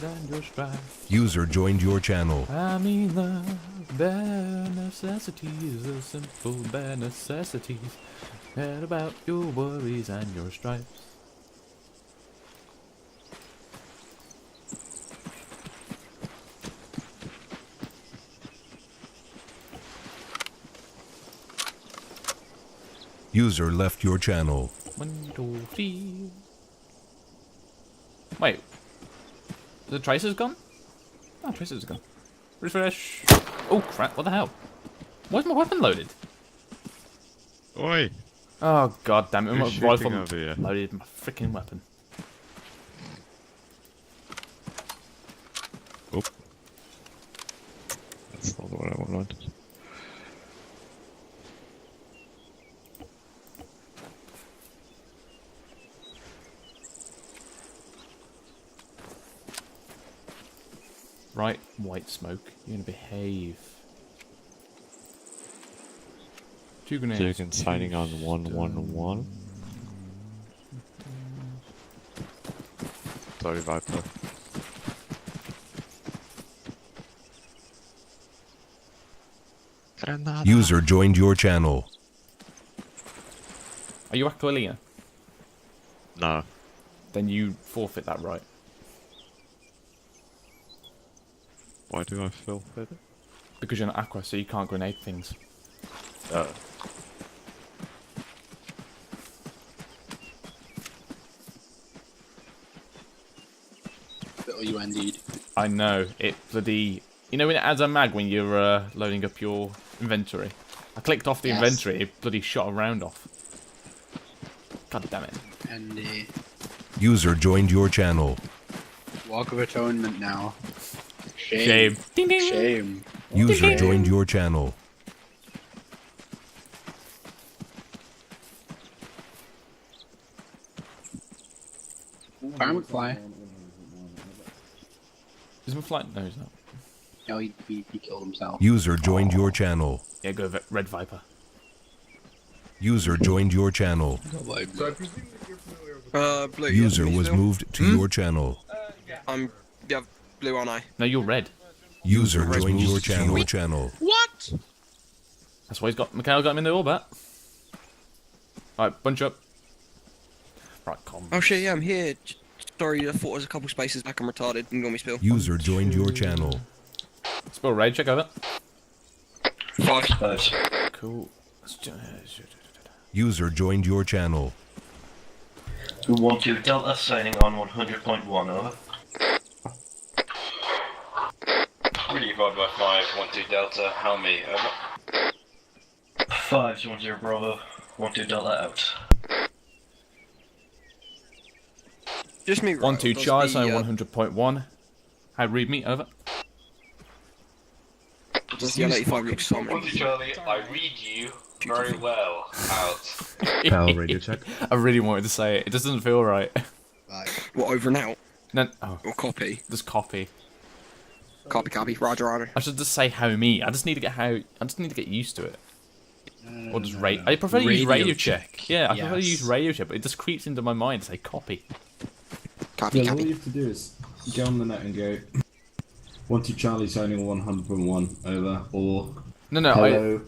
worries and your strife. User joined your channel. I mean the bare necessities, the simple bare necessities. Forget about your worries and your strifes. User left your channel. 1, 2, 3. Wait. The tracer's gone? Oh, tracer's gone. Refresh. Oh crap, what the hell? Why's my weapon loaded? Oi! Oh god damn it, my Who's rifle shooting over here? loaded my freaking weapon. Oh. That's not what I wanted. Right, white smoke, you're gonna behave. 2 grenades. Jurgen signing on 111. Sorry, Viper. Granada. User joined your channel. Are you Aquilina? No. Then you forfeit that right. Why do I feel it? Because you're an aqua, so you can't grenade things. Oh. Oh, you indeed. I know, it bloody... You know when it adds a mag when you're loading up your inventory? I clicked off the Yes. inventory, it bloody shot a round off. God damn it. And User joined your channel. Walk of Atonement now. Shame. Ding ding! Shame. User joined your channel. Fire McFly. Is my flight? No, he's not. No, he killed himself. User joined your channel. Yeah, go Red Viper. User joined your channel. Blue. User yeah, was still? moved to your channel. I'm blue, aren't I? No, you're red. User joined your channel. What? That's why he's got... Mikhail got him in the orbit. Alright, bunch up. Right, calm. Oh shit, yeah, I'm here. Sorry, I thought I was a couple spaces back. I'm retarded. Didn't got me spill. User joined your channel. Spill raid, check over. 5. Cool. User joined your channel. 1-2 Delta signing on 100.1 over. Relieved by 5, 1-2 Delta, how me, over. 5-1-0 Bravo, 1-2 Delta out. Just me. 1-2 Charlie, sign 100.1. Hi, read me, over. Does the 85 look something? 1-2 Charlie, I read you very well, out. Bell radio check. I really wanted to say it. It just doesn't feel right. What, over and out? No, oh, Or copy? just copy. Copy. Roger. I should just say how me. I just need to get used to it. Or just rate. I prefer to use Radio radio check. Yeah, I prefer to Yes. use radio check, but it just creeps into my mind to say copy. Copy. Yeah, all you have to do is go on the net and go 1-2 Charlie signing 100.1 over, or No, hello 10.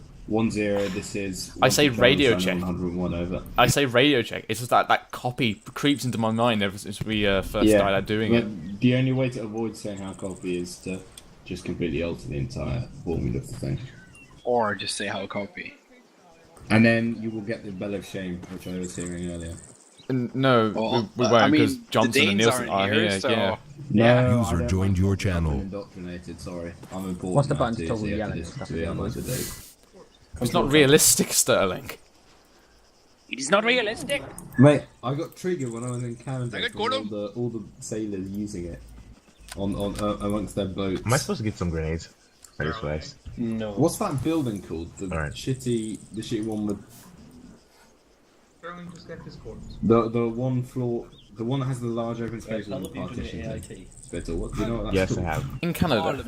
This is. I say 1-2 Charlie radio signing check. 100.1 over. I say radio check. It's just that copy creeps into my mind ever since we first started out doing but it. the only way to avoid saying how copy is to just completely alter the entire formula of the thing, Or just say how copy. and then you will get the bell of shame, which I was hearing earlier. No, Well, we I won't mean, because the Johnson and Danes Nielsen aren't are here, here. so- Yeah. No, User I don't joined like your it. I've been channel. indoctrinated. Sorry, I'm important. What's the now button to too, toggle so you have yelling to and stuff listen to me like on that? today. It's not realistic, Sterling. It is not realistic. Mate, I got triggered when I was in Canada I got from Gordon. all the sailors using it on amongst their boats. Am I supposed to get some grenades? I just realized. No. What's that building called? The Alright. shitty one with the one floor, the one that has the large open space with the partitions. Better. What do you know what that's Yes, I called? have. In Canada.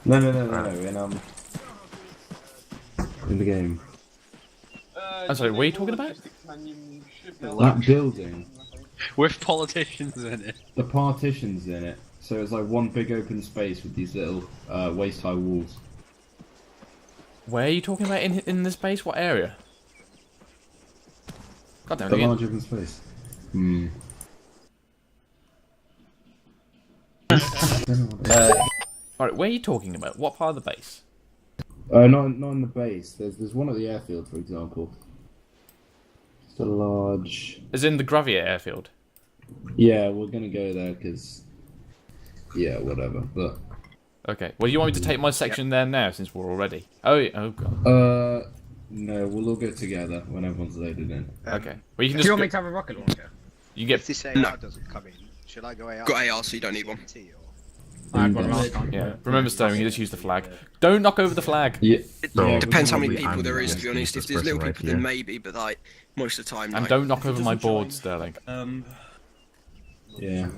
No. In the game. I'm sorry, what are you talking about? That building, With politicians in it. the partitions in it. So it's like one big open space with these little waist-high walls. Where are you talking about in this base? What area? God damn The it. large open space. Hmm. Alright, where are you talking about? What part of the base? Not in the base. There's one at the airfield, for example. Just a large. As in the Gravier airfield. Yeah, we're gonna go there because. Yeah, whatever. But. Okay. Well, you want me to take my section there now since we're already? Oh, yeah. Oh god. No, we'll all go together when everyone's loaded in. Okay. Well, you can Do just. you want me to have a rocket launcher? You get. If this AR No. doesn't come in, should I go AR? Got AR, so you don't need one. TNT or- I had one last time. Yeah. Remember, Stone. You just use the flag. Don't knock over the flag. Yeah. It No, depends how many probably people there I'm is, to be honest. If there's the little person people, right then here. maybe, but like most of the time, And like, don't knock over my board, Sterling. Yeah.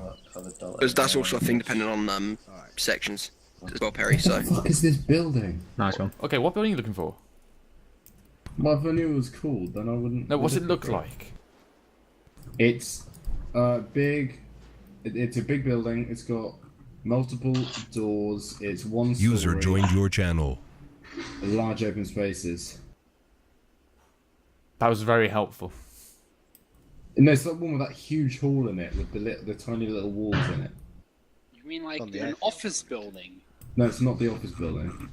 that's also a thing depending on sections as well, Perry. So What the fuck is this building? Nice one. Okay, what building are you looking for? Well, if I knew it was called, then I wouldn't. No, what's it wouldn't look go. like? It's big. It's a big building. It's got multiple doors. It's one story. User joined your channel. Large open spaces. That was very helpful. No, it's that one with that huge hall in it with the tiny little walls in it. You mean like On the an edge. office building? No, it's not the office building.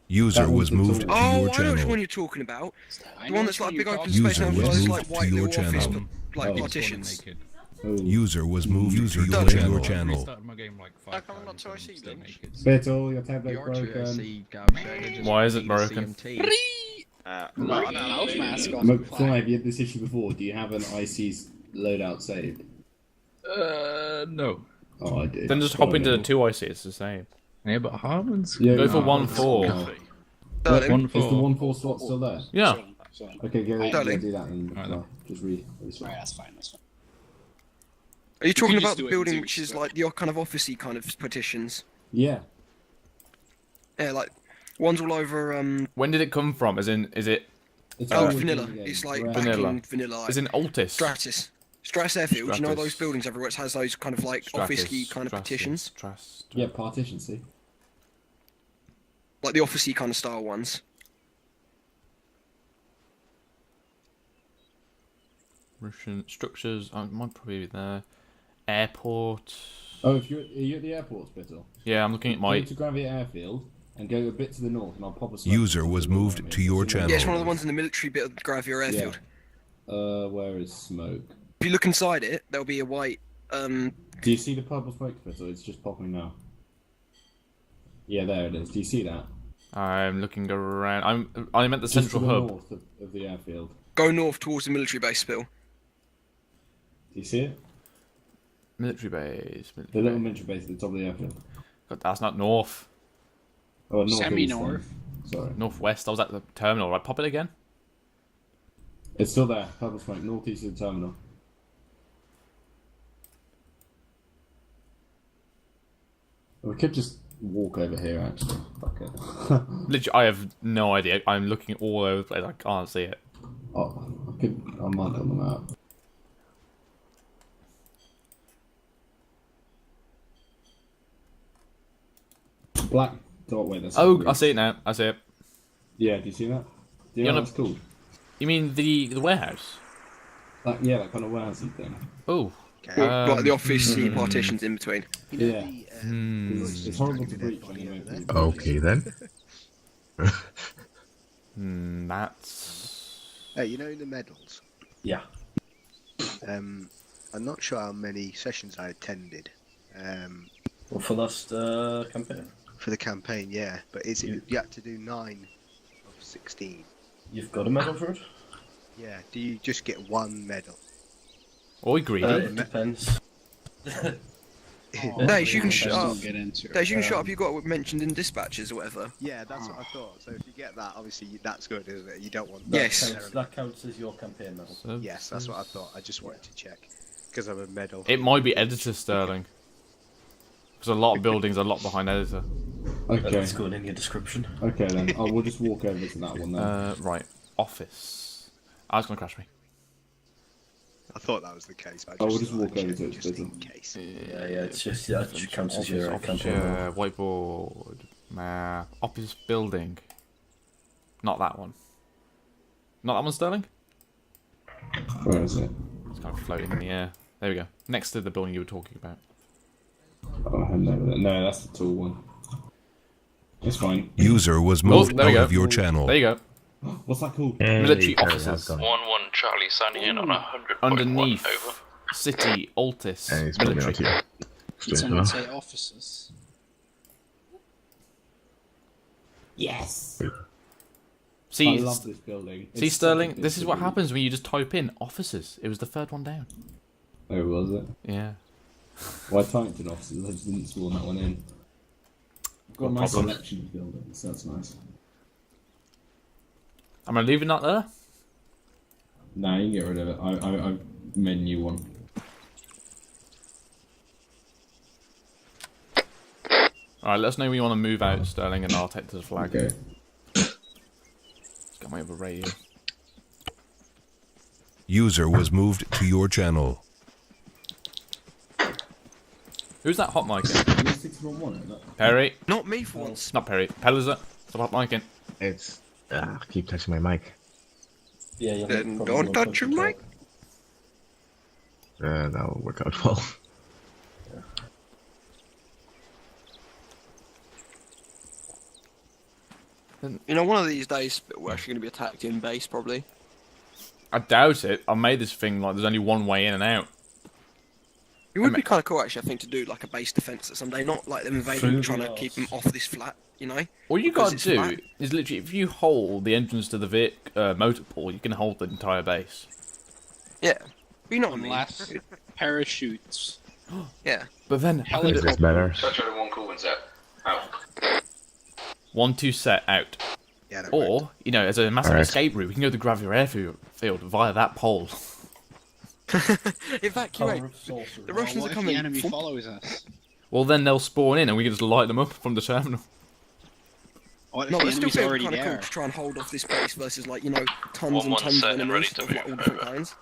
User That was one's the moved door. to oh, your I know which channel. one you're talking about. I The know one which that's like you're big open talking space User and was has moved like to white your little office, channel. like Oh. partitions. Oh. User was moved to your Don't. channel. How come I'm not to IC lunch? Spittle, your tablet's broken. Why is it broken? Right now, mask on. McFly, have you had this issue before? Do you have an IC's loadout saved? No. Oh, I do. Then just hop into the 2IC, it's the same. Yeah, but Harmon's. Yeah, Go for no, 1-4. no. Sterling, Is the 1-4 slot still there? Yeah. Okay, go Darling. do that then. Right, McFly. Just read. Alright, that's fine, that's fine. are you talking just about do the it in building two which weeks, is right? like the kind of officey kind of partitions? Yeah. Yeah, like ones all over. When did it come from? As in, is it It's Oh, always vanilla. been again. It's like Right. Vanilla. vanilla. Like as in Altis? Stratus. Stratus Airfield. You know Stratus. those buildings everywhere? It has those kind of like officey kind of partitions, Yeah, partition, see? like the officey kind of style ones. Russian structures. Might probably be there. Airport. Oh, are you at the airport, Spittle? Yeah, I'm looking at my. Go to Gravity Airfield and go a bit to the north, and I'll pop a smoke. User was moved to your channel. Yeah, it's one of the ones in the military bit of the Gravier Airfield. Where is smoke? If you look inside it, there'll be a white. Do you see the purple smoke, Spittle? It's just popping now. Yeah, there it is. Do you see that? I'm looking around. I'm at the Just central to the hub. north of the airfield. Go north towards the military base, Bill. Do you see it? Military base. The Military little base. military base at the top of the airfield. God, that's not north. Oh, north. Semi-north. Sorry. Northwest. I was at the terminal. Right, pop it again. It's still there. Purple smoke, northeast of the terminal. We could just walk over here, actually. Fuck it. Literally, I have no idea. I'm looking all over the place. I can't see it. Oh, I'll mark on the map. Black dot. Wait, that's. Oh, I see it now. I see it. Yeah, do you see that? Do you Yeah, know no- what it's called? You mean the warehouse? That kind of warehousey thing. Oh. Like the officey partitions in between. Yeah. Hmm. It's horrible to breach when you make these. Okay then. That's. Hey, you know the medals? Yeah. I'm not sure how many sessions I attended. Well, for last campaign, For the campaign, yeah. But is it you had to do 9 of 16? you've got a medal for it. Yeah. Do you just get one medal? Oi, greedy. It depends. Days, you can Just shut don't up. get into it. Days, you can shut up. You got what mentioned in dispatches or whatever. Yeah, that's what I thought. So if you get that, obviously that's good, isn't it? You don't want Yes. That counts as your campaign medal. So- Yes, that's what I thought. I just wanted to check because I'm a medal. It might be editor Sterling. Because a lot of buildings are locked behind editor. Okay. That's going in your description. Okay then. Oh, we'll just walk over to that one then. Right. Office. Ah, it's gonna crash me. I thought that was the case. But Oh, I we'll just just walk over checked to it, just in doesn't case. Yeah, it's just it just counts as your campaign Yeah, medal. whiteboard. Office building. Not that one. Not that one, Sterling? Where is it? It's kind of floating in the air. There we go. Next to the building you were talking about. Oh, no, that's the tall one. It's fine. User was moved there we out go. of your channel. There you go. What's that called? Military Perry, officers. how's it going? 1-1 Charlie signing in on 100.1 Underneath. over. City, Altis, Hey, it's probably military. not you. Did Straight someone enough. say officers? Yes. See, I love this building. see It's Sterling, such a this good is what building. happens when you just type in officers. It was the third one down. Oh, was it? Yeah. Well, I typed in officers, I just didn't spawn that one in. I've got a nice problem. selection of buildings, that's nice. I'm gonna leave it not there. Nah, you can get rid of it. I made a new one. Alright, let us know when you want to move out, Sterling, and I'll take to the flag. Okay. Got my other radio. User was moved to your channel. Who's that hot mic? Is it 611, is that? Perry? Not me for once. It's not Perry. Pellizer. Stop hot micing. It's I keep touching my mic. Yeah, you'll Then probably don't won't touch your the mic. talk. That'll work out well. You know, one of these days we're actually going to be attacked in base, probably. I doubt it. I made this thing like there's only one way in and out. It would be kind of cool, actually, I think, to do like a base defense at some day, not like them invading, trying to keep them off this flat, you know? All you Because gotta it's do flat. is literally, if you hold the entrance to the motor pool, you can hold the entire base. Yeah. You know what I mean? Unless parachutes. Yeah. But then, Is this better? Touch over 1 cool and set. Out. 1-2 set out. Yeah, that worked. Or, you know, as a massive Alright. escape route, we can go to Gravia Airfield via that pole. Evacuate. Power of sorcery. The Russians What are if coming. the enemy Fuck. follows us? Well, then they'll spawn in and we can just light them up from the terminal. What if No, the but still enemy's feel already kind of cool there? to try and hold off this base versus, like, you know, tons and 1-1 tons of set and ready enemies to of like all move different over. kinds.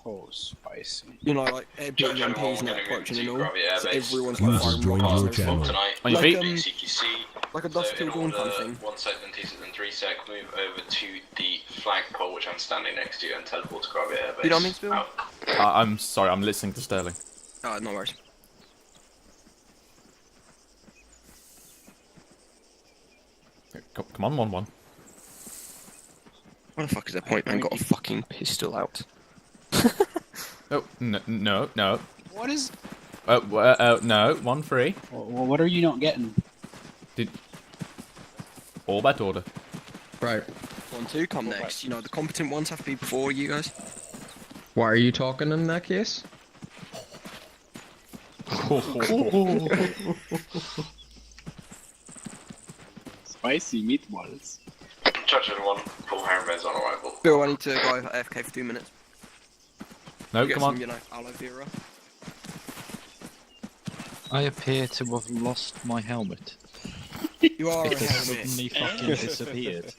Oh, spicy. You know, like airborne Touch over 1 MPs now going approaching into and all. Gravia So Airbase. everyone's User like firing joined rockets your and everything. channel. Tonight. On your Like, feet? CQC. Like a dust So till in dawn kind of order, thing. 1 sec, then 2 sec, then 3 sec, move over to the flagpole which I'm standing next to and teleport to Gravia Airbase. You know what I mean, Spill? Out. I'm sorry, I'm listening to Sterling. No worries. Come on, 1-1. What the fuck is their point, man? Got a fucking pistol out. Oh, no. What is? No, 1-3. What are you not getting? All that order. Right. 1-2 come next. You know, the competent ones have to be before you guys. Why are you talking in that case? Spicy meatballs. Touch over 1, full Harambeds on arrival. Bill, I need to go AFK for 2 minutes. No, Get come some, on. you know, aloe vera. I appear to have lost my helmet. You are a It has helmet. suddenly fucking disappeared.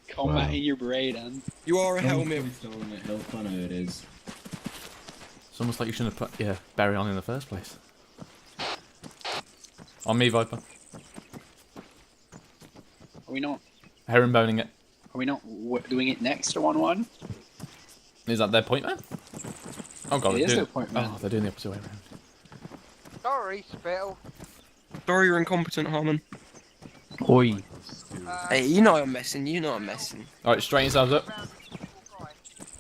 Combat Wow. in your brain, and You are a helmet. Stolen it, health, I know it is. It's almost like you shouldn't have put, Barry on in the first place. On me, Viper. are we not? Herringboning it. Are we not doing it next to 1-1? Is that their point, man? Oh god, It they're is doing their point, man. Oh, they're doing the opposite way around. Sorry, Spittle. Sorry you're incompetent, Harmon. Oi. Hey, you know I'm messing, you know I'm messing. Alright, straighten yourselves up.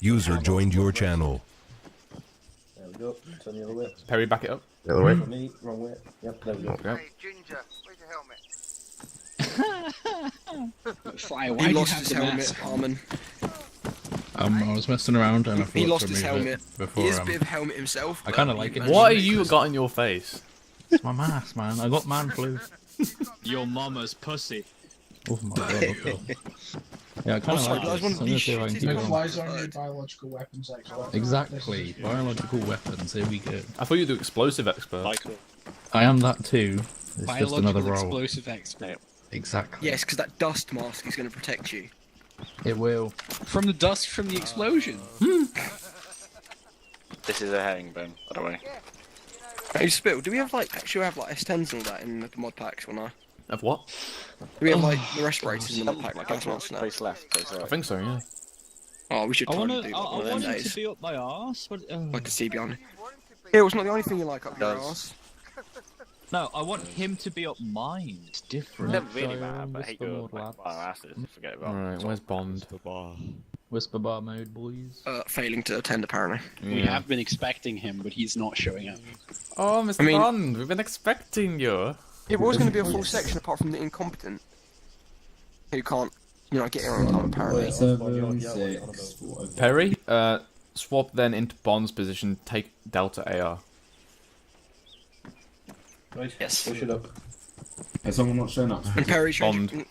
User joined your channel. There we go. Turn the other way. Perry, back it up. The other way? For me, wrong way. Yep, there we go. Okay. Hey, Ginger, where's your helmet? Fly, why He do you lost have his the helmet, mask? Harmon. I was messing around and I He forgot lost to his remove helmet. it before. He is a bit of a helmet himself. I but kinda he like it. managed What to have you make got in your face? It's my mask, man. I got man flu. Your mama's pussy. Oh my god. Okay. Yeah, I kind I'm of sorry, like guys, this. one I'm of gonna these see if I can shitty keep guys. on. only biological weapons expert. Exactly. Biological weapons. Here we go. I thought you were the explosive expert. I am that too. It's just another Biological role. explosive expert. Exactly. Yes, because that dust mask is going to protect you. It will. From the dust from the explosion. This is a herringbone, by the way. Hey, Spill, do we have actually have S10s and all that in the mod packs or no? Of what? Do we have the respirators in the mod pack like gas masks now? Place left, place right. I think so, yeah. Oh, we should I totally want do one of them him days. to be up my arse. But, Like a CB. Yeah, it's not the only thing you like up your arse. No, I want him to be up mine. It's different. It doesn't really matter, but I hate your asses. Forget about it. Alright, where's Bond? Whisper bar mode, boys. Failing to attend, apparently. We have been expecting him, but he's not showing up. Oh, Mr. Bond, we've been expecting you. It was going to be a full section apart from the incompetent. Who can't, get here on time, apparently. 7, 6, 4. Perry, swap then into Bond's position, take Delta AR. Right, yes. Push it up. Has someone not shown up? And Perry, Bond.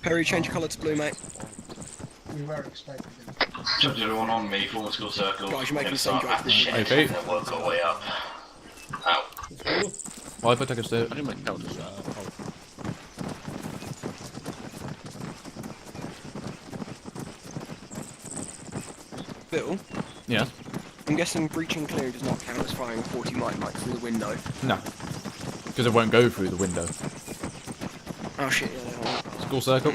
Perry, change your colour to blue, mate. We were expecting him. Judge everyone on me, forward school circle. Guys, you're making the same Start job. at the shit, Okay. and then work our way up. Ow. Why if I take a step? I didn't make out this. Bill, Yeah? I'm guessing breaching clear does not count as firing a 40 mic through the window. No. Because it won't go through the window. Oh shit, yeah. School circle.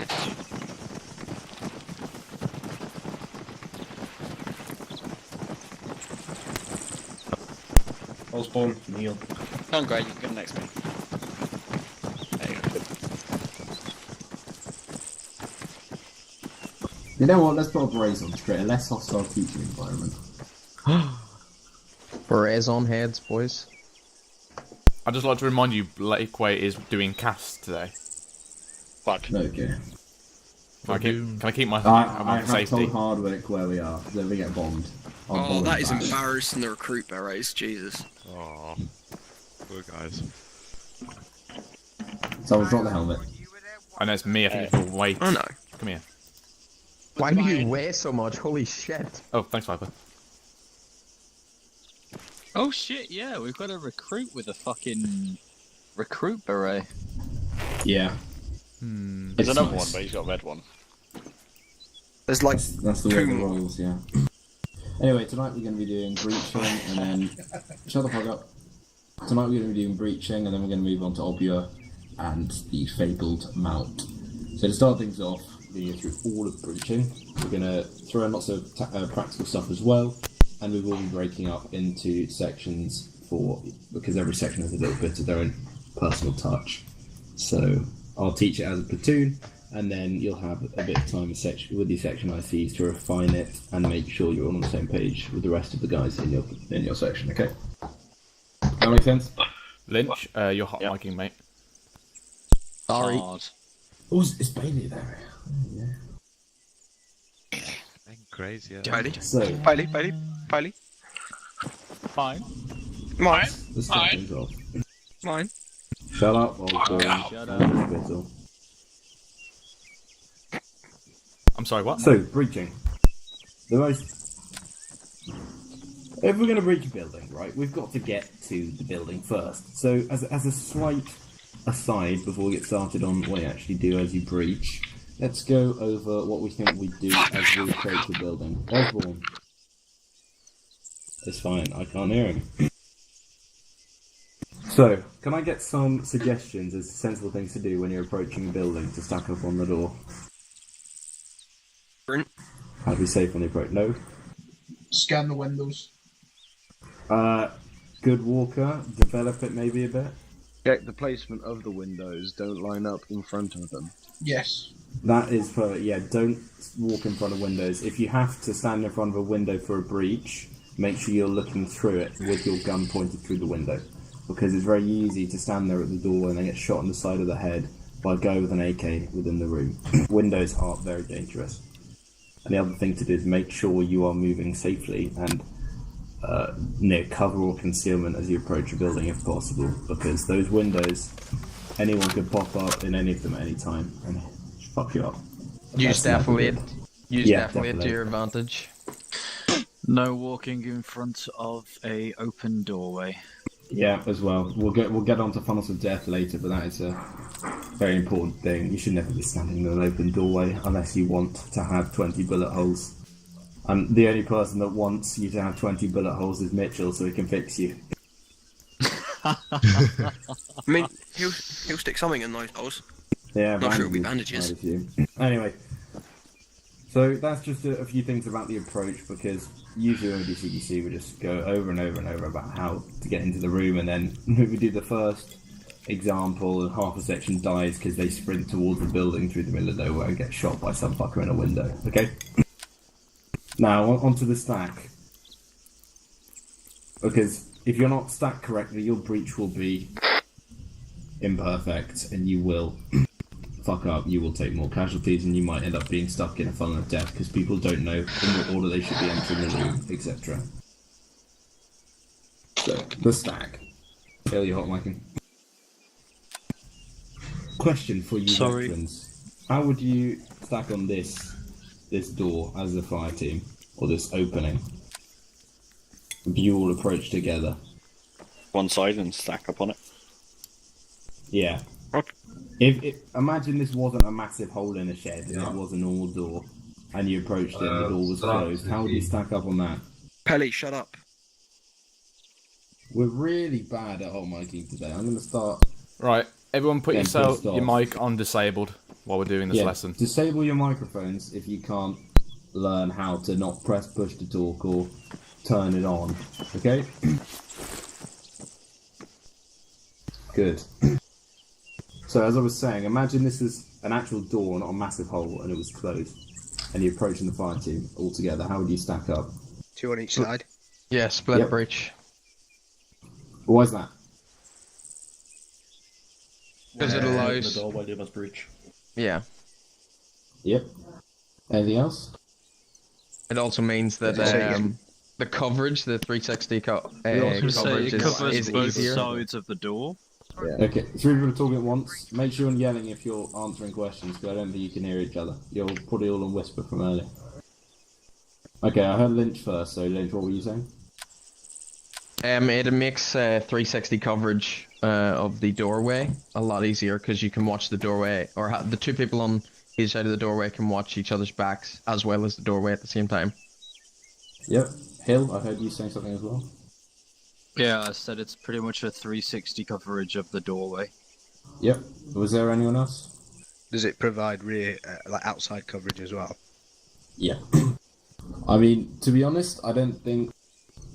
Osborne, Neil. Come on, Greg, you can go next me. There you go. You know what? Let's put a brace on to create a less hostile teaching environment. Berets on heads, boys. I'd just like to remind you, Lakeway is doing casts today. Fuck. Okay. Can I keep my I have safety? told Hardwick where we are, then we get bombed. Oh, that is embarrassing, the recruit berets, Jesus. Oh, poor guys. Someone drop the helmet. I know it's me, I think it's your weight. I know. Come here. Why do you weigh so much? Holy shit. Oh, thanks, Viper. Oh shit, yeah, we've got a recruit with a fucking recruit beret. Yeah. There's another one, but he's got a red one. There's like That's the way the rolls, yeah. Anyway, tonight we're going to be doing breaching and then... Shut the fuck up. Tonight we're going to be doing breaching and then we're going to move on to Obua and the fabled mount. So to start things off, we're going to go through all of breaching. We're going to throw in lots of practical stuff as well, and we will be breaking up into sections because every section has a little bit of their own personal touch. So I'll teach it as a platoon, and then you'll have a bit of time with your section ICs to refine it and make sure you're all on the same page with the rest of the guys in your section. Okay. That makes sense. Lynch, you're hot micing, mate. Sorry. Hard. Oh, it's Bailey there. Yeah. Crazy, yeah. Bailey. So, Bailey. Fine. Mine. let's start things off. Mine. Shut up, old boy. Shut up. Spittle. I'm sorry, what? So, breaching. If we're going to breach a building, right, we've got to get to the building first. So, as a slight aside, before we get started on what you actually do as you breach, let's go over what we think we do as we approach the building. Airborne. It's fine, I can't hear him. So, can I get some suggestions as sensible things to do when you're approaching a building to stack up on the door? How to be safe when you approach? No? Scan the windows. Good walker, develop it maybe a bit. Check the placement of the windows, don't line up in front of them. Yes. That is perfect, yeah, don't walk in front of windows. If you have to stand in front of a window for a breach, make sure you're looking through it with your gun pointed through the window. Because it's very easy to stand there at the door and then get shot on the side of the head by a guy with an AK within the room. Windows are very dangerous. And the other thing to do is make sure you are moving safely and near cover or concealment as you approach a building if possible, because those windows, anyone could pop up in any of them at any time and fuck you up. Use definitely to your advantage. No walking in front of a open doorway. Yeah, as well. We'll get onto funnels of death later, but that is a very important thing. You should never be standing in an open doorway unless you want to have 20 bullet holes. The only person that wants you to have 20 bullet holes is Mitchell, so he can fix you. I mean, he'll stick something in those holes. Yeah, Not sure it'll be bandages. Anyway, so that's just a few things about the approach, because usually when we do CDC, we just go over and over and over about how to get into the room, and then we do the first example, and half a section dies because they sprint towards the building through the middle of nowhere and get shot by some fucker in a window. Okay? Now, onto the stack. Because if you're not stacked correctly, your breach will be imperfect, and you will fuck up, you will take more casualties, and you might end up being stuck in a funnel of death because people don't know in what order they should be entering the room, etc. So, the stack. Kill your hot micing. Question for you veterans. How would you stack on this door as a fire team, or this opening? You all approach together. One side and stack up on it. Yeah. Okay. If imagine this wasn't a massive hole in a shed, and it was a normal door, and you approached it and the door was closed, how would you stack up on that? Pelly, shut up. We're really bad at hot micing today. I'm going to start... Right, everyone put getting pissed your off. mic on disabled while we're doing this lesson. Disable your microphones if you can't learn how to not press push to talk or turn it on. Okay? Good. So as I was saying, imagine this is an actual door, not a massive hole, and it was closed, and you're approaching the fire team all together. How would you stack up? 2 on each side. Yeah, split Yep. a breach. Why is that? Because it allows... The door while you must breach. Yeah. Yep. Anything else? It also means that the coverage, the 360 coverage it covers is both easier. sides of the door. Yeah. Okay, 3 people are talking at once. Make sure you're yelling if you're answering questions, because I don't think you can hear each other. You're probably all on whisper from earlier. Okay, I heard Lynch first, so Lynch, what were you saying? It makes 360 coverage of the doorway a lot easier, because you can watch the doorway, or the 2 people on each side of the doorway can watch each other's backs as well as the doorway at the same time. Yep. Hill, I heard you saying something as well. Yeah, I said it's pretty much a 360 coverage of the doorway. Yep. Was there anyone else? Does it provide rear, like outside coverage as well? Yeah. I mean, to be honest, I don't think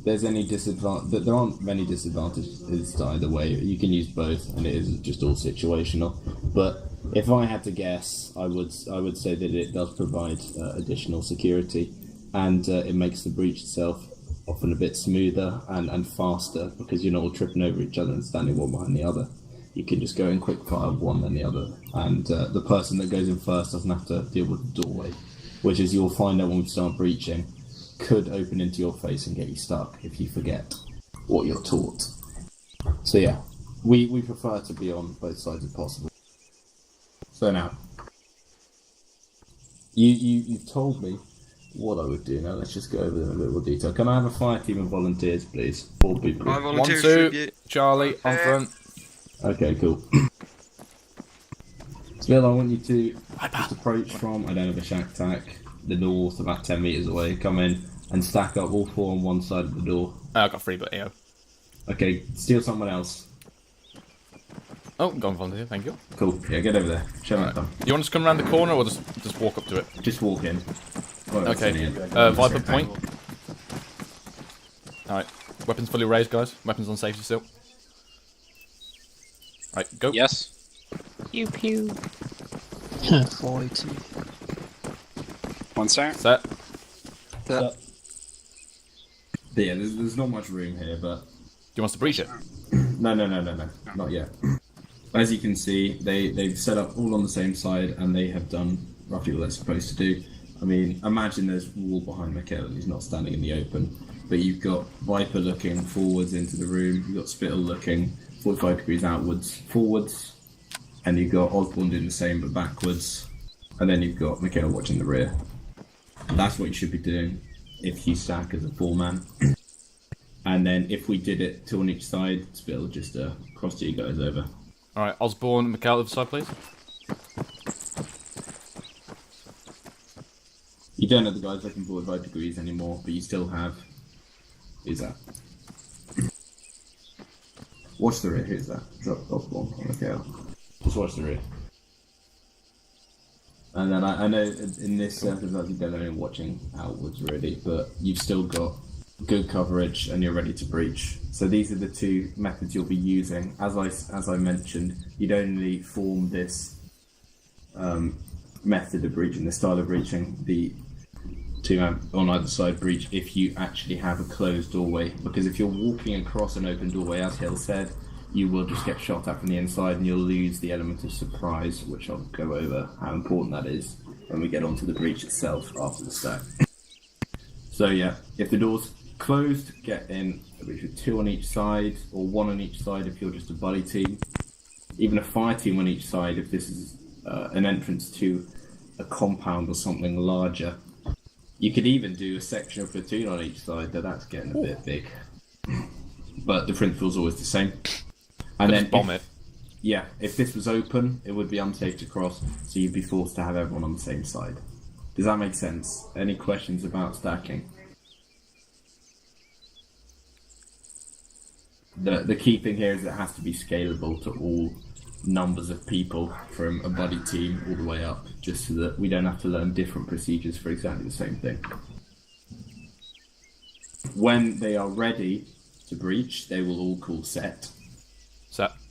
there's any disadvantage. There aren't many disadvantages to either way. You can use both, and it is just all situational. But if I had to guess, I would say that it does provide additional security, and it makes the breach itself often a bit smoother and faster, because you're not all tripping over each other and standing one behind the other. You can just go in quick fire one then the other, and the person that goes in first doesn't have to deal with the doorway, which, as you'll find out when we start breaching, could open into your face and get you stuck if you forget what you're taught. So yeah, we prefer to be on both sides if possible. So now, you've told me what I would do. Now let's just go over them in a bit more detail. Can I have a fire team of volunteers, please? 4 people. 1, 2, Charlie, on front. Okay, cool. Bill, I want you to just approach from, I don't have a shack tack, the north, about 10 metres away. Come in and stack up all 4 on one side of the door. I got 3, but Okay, steal someone else. Oh, go on, volunteer, thank you. Cool, yeah, get over there. Show me them. You want us to come around the corner, or just walk up to it? Just walk in. Okay, Viper point. Alright, weapons fully raised, guys. Weapons on safety still. Right, go. Yes. Pew pew. 42. 1 sec. Set. But yeah, there's not much room here, but... Do you want us to breach it? No, not yet. As you can see, they've set up all on the same side, and they have done roughly what they're supposed to do. I mean, imagine there's a wall behind Mikhail and he's not standing in the open, but you've got Viper looking forwards into the room, you've got Spittle looking 45 degrees outwards, forwards, and you've got Osborne doing the same but backwards, and then you've got Mikhail watching the rear. That's what you should be doing if you stack as a 4-man. And then if we did it 2 on each side, Spittle just cross you guys over. Alright, Osborne and Mikhail, other side, please. You don't have the guys looking for 5 degrees anymore, but you still have. Who's that? Watch the rear. Who's that? Drop bomb. Okay. Just watch the rear. And then I know in this circumstance you don't know watching outwards really, but you've still got good coverage and you're ready to breach. So these are the two methods you'll be using. As I mentioned, you'd only form this method of breaching, the style of breaching, the two on either side breach if you actually have a closed doorway. Because if you're walking across an open doorway, as Hill said, you will just get shot at from the inside and you'll lose the element of surprise, which I'll go over how important that is when we get onto the breach itself after the stack. So yeah, if the door's closed, get in a breach with 2 on each side, or 1 on each side if you're just a buddy team. Even a fire team on each side if this is an entrance to a compound or something larger. You could even do a section of platoon on each side, though that's getting a bit big. But the principle's always the same. And then bomb it. Yeah, if this was open, it would be unsafe to cross, so you'd be forced to have everyone on the same side. Does that make sense? Any questions about stacking? The key thing here is it has to be scalable to all numbers of people from a buddy team all the way up, just so that we don't have to learn different procedures for exactly the same thing. When they are ready to breach, they will all call set.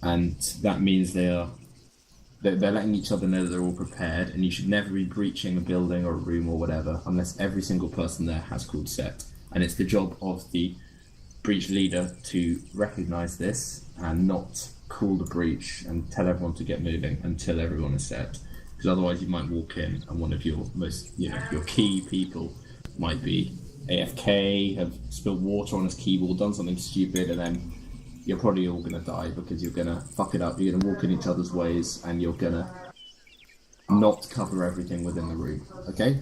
And that means they're letting each other know that they're all prepared, and you should never be breaching a building or a room or whatever unless every single person there has called set. And it's the job of the breach leader to recognise this and not call the breach and tell everyone to get moving until everyone is set. Because otherwise you might walk in and one of your most, your key people might be AFK, have spilled water on his keyboard, done something stupid, and then you're probably all going to die because you're going to fuck it up, you're going to walk in each other's ways, and you're going to not cover everything within the room, okay?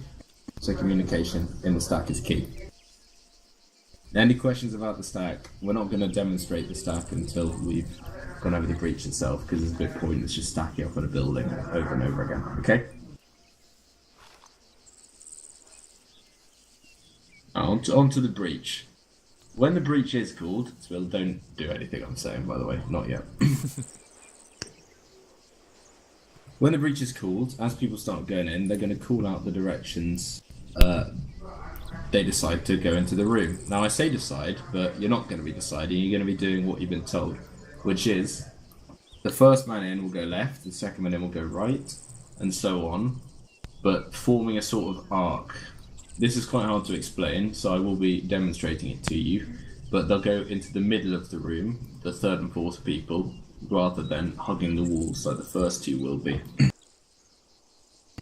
So communication in the stack is key. Any questions about the stack? We're not going to demonstrate the stack until we've gone over the breach itself, because there's a bit pointless just stacking up on a building over and over again, okay? On to the breach. When the breach is called, Swill, don't do anything I'm saying, by the way, not yet. When the breach is called, as people start going in, they're going to call out the directions they decide to go into the room. Now I say decide, but you're not going to be deciding, you're going to be doing what you've been told, which is the first man in will go left, the second man in will go right, and so on, but forming a sort of arc. This is quite hard to explain, so I will be demonstrating it to you, but they'll go into the middle of the room, the third and fourth people, rather than hugging the walls like the first two will be.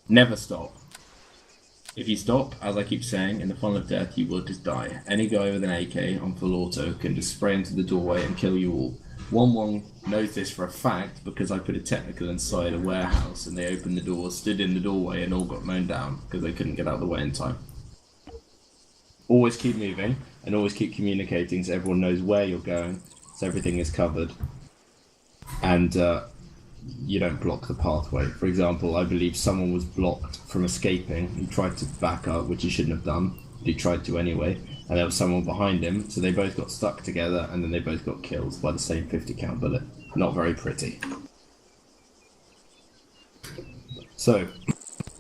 Never stop. If you stop, as I keep saying, in the funnel of death, you will just die. Any guy with an AK on full auto can just spray into the doorway and kill you all. 1-1 knows this for a fact because I put a technical inside a warehouse and they opened the door, stood in the doorway and all got mown down because they couldn't get out of the way in time. Always keep moving and always keep communicating so everyone knows where you're going, so everything is covered. And you don't block the pathway. For example, I believe someone was blocked from escaping. He tried to back up, which he shouldn't have done, but he tried to anyway. And there was someone behind him, so they both got stuck together and then they both got killed by the same 50 cal bullet. Not very pretty. So,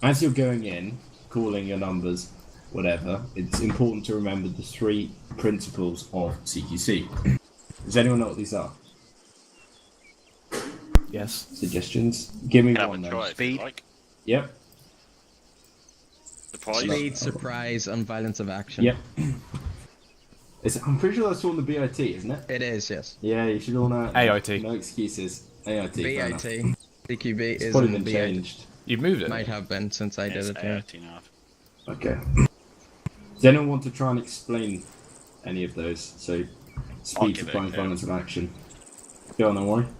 as you're going in, calling your numbers, whatever, it's important to remember the 3 principles of CQC. Does anyone know what these are? Yes. Suggestions? Give me one then. Speed. Like. Yep. Surprise. Speed, surprise, and violence of action. Yep. I'm pretty sure that's all in the BIT, isn't it? It is, yes. Yeah, you should all know. AIT. No excuses. AIT. BIT. CQB It's is probably in been BIT. changed. You've moved it? Might have been since I did it, yeah. AIT now. Okay. Does anyone want to try and explain any of those? So, speed, give it a surprise, go. violence of action. Go on then, Warren.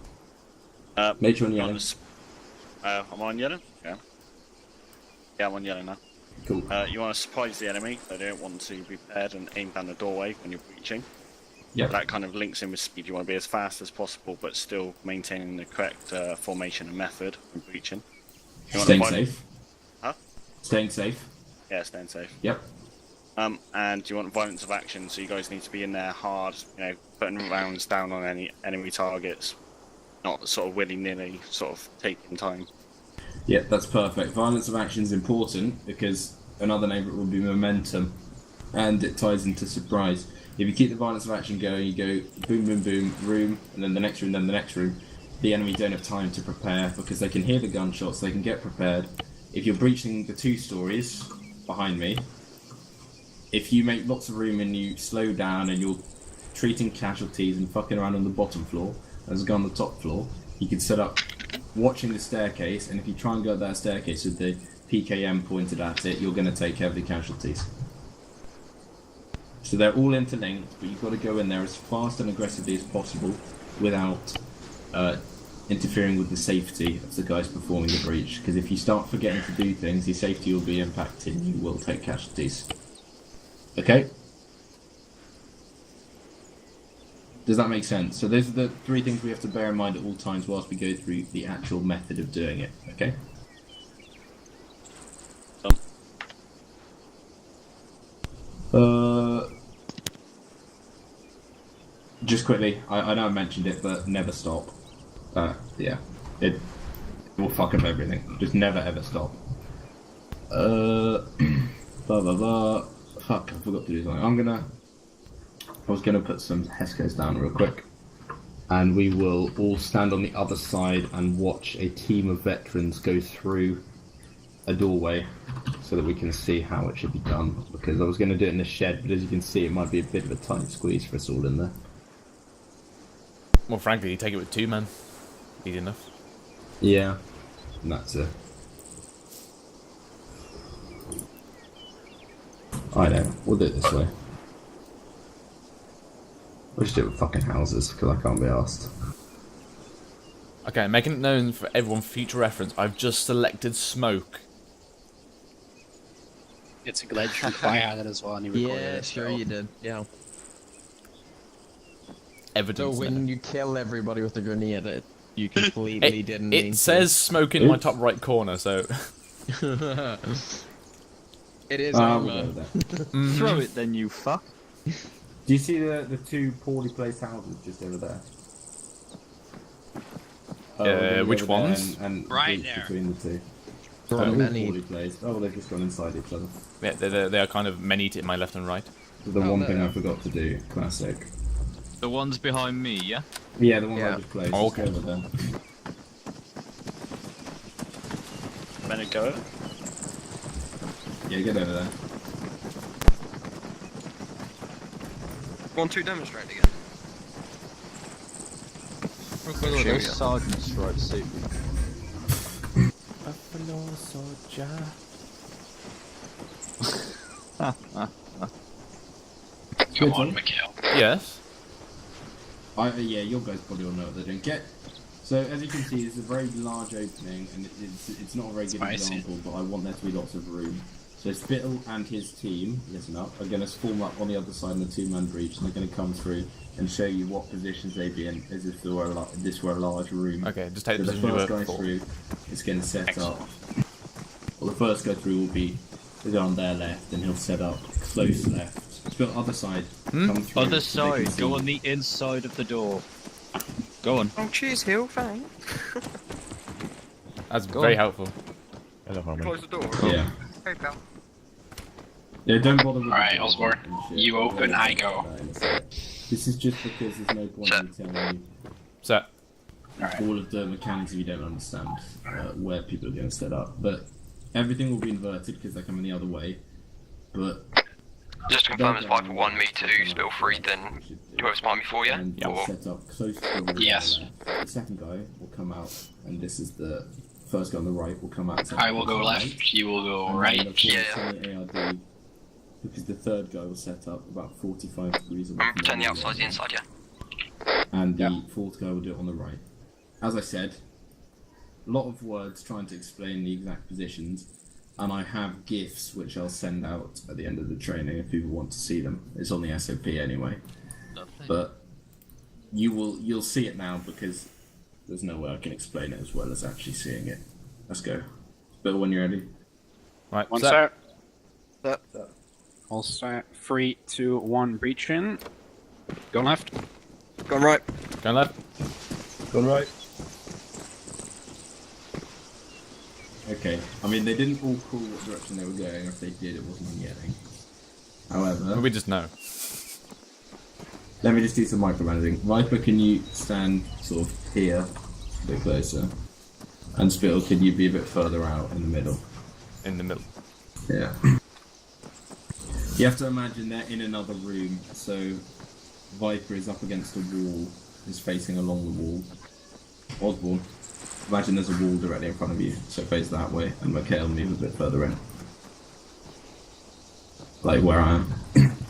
Make sure you're yelling. I'm on yellow? Yeah. Yeah, I'm on yellow now. Cool. You want to surprise the enemy. They don't want to be prepared and aim down the doorway when you're breaching. Yep. That kind of links in with speed. You want to be as fast as possible, but still maintaining the correct formation and method when breaching. Staying safe. Huh? Staying safe. Yeah, staying safe. Yep. And do you want violence of action? So you guys need to be in there hard, putting rounds down on any enemy targets, not sort of willy-nilly, sort of taking time. Yeah, that's perfect. Violence of action is important because another name for it will be momentum, and it ties into surprise. If you keep the violence of action going, you go boom, boom, boom, room, and then the next room, then the next room. The enemy don't have time to prepare because they can hear the gunshots, they can get prepared. If you're breaching the 2 stories behind me, if you make lots of room and you slow down and you're treating casualties and fucking around on the bottom floor, as a guy on the top floor, you can set up watching the staircase, and if you try and go up that staircase with the PKM pointed at it, you're going to take heavy casualties. So they're all interlinked, but you've got to go in there as fast and aggressively as possible without interfering with the safety of the guys performing the breach. Because if you start forgetting to do things, your safety will be impacted and you will take casualties. Okay? Does that make sense? So those are the 3 things we have to bear in mind at all times whilst we go through the actual method of doing it, okay? Just quickly, I know I mentioned it, but never stop. Yeah, it will fuck up everything. Just never ever stop. Blah blah blah. Fuck, I forgot to do something. I was gonna put some Heskos down real quick, and we will all stand on the other side and watch a team of veterans go through a doorway so that we can see how it should be done. Because I was going to do it in the shed, but as you can see, it might be a bit of a tight squeeze for us all in there. Well, frankly, you take it with 2 men. Easy enough. Yeah, and that's it. I know, we'll do it this way. We'll just do it with fucking houses, because I can't be asked. Okay, making it known for everyone for future reference, I've just selected smoke. It's a glitch. I had it as well, and you recorded Yeah, it. sure you did. Yeah. Evidence. So when you kill everybody with a grenade, you completely didn't mean It says smoke in my top right corner, so... It is ArmA. Throw it then, you fuck. Do you see the 2 poorly placed houses just over there? Which ones? And right there. Between the 2. All many. Poorly placed. Oh, they've just gone inside each other. Yeah, they are kind of many to my left and right. The one thing I forgot to do, classic. The ones behind me, yeah? Yeah, the one I just placed. Oh, Just okay. go over there. Better go. Yeah, get over there. 1-2 demonstrate again. Those sergeant stripes suit me. Buffalo soldier. Come on, Mikhail. Yes? Yeah, your guys probably all know what they're doing. So, as you can see, it's a very large opening, and it's not a very good example, but I want there to be lots of room. So Spittle and his team, listen up, are going to form up on the other side in the 2-man breach, and they're going to come through and show you what positions they'd be in, as if this were a large room. Okay, just take so the the position you first were guy before. through is going to set up. Well, the first guy through will be on their left, and he'll set up close left. Spittle, other side. Come through, Other so they can side, see. go on the inside of the door. Go on. Oh, cheers, Hill, thanks. That's very helpful. Hello, Harmon. Close the door. Yeah. Hey, pal. Yeah, don't bother with Alright, the door Osborne, and shit. you open, I go. This is just because there's no point in telling you So, all of the mechanics if you don't understand where people are going to set up. But everything will be inverted because they're coming the other way. But just to confirm, it's Viper 1, me 2, Spill 3, then whoever's behind me 4, yeah? and they'll Or... set up close to the Yes. left. The second guy will come out, and this is the first guy on the right will come out. I will go left, you will go right. ARD, because the third guy will set up about 45 degrees away I'm from turning the the outside to the inside, yeah? and the fourth guy will do it on the right. As I said, a lot of words trying to explain the exact positions, and I have GIFs which I'll send out at the end of the training if people want to see them. It's on the SOP anyway. But you'll see it now because there's no way I can explain it as well as actually seeing it. Let's go. Bill, when you're ready. right, One so, sec. All set. 3, 2, 1, breach in. Go left. Go right. Go left. Go right. Okay, I mean, they didn't all call what direction they were going. If they did, it wasn't me getting. However, We just know. let me just do some micromanaging. Viper, can you stand sort of here, a bit closer? And Spittle, can you be a bit further out in the middle? In the middle. Yeah. You have to imagine they're in another room, so Viper is up against a wall, is facing along the wall. Osborne, imagine there's a wall directly in front of you, so face that way, and Mikhail move a bit further in. Like where I am.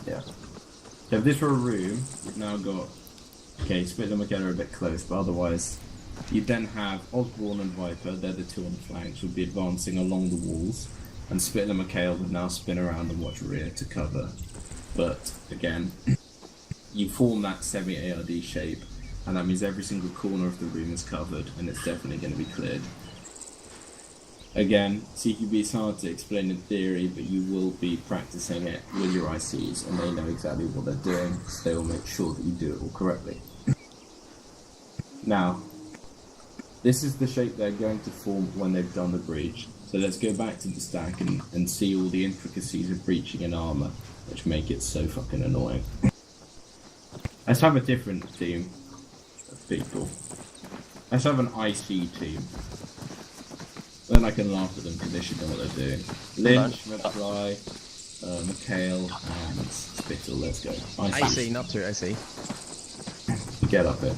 Yeah. So if this were a room, we've now got... Okay, Spittle and Mikhail are a bit close, but otherwise... You'd then have Osborne and Viper, they're the two on the flanks, would be advancing along the walls, and Spittle and Mikhail would now spin around and watch rear to cover. But, again, you form that semi-ARD shape, and that means every single corner of the room is covered, and it's definitely going to be cleared. Again, CQB is hard to explain in theory, but you will be practicing it with your ICs, and they know exactly what they're doing, so they will make sure that you do it all correctly. Now, this is the shape they're going to form when they've done the breach. So let's go back to the stack and see all the intricacies of breaching in ArmA, which make it so fucking annoying. Let's have a different team of people. Let's have an IC team. Then I can laugh at them because they should know what they're doing. Lynch, McFly, Mikhail, and Spittle, let's go. IC, not 2 IC. Get up here.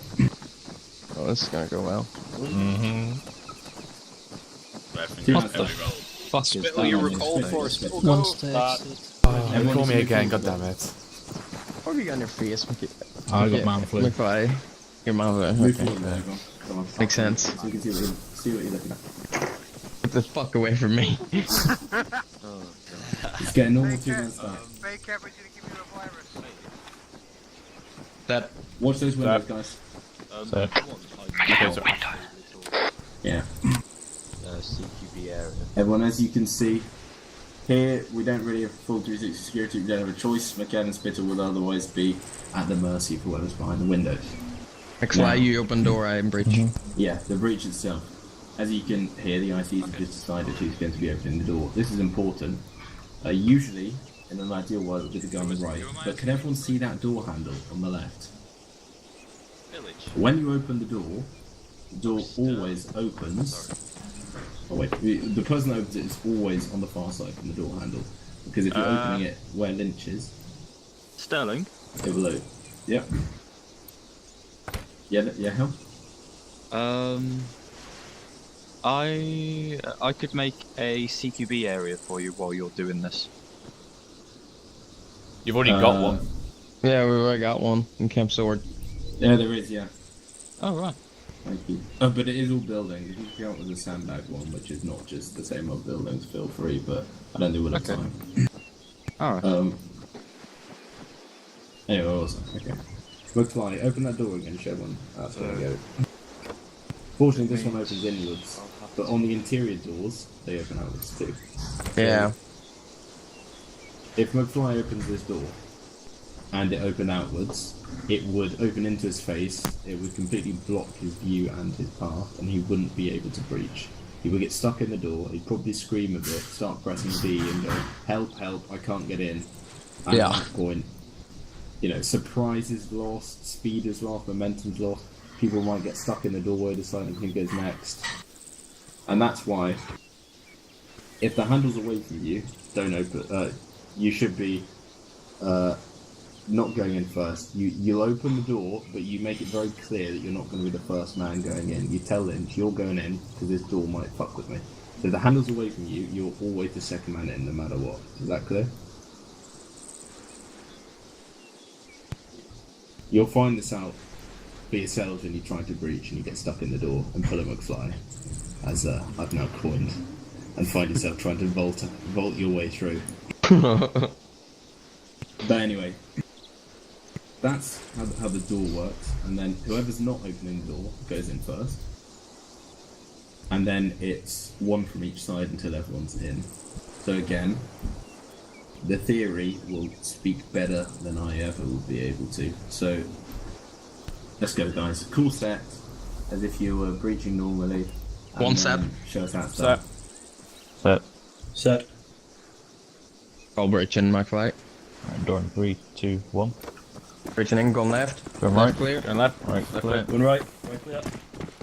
Oh, this is gonna go well. What the fuck is Spittle, that? you on were his called face? for. Spittle, One go. stage. Oh, call me again, goddammit. What have you got on your face? I got man flu. McFly. Your man flu. Move Okay. forward there, everyone. Come on. Makes sense. So you can see what you're looking at. Get the fuck away from me. Just get a normal 2-man stack. That. Watch those windows, guys. Yeah. CQB area. Everyone, as you can see, here we don't really have full 360 security, we don't have a choice. McCann and Spittle will otherwise be at the mercy of whoever's behind the windows. McFly, you open door, I am breach. Yeah, the breach itself. As you can hear, the ICs have just decided who's going to be opening the door. This is important. Usually, in an ideal world, it would be the guy on the right. But can everyone see that door handle on the left? When you open the door always opens. Oh wait, the person that opens it is always on the far side from the door handle. Because if you're opening it where Lynch is, Sterling? it will open. Yep. Yeah, help? I could make a CQB area for you while you're doing this. You've already got one. Yeah, we've already got one in Camp Sword. Yeah, there is, yeah. Oh, right. Thank you. But it is all buildings. If you come up with a sandbag one, which is not just the same old buildings, feel free, but I don't think we'll have time. Alright. Anyway, awesome. Okay. McFly, open that door again, show one. That's where I go. Fortunately, this one opens inwards, but on the interior doors, they open outwards too. Yeah. If McFly opens this door, and it opened outwards, it would open into his face, it would completely block his view and his path, and he wouldn't be able to breach. He would get stuck in the door, he'd probably scream a bit, start pressing B and go, help, help, I can't get in. And at that point, you know, surprise is lost, speed is lost, momentum's lost, people might get stuck in the doorway deciding who goes next. And that's why, if the handle's away from you, don't open, you should be, not going in first. You'll open the door, but you make it very clear that you're not going to be the first man going in. You tell Lynch you're going in because this door might fuck with me. So if the handle's away from you, you're always the second man in, no matter what. Is that clear? You'll find this out for yourselves when you try to breach and you get stuck in the door and pull a McFly, as I've now coined, and find yourself trying to vault your way through. But anyway, that's how the door works, and then whoever's not opening the door goes in first, and then it's one from each side until everyone's in. So again, the theory will speak better than I ever will be able to. So, let's go, guys. Cool set, as if you were breaching normally. One set. Show us that stuff. Set. All breaching, my flight. Alright, door in 3, 2, 1. Breaching in, going left. Going Left right. clear. Going left. Right. Clear. Going right. Right clear.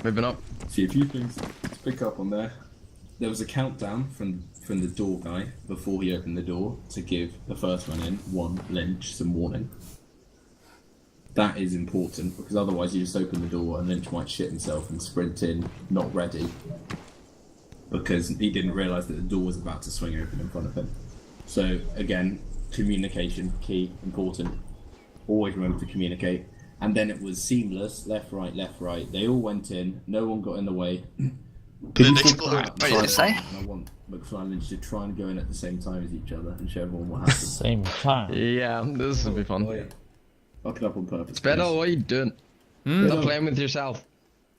Moving up. See, a few things to pick up on there. There was a countdown from the door guy before he opened the door to give the first one in, one Lynch, some warning. That is important, because otherwise you just open the door and Lynch might shit himself and sprint in, not ready, because he didn't realise that the door was about to swing open in front of him. So, again, communication, key, important. Always remember to communicate. And then it was seamless, left, right, left, right. They all went in, no one got in the way. People What did it say? I want McFly and Lynch to try and go in at the same time as each other and show everyone what happened. Same time. Yeah, this will be fun. Fuck it up on purpose. Spedal, what are you doing? Stop playing with yourself.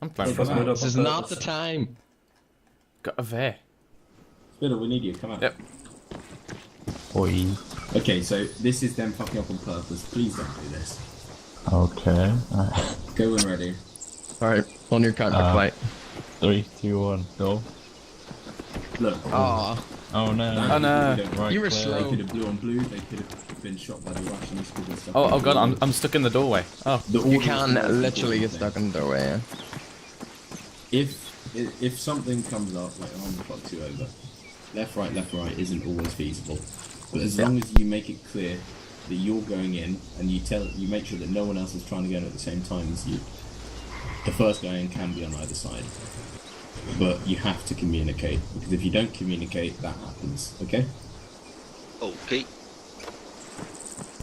I'm playing Come for out. This is not the time. Got a there. Spedal, we need you, come out. Yep. Oi. Okay, so this is them fucking up on purpose. Please don't do this. Okay. Go when ready. Alright, on your count, McFly. 3, 2, 1, go. Look. Aw. Oh no. Oh no. Right, You were clear. They slow. could have blue on blue, they could have been shot by the Russians because of stuff. Oh god, I'm stuck in the doorway. Oh. The You order can is the most literally get important stuck in the doorway, yeah. thing. If something comes up, like I'm gonna fuck you over, left, right isn't always feasible. But as long as you make it clear that you're going in and you make sure that no one else is trying to go in at the same time as you, the first guy in can be on either side. But you have to communicate, because if you don't communicate, that happens, okay? Okay.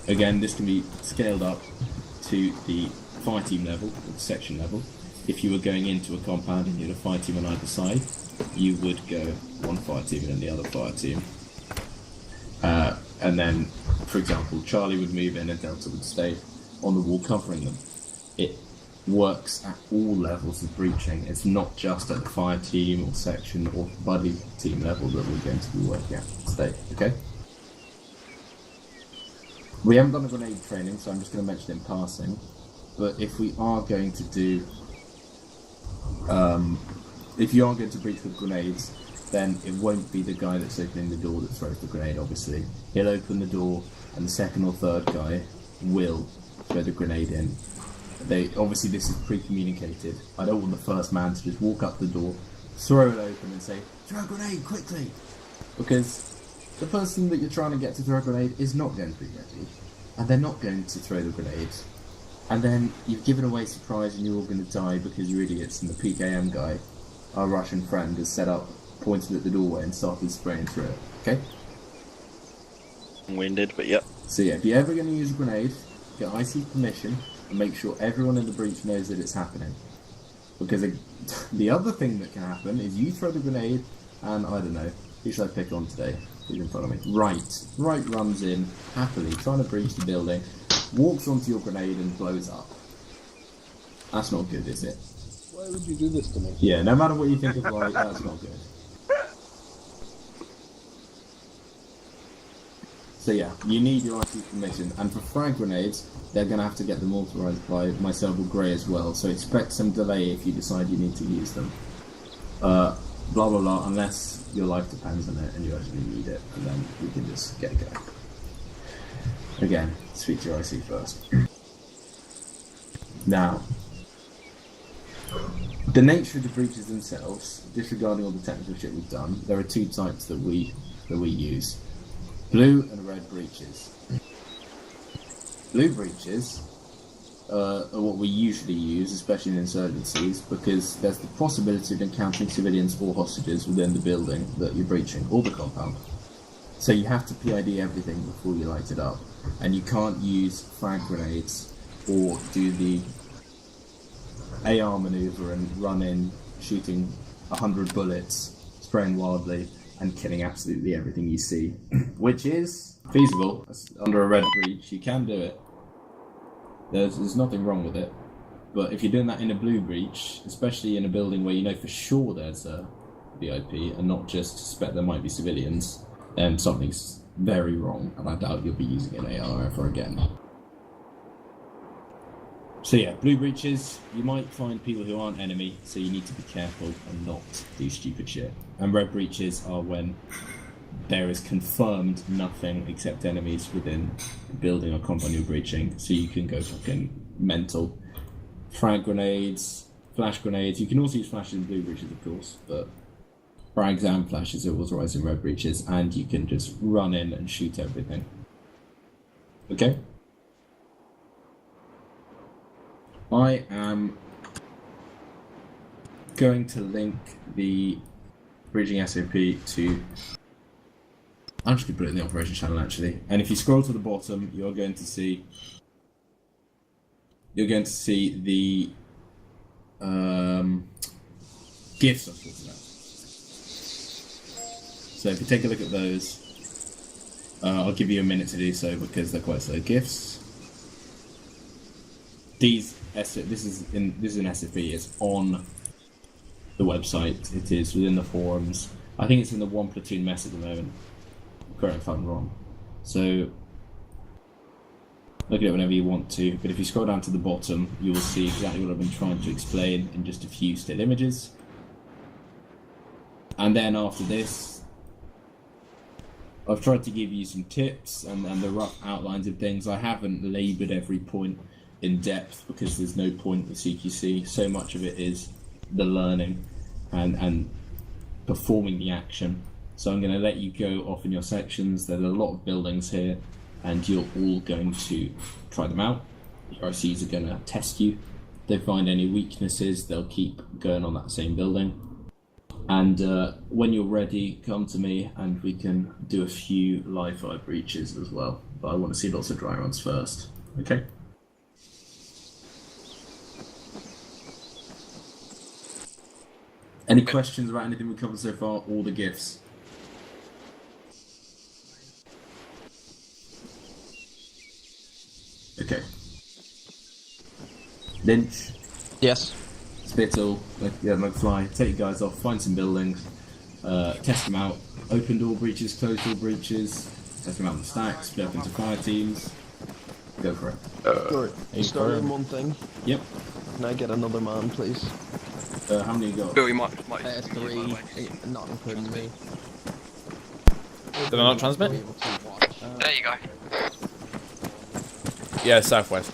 Again, this can be scaled up to the fire team level, or the section level. If you were going into a compound and you had a fire team on either side, you would go one fire team and then the other fire team. And then, for example, Charlie would move in and Delta would stay on the wall covering them. It works at all levels of breaching. It's not just at the fire team or section or buddy team level that we're going to be working at today, okay? We haven't done a grenade training, so I'm just going to mention it in passing. But if we are going to do, if you are going to breach with grenades, then it won't be the guy that's opening the door that throws the grenade, obviously. He'll open the door, and the second or third guy will throw the grenade in. Obviously this is pre-communicated. I don't want the first man to just walk up the door, throw it open and say, throw a grenade, quickly! Because the person that you're trying to get to throw a grenade is not going to be ready. And they're not going to throw the grenade. And then you've given away surprise and you're all going to die because you're idiots, and the PKM guy, our Russian friend, has set up, pointed at the doorway and started spraying through it, okay? I'm winded, but yep. So yeah, if you're ever going to use a grenade, get IC permission and make sure everyone in the breach knows that it's happening. Because the other thing that can happen is you throw the grenade and, I don't know, who should I pick on today? Who's in front of me? Right runs in, happily, trying to breach the building, walks onto your grenade and blows up. That's not good, is it? Why would you do this to me? Yeah, no matter what you think of Light, that's not good. So yeah, you need your IC permission, and for frag grenades, they're going to have to get them authorised by myself or Grey as well, so expect some delay if you decide you need to use them. Blah blah blah, unless your life depends on it and you actually need it, and then we can just get going. Again, speak to your IC first. Now, the nature of the breaches themselves, disregarding all the technical shit we've done, there are two types that we use. Blue and red breaches. Blue breaches are what we usually use, especially in insurgencies, because there's the possibility of encountering civilians or hostages within the building that you're breaching, or the compound. So you have to PID everything before you light it up, and you can't use frag grenades or do the AR maneuver and run in, shooting 100 bullets, spraying wildly, and killing absolutely everything you see, which is feasible. Under a red breach, you can do it. There's nothing wrong with it. But if you're doing that in a blue breach, especially in a building where you know for sure there's a VIP and not just suspect there might be civilians, then something's very wrong, and I doubt you'll be using an AR ever again. So yeah, blue breaches, you might find people who aren't enemy, so you need to be careful and not do stupid shit. And red breaches are when there is confirmed nothing except enemies within the building or compound you're breaching, so you can go fucking mental. Frag grenades, flash grenades, you can also use flashes in blue breaches of course, but frags and flashes are authorized in red breaches, and you can just run in and shoot everything. Okay? I am going to link the bridging SOP to... I'm just going to put it in the operations channel actually. And if you scroll to the bottom, you're going to see the GIFs I've talked about. So if you take a look at those, I'll give you a minute to do so because they're quite slow. GIFs. This is an SOP. It's on the website. It is within the forums. I think it's in the one platoon mess at the moment. Correct me if I'm wrong. So look at it whenever you want to. But if you scroll down to the bottom, you will see exactly what I've been trying to explain in just a few still images. And then after this, I've tried to give you some tips and the rough outlines of things. I haven't laboured every point in depth because there's no point with CQC. So much of it is the learning and performing the action. So I'm going to let you go off in your sections. There's a lot of buildings here and you're all going to try them out. Your ICs are going to test you. If they find any weaknesses, they'll keep going on that same building. And when you're ready, come to me and we can do a few live fire breaches as well. But I want to see lots of dry runs first. Okay? Any questions about anything we covered so far? All the GIFs? Okay. Lynch? Yes. Spittle, McFly, take you guys off, find some buildings, test them out, open door breaches, closed door breaches, test them out in stacks, split up into fire teams, go for it. You started one thing. Yep. Can I get another man, please? How many you got? Bill, you might 3, not including me. Did I not transmit? There you go. Yeah, southwest.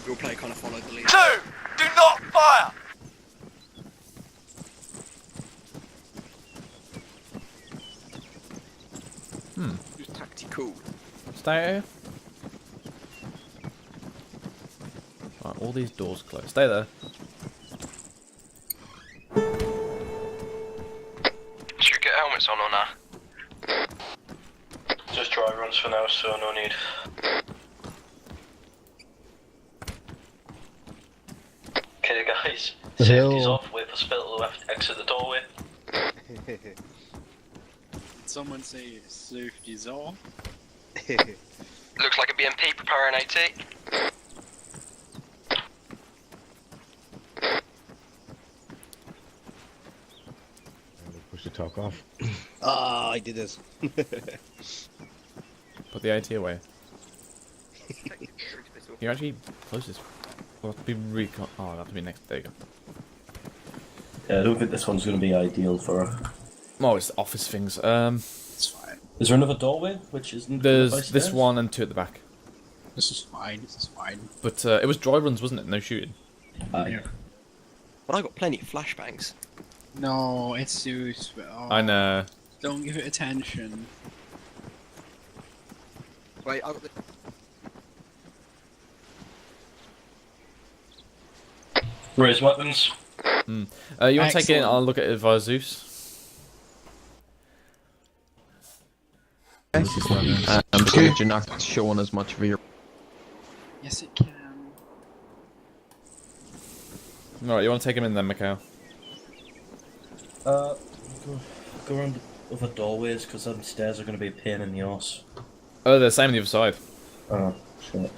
Your play kind of followed the lead. 2! Do not fire! Who's tactical? Stay here. Right, all these doors closed. Stay there. Should we get helmets on or nah? Just dry runs for now, so no need. Okay guys, safety's off, wait for Spittle to exit the doorway. Someone say safety's off. Looks like a BMP preparing AT. Push the talk off. Ah, I did this. Put the AT away. You're actually closest. We'll have to be recon. Oh, I'll have to be next. There you go. Yeah, I don't think this one's going to be ideal for her. Oh, it's office things. It's fine. Is there another doorway, which isn't... There's this one and 2 at the back. This is fine. This is fine. But it was dry runs, wasn't it? No shooting. Yeah. But I got plenty of flashbangs. No, it's too. Oh, I know. Don't give it attention. Wait, I got the... Raise weapons. You want to take it in? I'll look at it via Zeus. I'm scared you're not showing as much of your... Yes, it can. Alright, you want to take him in then, Mikhail? Go around the other doorways, because them stairs are going to be a pain in the arse. Oh, they're the same on the other side. Oh, shit.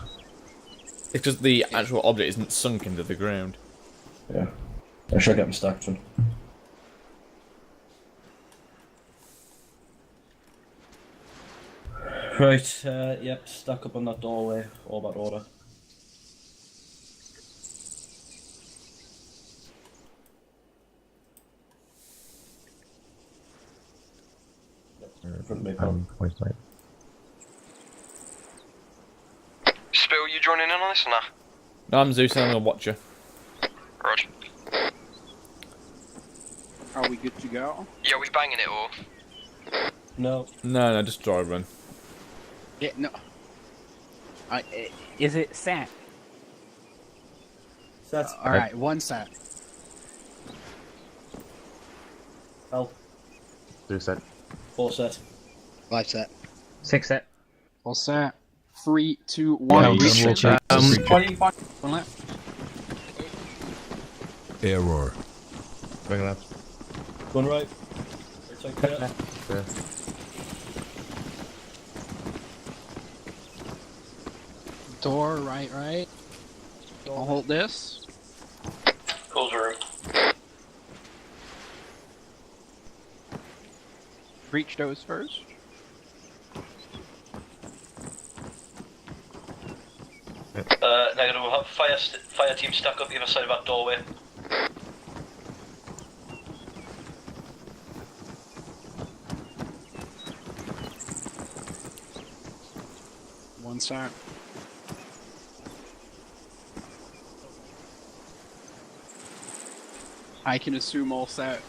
It's because the actual object isn't sunk into the ground. Yeah. I should get them stacked one. Right, yep, stuck up on that doorway, all about order. Front of me, pal. Spill, you joining in on this or nah? No, I'm Zeus and I'm gonna watch you. Roger. Are we good to go? Yeah, we banging it or? No. No, just drive run. Yeah, no. Is it set? Set. Alright, one set. Pal. 2 set. 4 set. 5 set. 6 set. All set. 3, 2, 1. Yeah, Reach we'll check. 1 left. Error. Going left. One right. Take care. Yeah. Door, right. I'll hold this. Close the room. Breach those first. Negative, we'll have fire team stuck up the other side of that doorway. One set. I can assume all set.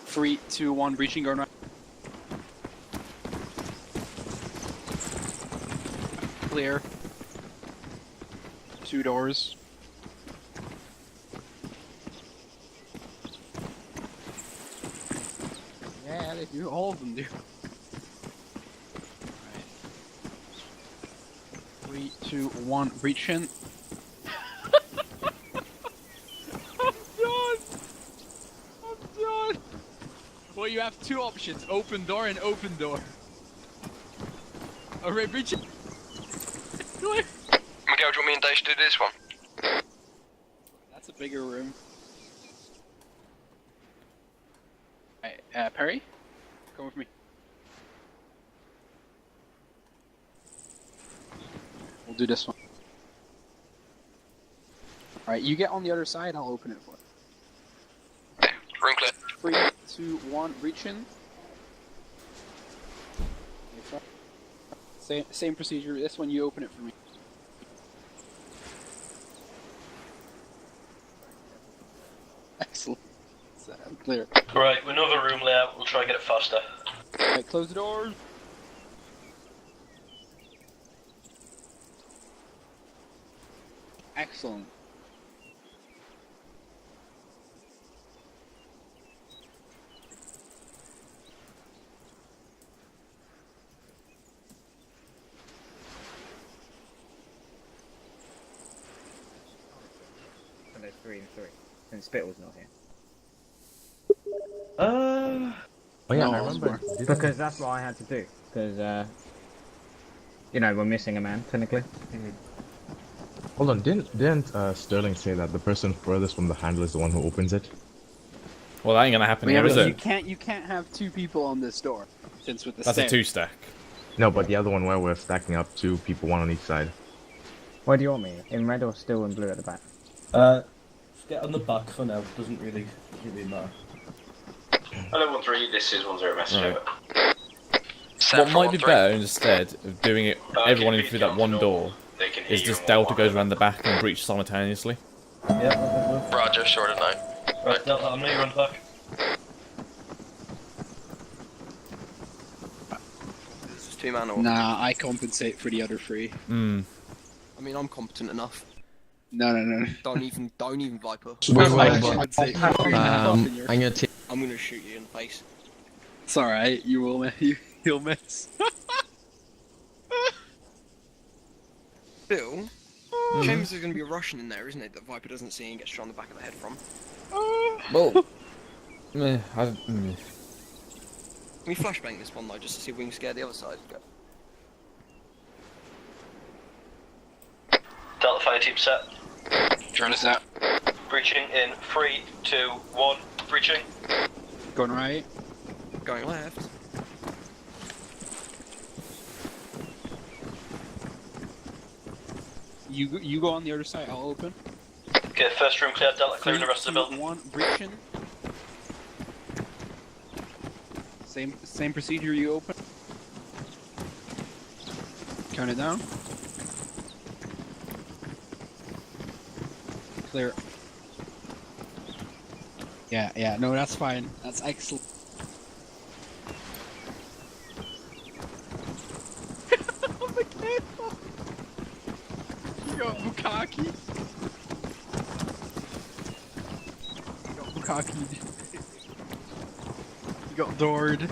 3, 2, 1, breaching, going right. Clear. 2 doors. Yeah, they do. All of them do. Alright. 3, 2, 1, breach in. Well, you have 2 options, open door and open door. Alright, breach it. Miguel, do you want me and Dash to do this one? That's a bigger room. Alright, Perry? Come with me. We'll do this one. Alright, you get on the other side, I'll open it for you. Room clear. 3, 2, 1, reach in. Same procedure, this one you open it for me. Excellent. Clear. Right, we know the room layout, we'll try and get it faster. Alright, close the doors. Excellent. So there's 3 and 3. And Spittle's not here. Oh yeah, No, I remember. Because that's what I had to do. Because, you know, we're missing a man, technically. Hold on, didn't Sterling say that the person furthest from the handle is the one who opens it? Well, that ain't gonna happen here, but is it? You can't have 2 people on this door. Since with the That's stair. a 2-stack. No, but the other one where we're stacking up 2 people, 1 on each side. Where do you want me? In red or still in blue at the back? Just get on the back for now, doesn't really matter. Hello 1-3, this is 1-0 message Right. over. What might be better instead of doing it everyone in through that one door is just Delta goes around the back and breach simultaneously. Yeah, Roger, short of 9. right, Delta, I'm gonna run back. This is 2 man or? Nah, I compensate for the other 3. Hmm. I mean, I'm competent enough. No. Don't even Viper. I compensate for 3. I'm gonna shoot you in the face. It's alright, you will you'll miss. Bill, James is gonna be a Russian in there, isn't it? That Viper doesn't see and gets shot on the back of the head from. Well, Can we flashbang this one though, just to see if we can scare the other side? Go. Delta fire team set. Turn us out. Breaching in 3, 2, 1. Breaching. Going right. Going left. You go on the other side. I'll open. Okay, first room clear, Delta clearing the rest of the building. 1, breaching. Same procedure. You open. Count it down. Clear. Yeah, no, that's fine. That's excellent. Oh my god! You got Bukaki. You got Bukaki. You got doored.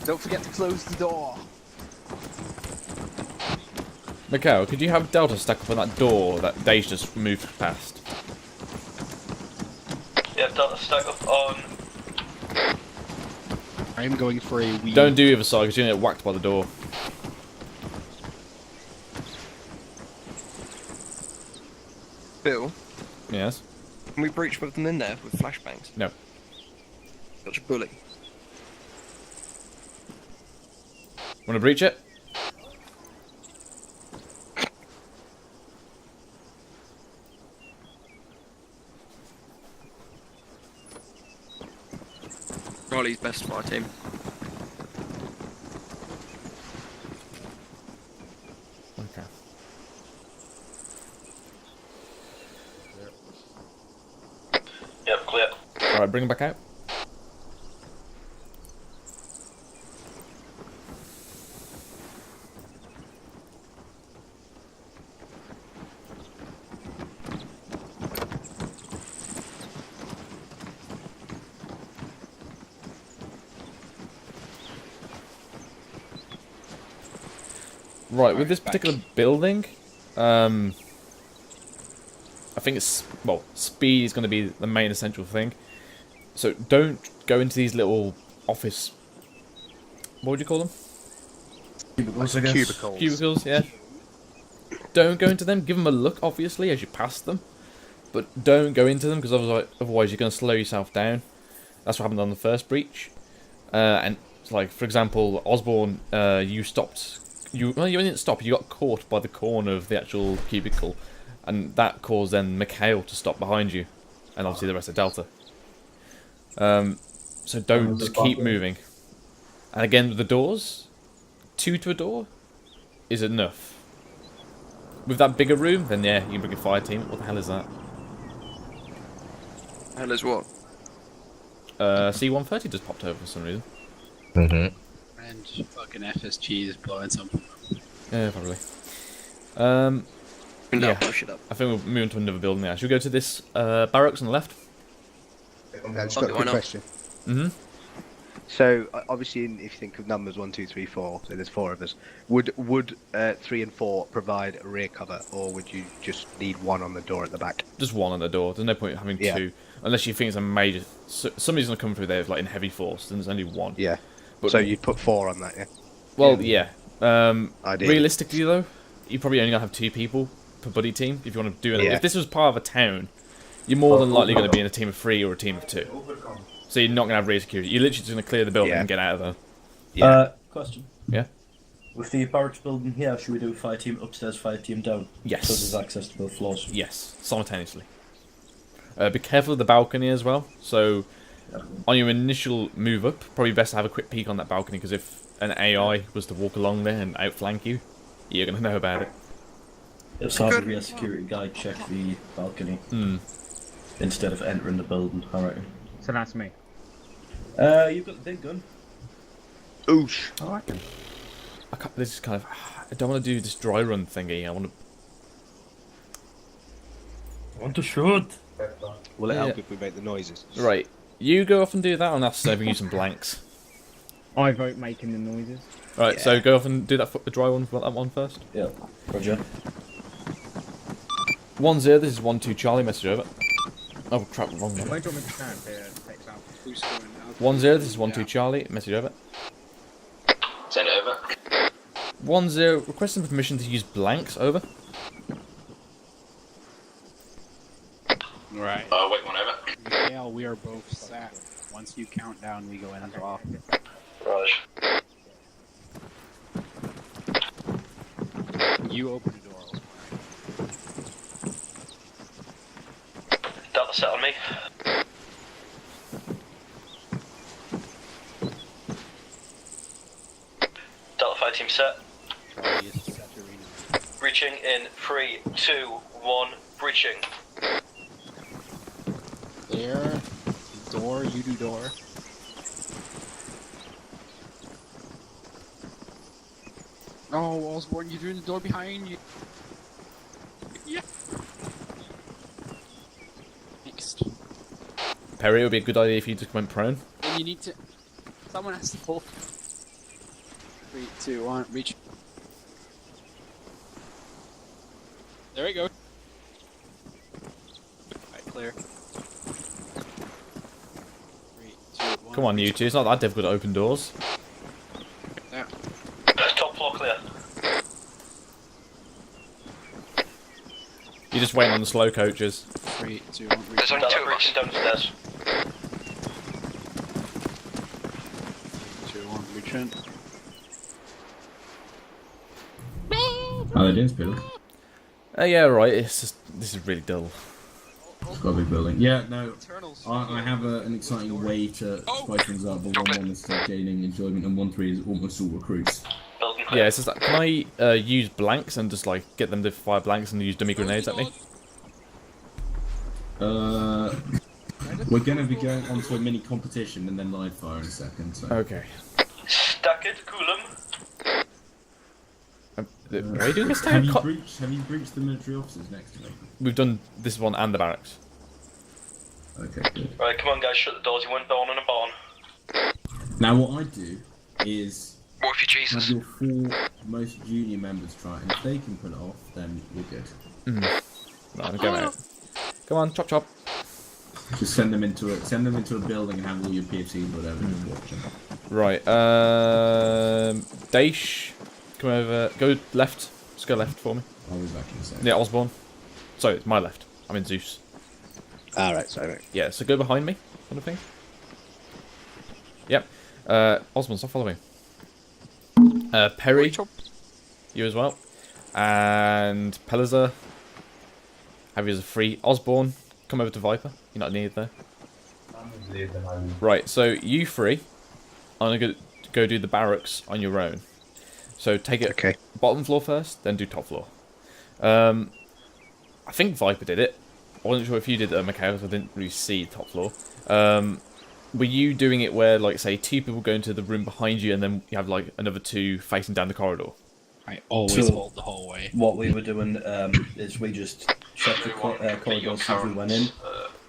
Don't forget to close the door. Mikhail, could you have Delta stuck up on that door that Dave's just moved past? Yeah, Delta stuck up on. I'm going for a wee. Don't do the other side because you're going to get whacked by the door. Bill, Yes? can we breach with them in there with flashbangs? No. Such a bully. Want to breach it? Riley's best for our team. Okay. Yep, clear. Alright, bring him back out. Right, with this particular building, I think it's, well, speed is going to be the main essential thing. So don't go into these little office, what would you call them? Cubicles, I guess. Cubicles. Cubicles, yeah. Don't go into them, give them a look, obviously, as you pass them. But don't go into them, because otherwise you're going to slow yourself down. That's what happened on the first breach. And, like, for example, Osborne, you stopped... Well, you didn't stop, you got caught by the corner of the actual cubicle, and that caused then Mikhail to stop behind you, and obviously the rest of Delta. So don't, just keep moving. And again, with the doors, 2 to a door is enough. With that bigger room, then yeah, you can bring a fire team. What the hell is that? Hell is what? C-130 just popped over for some reason. Mm-hmm. And fucking FSG is blowing something. Yeah, probably. No, Yeah, push it up. I think we'll move on to another building now. Should we go to this barracks on the left? I've just got a quick question. Mm-hmm. So obviously, if you think of numbers 1, 2, 3, 4, so there's 4 of us. Would 3 and 4 provide a rear cover, or would you just need 1 on the door at the back? Just 1 on the door. There's no point having 2, unless you think it's a major. Somebody's gonna come through there like in heavy force. Then there's only 1. Yeah. But, so you'd put 4 on that, yeah. Well, yeah. Ideally. Realistically, though, you probably only gonna have 2 people per buddy team if you want to do it. Yeah. If this was part of a town, you're more than likely going to be in a team of 3 or a team of 2. So you're not going to have rear security. You're literally just going to clear the building and get out of there. Yeah. Question. Yeah? With the barracks building here, should we do fire team upstairs, fire team down? Yes. So there's access to both floors. Yes, simultaneously. Be careful of the balcony as well. So on your initial move up, probably best to have a quick peek on that balcony, because if an AI was to walk along there and outflank you, you're going to know about it. It's hard to be a security guy, check the balcony instead of entering the building, I reckon. So that's me. You've got the big gun. Oosh. I reckon. This is kind of... I don't want to do this dry run thingy. I want to shoot. Will it help if we make the noises? Right. You go off and do that, and I'll serving you some blanks. I vote making the noises. Right, so go off and do that the dry one for that one first. Yeah, Roger. 1-0, this is 1-2 Charlie, message over. Oh crap, wrong one. Why do you want me to stand here? Takes out. Who's going out? 1-0, this is 1-2 Charlie, message over. Send it over. 1-0, requesting permission to use blanks, over. Right. Wait one over. Yeah, we are both set. Once you count down, we go into office. Raj. You open the door. Delta set on me. Delta fire team set. Breaching in 3, 2, 1. Breaching. There. Door, you do door. Oh, Osborne, you're doing the door behind you. Yeah. Next. Perry, it would be a good idea if you just went prone. And you need to. Someone has to pull. 3, 2, 1, reach. There we go. Alright, clear. 3, 2, 1. Come on, you two. It's not that difficult to open doors. There. Top floor clear. You're just waiting on the slow coaches. 3, 2, 1, reach. There's only two of us. Downstairs. 2, 1, reach in. How are they doing, Spiddle? Yeah, right. It's just this is really dull. It's got a big building. Yeah, no. I have an exciting way to spice things up, but 1-1 is still gaining enjoyment, and 1-3 is almost all recruits. Yeah, it's just that. Can I use blanks and just like get them to fire blanks and use dummy grenades at me? We're going to be going on to a mini competition and then live fire in a second. So. Okay. Stack it, coolum. Are you doing this have you breached the military officers next to me? We've done this one and the barracks. Okay, good. Right, come on guys, shut the doors, you weren't born in a barn. Now what I do is What if you Jesus? have your 4 most junior members try it, and if they can pull it off, then we're good. Right, go out. Come on, chop chop. Just send them into a building and have all your PFCs or whatever and watch them. Right, Daish, come over, go left. Just go left for me. I'll be back in a second. Yeah, Osborne. Sorry, it's my left. I'm in Zeus. Alright, sorry. Yeah, so go behind me, kind of thing. Yep. Osborne, stop following. Perry, you as well. And Pelazar, have you as a free. Osborne, come over to Viper. You're not needed there. Right, so you three, I'm going to go do the barracks on your own. So take it bottom floor first, then do top floor. I think Viper did it. I wasn't sure if you did it, Mikhail, so I didn't really see top floor. Were you doing it where, like, say, 2 people go into the room behind you and then you have, like, another 2 facing down the corridor? I always hold the hallway. What we were doing is we just checked the corridors as we went in,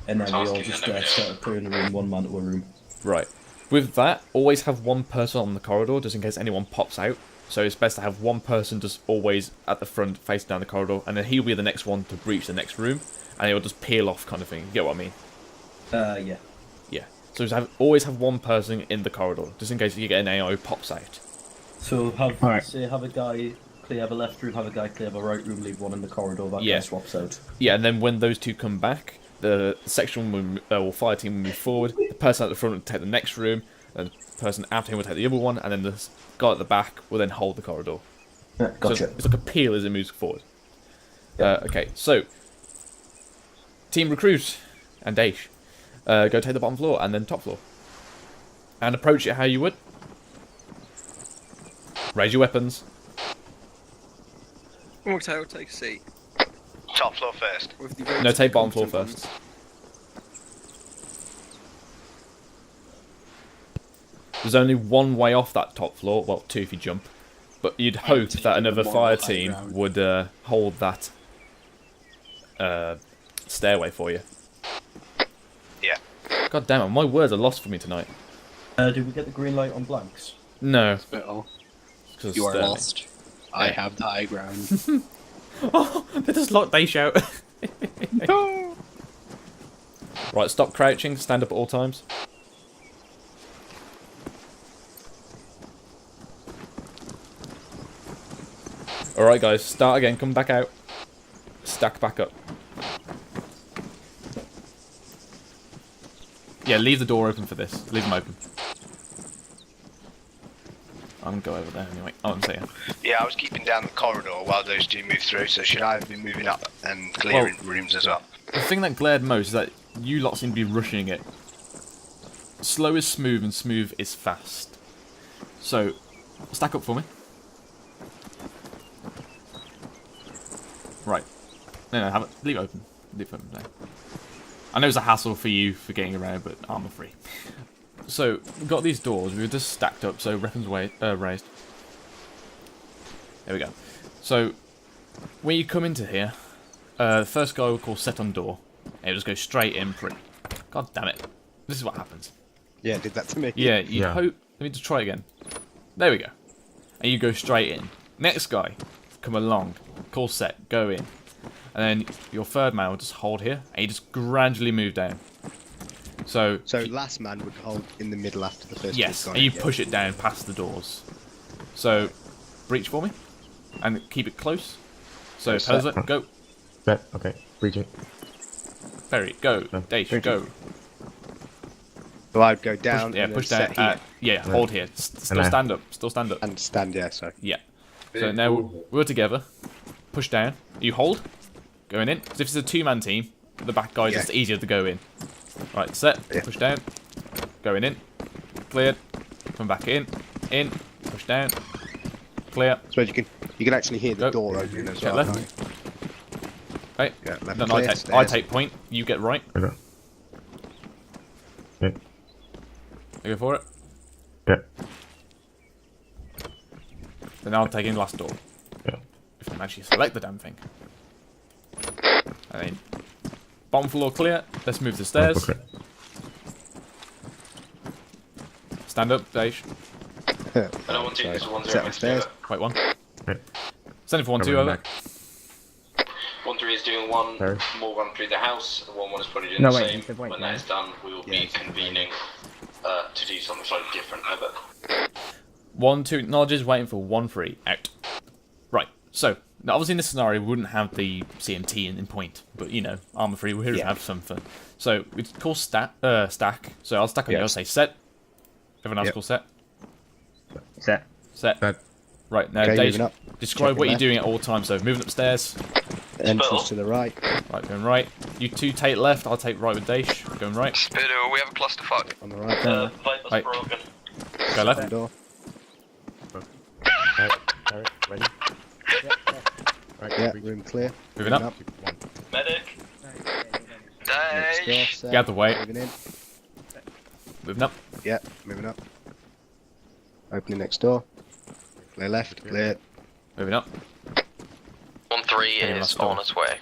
and then we all just started clearing the room, 1 man to a room. Right. With that, always have 1 person on the corridor, just in case anyone pops out. So it's best to have 1 person just always at the front, facing down the corridor, and then he'll be the next one to breach the next room, and he'll just peel off kind of thing. You get what I mean? Yeah. Yeah. So just always have 1 person in the corridor, just in case you get an AO pops out. So have a guy clear the left room, have a guy clear the right room, leave 1 in the corridor, that guy swaps out. Yeah, and then when those 2 come back, the section or fire team will move forward, the person at the front will take the next room, and the person after him will take the other one, and then the guy at the back will then hold the corridor. Yeah, gotcha. So it's like a peel as it moves forward. Okay, so team recruit and Daish, go take the bottom floor and then top floor, and approach it how you would. Raise your weapons. Mocktail, take a seat. Top floor first. No, take bottom floor first. There's only 1 way off that top floor, well, 2 if you jump, but you'd hope that another fire team would hold that stairway for you. Yeah. God damn it, my words are lost for me tonight. Did we get the green light on blanks? No. You are lost. I have the high ground. Oh, they just locked Daish out. No. Right, stop crouching, stand up at all times. Alright guys, start again, come back out. Stack back up. Yeah, leave the door open for this. Leave them open. I'm gonna go over there anyway. Oh, I'm saying. Yeah, I was keeping down the corridor while those two move through, so should I have been moving up and clearing rooms as well? The thing that glared most is that you lot seem to be rushing it. Slow is smooth and smooth is fast. So, stack up for me. Right. No, have it. Leave it open. Leave it open there. I know it's a hassle for you for getting around, but armor free. So, we've got these doors. We were just stacked up, so weapons raised. There we go. So, when you come into here, the first guy we'll call set on door. And it'll just go straight in pretty. God damn it. This is what happens. Yeah, it did that to me. Yeah, you hope... Let me just try again. There we go. And you go straight in. Next guy, come along. Call set, go in. And then your third man will just hold here, and you just gradually move down. So last man would hold in the middle after the first. Yes, and you push it down past the doors. So, breach for me, and keep it close. So, Perza, go. Set. Okay. Breaching. Ferry, go. Daesh, go. So I'd go down. Push down. Yeah, hold here. Still stand up. Still stand up. And stand. Yeah, sorry. Yeah. So now we're together. Push down. You hold. Going in. Because if it's a two-man team, the back guy is just easier to go in. Right, set. Push down. Going in. Cleared. Come back in. In. Push down. Clear. So you can actually hear the door opening as well. Left. Right. Yeah, left. Then I take point. You get right. Okay. Yeah. You go for it. Yeah. Then I'll take in last door. Yeah. If I can actually select the damn thing. And then bottom floor clear. Let's move the stairs. Okay. Stand up, Daesh. And I want to use 1-0 stairs. Wait, one. Yeah. Send it for 1-2 over. 1-3 is doing one more run through the house. The 1-1 is putting in No, the wait, same. wait, When that is done, we will be convening to do something slightly different. Over. 1-2 acknowledges, waiting for 1-3 out. Right. So now obviously in this scenario we wouldn't have the CMT in point, but you know, armor free. We're here to have some fun. So we call stack. So I'll stack on you. I'll say set. Everyone else call set. Set. Right, now Daesh, describe what you're doing at all times. So moving upstairs. Entrance to the right. Right, going right. You two take left, I'll take right with Daesh. Going right. Spittle, we have a clusterfuck. On the right. Viper's Right. broken. Go left. Door. Ready? Yeah, room clear. Moving up. Medic. Daesh. Get out the way. Moving in. Moving up. Yeah, moving up. Opening next door. Clear left, clear. Moving up. 1-3 is last door. on its way.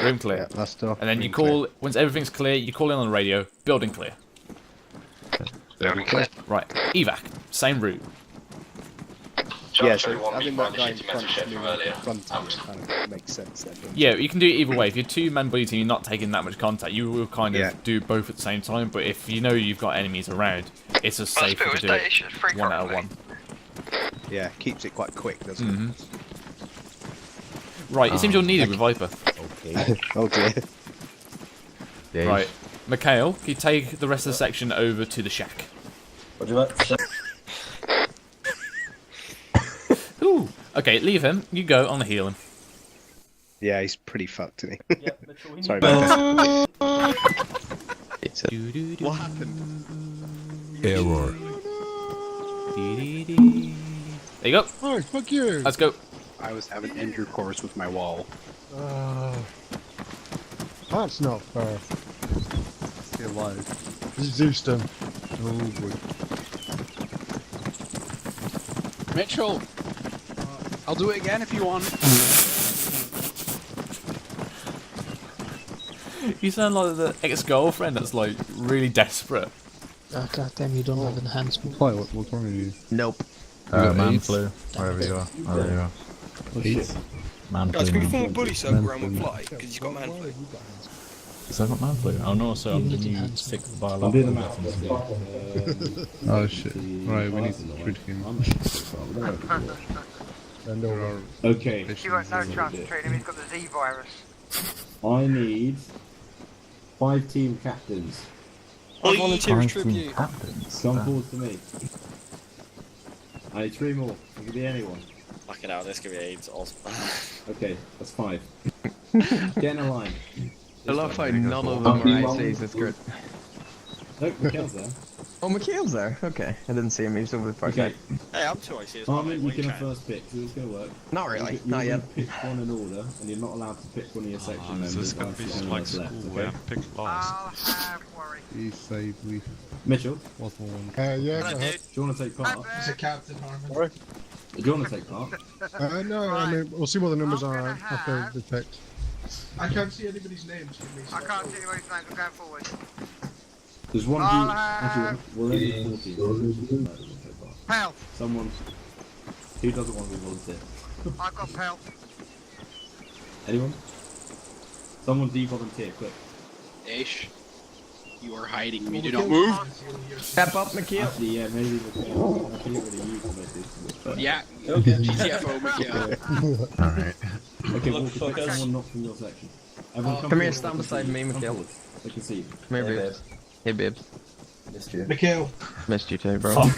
Room clear. Yeah, last door. And then you Room call, once everything's clear, you call in on the radio, building clear. Building clear. Right, evac, same route. Yeah, so having that guy in front of kind of makes sense then. Yeah, you can do it either way. If you're two-man buddy team, you're not taking that much contact. You will kind of do both at the same time, but if you know you've got enemies around, it's just safer to do it one out of one. Yeah, keeps it quite quick, doesn't it? Right, it seems you're needed with Viper. Okay. Oh dear. Right, Mikhail, can you take the rest of the section over to the shack? Roger that. Ooh, okay, leave him. You go, I'm gonna heal him. Yeah, he's pretty fucked, isn't he? Yeah, Sorry about that. What happened? Error. There you go. Oh, fuck you. Let's go. I was having intercourse with my wall. That's not fair. Stay alive. Zeus them. Oh boy. Mitchell! I'll do it again if you want. You sound like the ex-girlfriend that's like really desperate. Oh, God damn, you don't have enhancement. Why, what's wrong with you? Nope. Man flu, wherever you are. Oh, there you are. Oh, shit. Man Guys, flu. can we form a bully circle around with Fly? Because he's got man flu. Has I got man flu? Oh no, so I'm the new sick I'm doing the math. Oh shit. Right, we need to treat him. Okay. You got no chance of treating him, he's got the Z virus. I need 5 team captains. I volunteer as tribute. Come forward to me. I need 3 more. It could be anyone. Fucking hell, this could be AIDS. Okay, that's 5. Get in a line. I love how none of them are ICs, it's great. Nope, Mikhail's there. Oh, Mikhail's there. Okay, I didn't see him. He's over the park. Okay. Hey, I'm 2 IC as well. Armin, you can have first pick, so it's going to work. Not really, You're not yet. Pick one in order, and you're not allowed to pick one of your section members. This is gonna be like school where I pick last. He saved me. Mitchell? What's the one? Yeah, do you want to take part? He's a captain, Armin. Do you want to take part? No, I mean, we'll see what the numbers are after the picked. I can't see anybody's names. I can't see anybody's names. I'm going forward. There's one view. Actually, we're only 14. Pal. Someone who doesn't want to be volunteer. I've got Pal. Anyone? Someone de-volunteer, quick. Ish. You are hiding me. Do not move. Step up, Mikhail. Actually, yeah, maybe Mikhail. I think really you can make this. Yeah. Okay. GTFO, Mikhail. Alright. Okay, well, pick someone not from your section. Everyone Come here, stand beside me, Mikhail. They can see you. Come here, babe. Hey, babe. Missed you. Mikhail. Missed you too, bro. Fuck.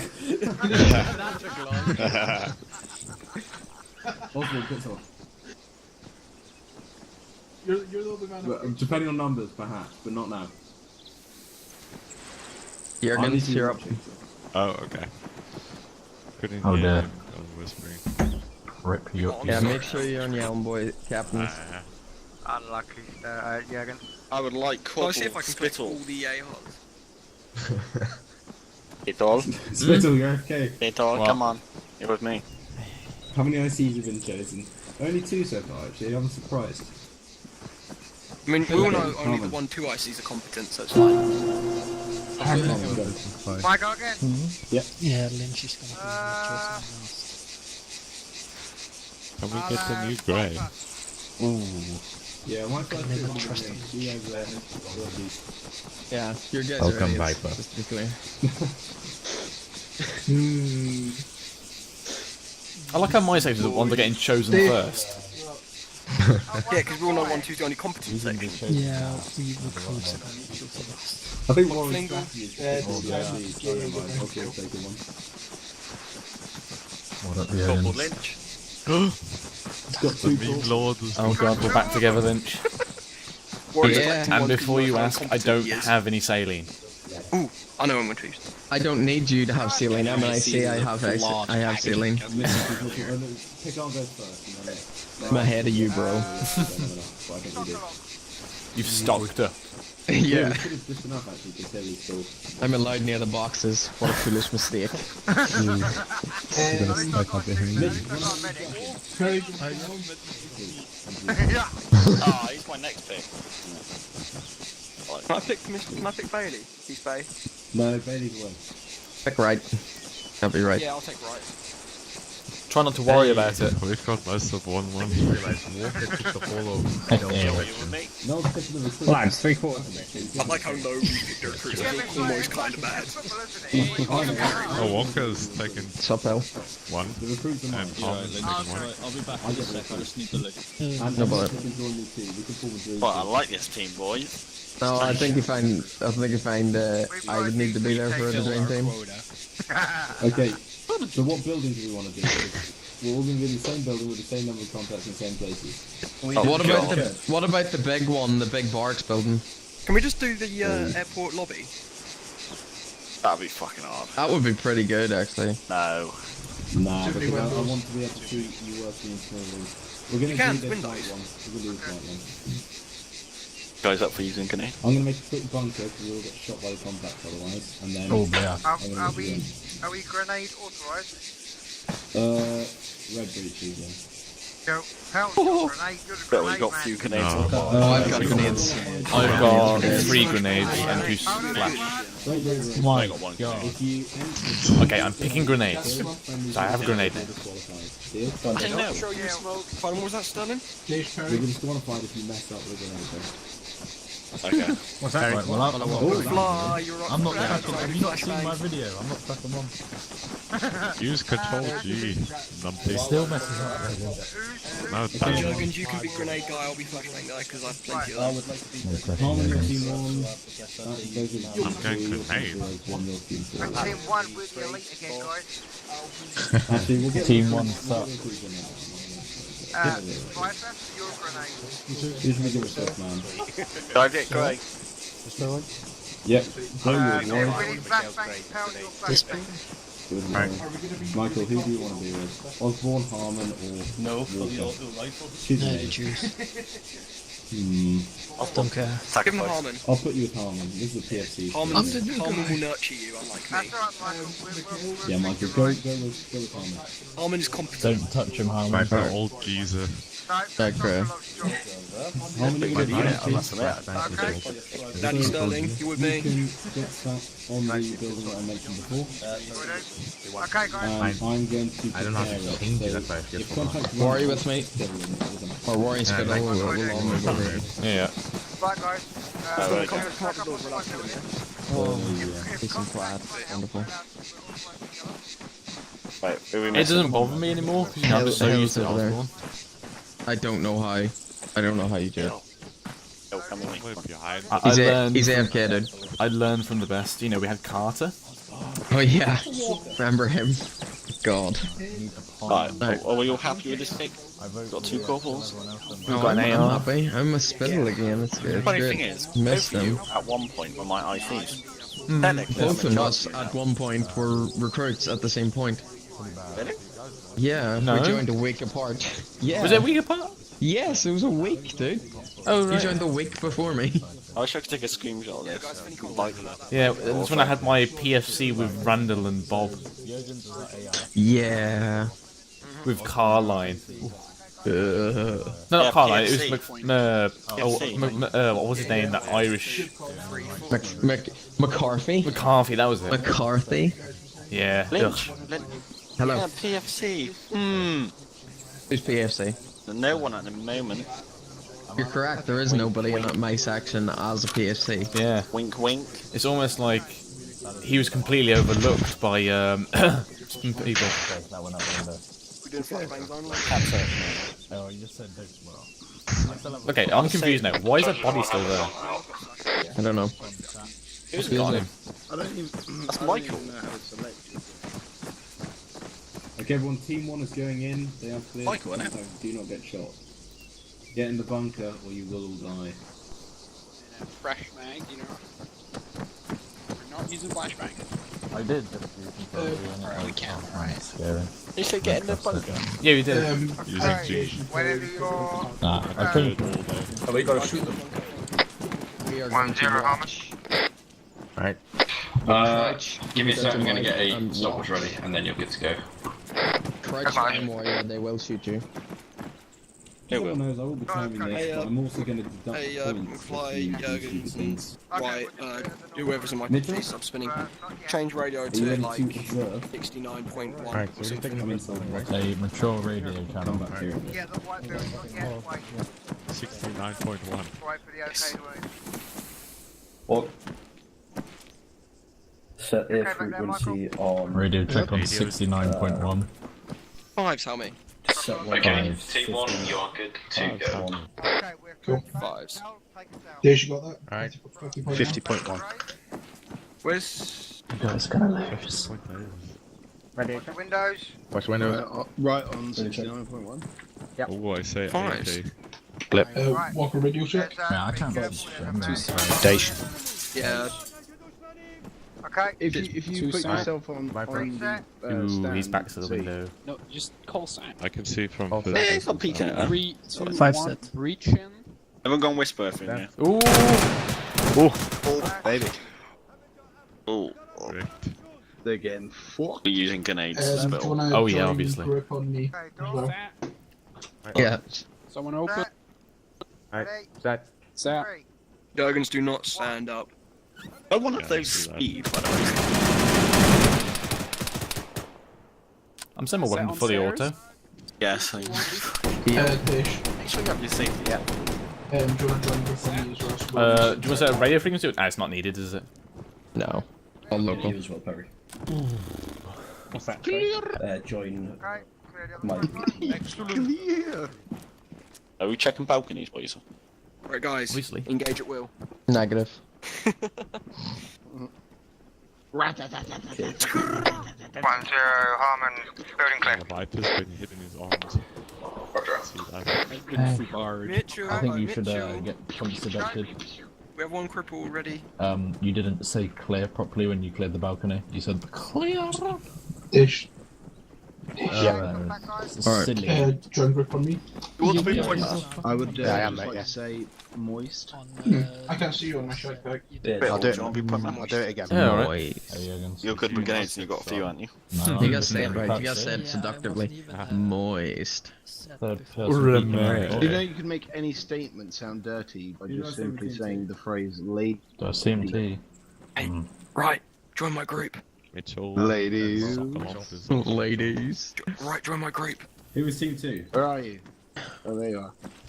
Oswald, pick someone. You're the other man. Depending on numbers, perhaps, but not now. Jurgen, you're up. Oh, okay. Couldn't Oh, hear dear. him. I was whispering. Rip you. Yeah, make sure you're on Yelm, boy, captains. Unlucky, Jurgen. I would like Can I see if I can pick Spittle. all the ARs? Spittle. Spittle, you're okay. Spittle, What? come on. You're with me. How many ICs have been chosen? Only 2 so far, actually. I'm surprised. I mean, we all know only the 1-2 ICs are competent, so it's fine. My go again? Yep. Yeah, Lynch is gonna Can we get the new grey? Ooh. Yeah, my first Maybe two not trust him. he has Yeah, your guys Welcome, are idiots, Viper. just to be clear. I like how my section is the one that getting chosen first. Yeah, because we all know 1-2's the only competent section. Yeah, we recruit for last. I think Warren's Flingle. strategy is taking one. What up the Double ends? Lynch. Got 2 Meme Lord was Oh god, we're back together, Lynch. And before you ask, I don't have any saline. Ooh, I know I'm going to choose. I don't need you to have saline. I'm an IC, I have saline. Pick on goes first, and then I'm ahead of you, bro. You've stocked up. Yeah. Just enough, actually, to tell you still. I'm allowed near the boxes. What a foolish mistake. gonna spike up behind me. Ah, he's my next pick. Can I pick Bailey? He's Bay. No, Bailey's one. Pick right. That'll be right. Yeah, I'll take right. Try not to worry about it. We've got most of 1-1. No one's picking the recruit. Lads, 3/4 of it. I like how low we picked our recruits. I think almost kind of bad. Oh, Walker's taken Up, L. 1. The recruits are mine. And Palmer's taken 1. I'll be back in a sec. I just need to look. And No bother. we can join you too. We can form a dream But I team. like this team, boys. No, I think you find. I I would need to be there for the dream team. Okay, so what buildings do we want to do? We're all going to be in the same building with the same number of contacts in the same places. What about the big one, the big barracks building? Can we just do the airport lobby? That'd be fucking hard. That would be pretty good, actually. No. Nah, because I want to be able to see you working in small rooms. We're going to do this night one. We're going to do this night one. Guys up for using grenade? I'm going to make a quick bunker because we'll get shot by the contacts otherwise. And then... Oh, yeah. Are we grenade authorised? Red breach again. Go, Pal, you're a grenade, you're a Bet we grenade got man. few grenades No. on the bar. Oh, I've got grenades. I've got 3 grenades and 2 splash. My God. If you... Okay, I'm picking grenades. So I have a grenade now. I didn't know. Show you smoke. Pardon, what was that, Sterling? You're disqualified if you mess up with a grenade. Okay. What's that? Right, well, Fly, you're up. I'm not Fly, tracking. Have you not seen flashbang. my video? I'm not tracking one. Use Control G, numpty. It still messes up. No, it doesn't. Jurgens, you can be grenade guy, I'll be flashbang guy, because I've plenty of I them. would like to be. Harmony on team 1. I'm going grenade. Team 1 with the elite again, guys. Actually, we'll get Team 1 sucks. Viper, your grenade. Who's really good stuff, man? Dive it, Grey. Yep. Go We with Warren. need flashbang, power your flashbang. Good man. Michael, who do you want to be with? Osborne, Harmon, or No, for the Walker? auto rifle. Choose No, one. choose. I don't care. Give him Harmon. I'll put you with Harmon. This is the PFC. Harmon will nurture you, unlike me. That's alright, Michael. We'll Yeah, Michael, go with Harmon. Harmon is competent. Don't touch him, Harmon. Like that old geezer. That Grey. Harmon, you Maybe want I to must admit. Danny Sterling, you with me? You can get that on the building that I mentioned before. Okay, guys. I'm going to I don't know how prepare to it. change it, So that's why I forget if to put contact Worry runs, with me. get it with them. Or Warren's Yeah, good. like- We'll move over. Yeah. Bye, guys. right. Decent flat. Wonderful. Right, who are we It missing? doesn't bother me anymore because you know, I'm just so used to over there. Osborne. I don't know how. I don't know how you do it. He'll come in. We're behind. He's learned he's from- AFK, dude. I learned from the best. You know, we had Carter. Oh yeah, remember him? God. Right, are we all happy with this pick? Got 2 corporals. We've got an I'm AR. happy. I'm a spittle again. It's good. Funny It's thing good. is, Missed both of you them. at one point were my ICs. Mm. Technically, Both I'm of a us charge at one point were recruits at the same point. Really? Yeah, No. we joined a week apart. Yeah. Was it a week apart? Yes, it was a week, dude. Oh, You right. joined the week before me. I wish I could take a screenshot of this. Like that. Yeah, that's when I had my PFC with Randall and Bob. Yeah. With Carline. No, not Yeah, Carline, PFC. it was what was his name? That Irish... McCarthy? McCarthy, that was it. McCarthy? Yeah. Lynch. ugh. Hello. Yeah, PFC. Who's PFC? No one at the moment. You're correct, there is nobody in my section as a PFC. Yeah. Wink, wink. It's almost like he was completely overlooked by some people. That went out the window. We're doing flashbangs only. Oh, you just said don't. Okay, I'm confused now. Why is that body still there? I don't know. Who's got him? I don't even. That's I Michael. don't even know how to select. Okay, everyone, team 1 is going in. They are clear. Michael, isn't it? So do not get shot. Get in the bunker or you will all die. Flashbang, you know. We're not using flashbang. I did. We can, right. Scary. You said get in the bunker. Yeah, we did. Using G. Whenever you're... Nah, I couldn't. Oh, we gotta shoot them. 1-0, how much? Right. Give me a second, I'm gonna get a stopwatch ready, and then you're good to go. Crouch time warrior, they will shoot you. Everyone knows I will be timing this, but I'm also going to deduct Hey, points McFly, if you do Jurgens, stupid things. White, whoever's in my Mitchell? PC sub spinning. Change radio Are you to ready like to observe? 69.1 Alright, or so something. Come inside, right? A mature radio channel. Come back here. Yeah, the white building, not yet, wait. 69.1. Wait for the okay to wait. What? Set Okay, air back there, frequency on. Radio check on 69.1. Fives, how many? Set one Okay, five, team 1, 15. you're good to go. Okay, we're Cool. Fives. Take us out. Dej, you got that? Alright. 50.1. Where's... You guys gonna lose. Ready? The windows. Watch window. Right on 69.1. Oh, I say Fives. AK. Blip. Walker radio check. There's, Man, I can't be believe careful there. this shit, man. Station. Yeah, Okay. If you put yourself on the Ooh, he's stand, back to the see. window. No, just call sign. I can see from Oh, the... It's not peeking at her. 3, 2, 5 1, set. breach in. Haven't gone whisper thing yet. Ooh! Oh, baby. Oh, Correct. They're getting fucked. we're using grenades Do as you well. wanna Oh, yeah, join obviously. Grip on me. Okay, as door well? Set. Yeah. Someone open. Alright, Ready? set. Set. 3. Jurgens, do not stand up. I want of Yeah, those I can speed, by the way. I'm saying my Set weapon on fully stairs? auto. Yes. Dej. Make sure you have your safety. Yeah. Do you want to join the thing as well? Do you want to set a radio frequency? Ah, it's not needed, is it? No. All local. You as well, Perry. What's that? Join Mike. Clear. Are we checking balconies, boys? Right, guys. Obviously. Engage at will. Negative. 1-0, Harmon, building clear. The Viper's been hitting his arms. Mitchell, I think you Mitchell. should get points deducted. We have one cripple already. You didn't say clear properly when you cleared the balcony. You said clear. Ish. Silly. Join group on me. I would Yeah, I am, mate, like yeah. to say moist. I can't see you on my shot bag. I'll do it. I'll do it again. Yeah, alright. You're good with grenades and you've got a few, aren't you? You gotta say it right. You gotta say it seductively. Moist. You know, you can make any statement sound dirty by just simply saying the phrase "lady." CMT. Hey, right. Join my group. Mitchell. Ladies. Ladies. Right, join my group. Who was team 2? Where are you? Oh, there you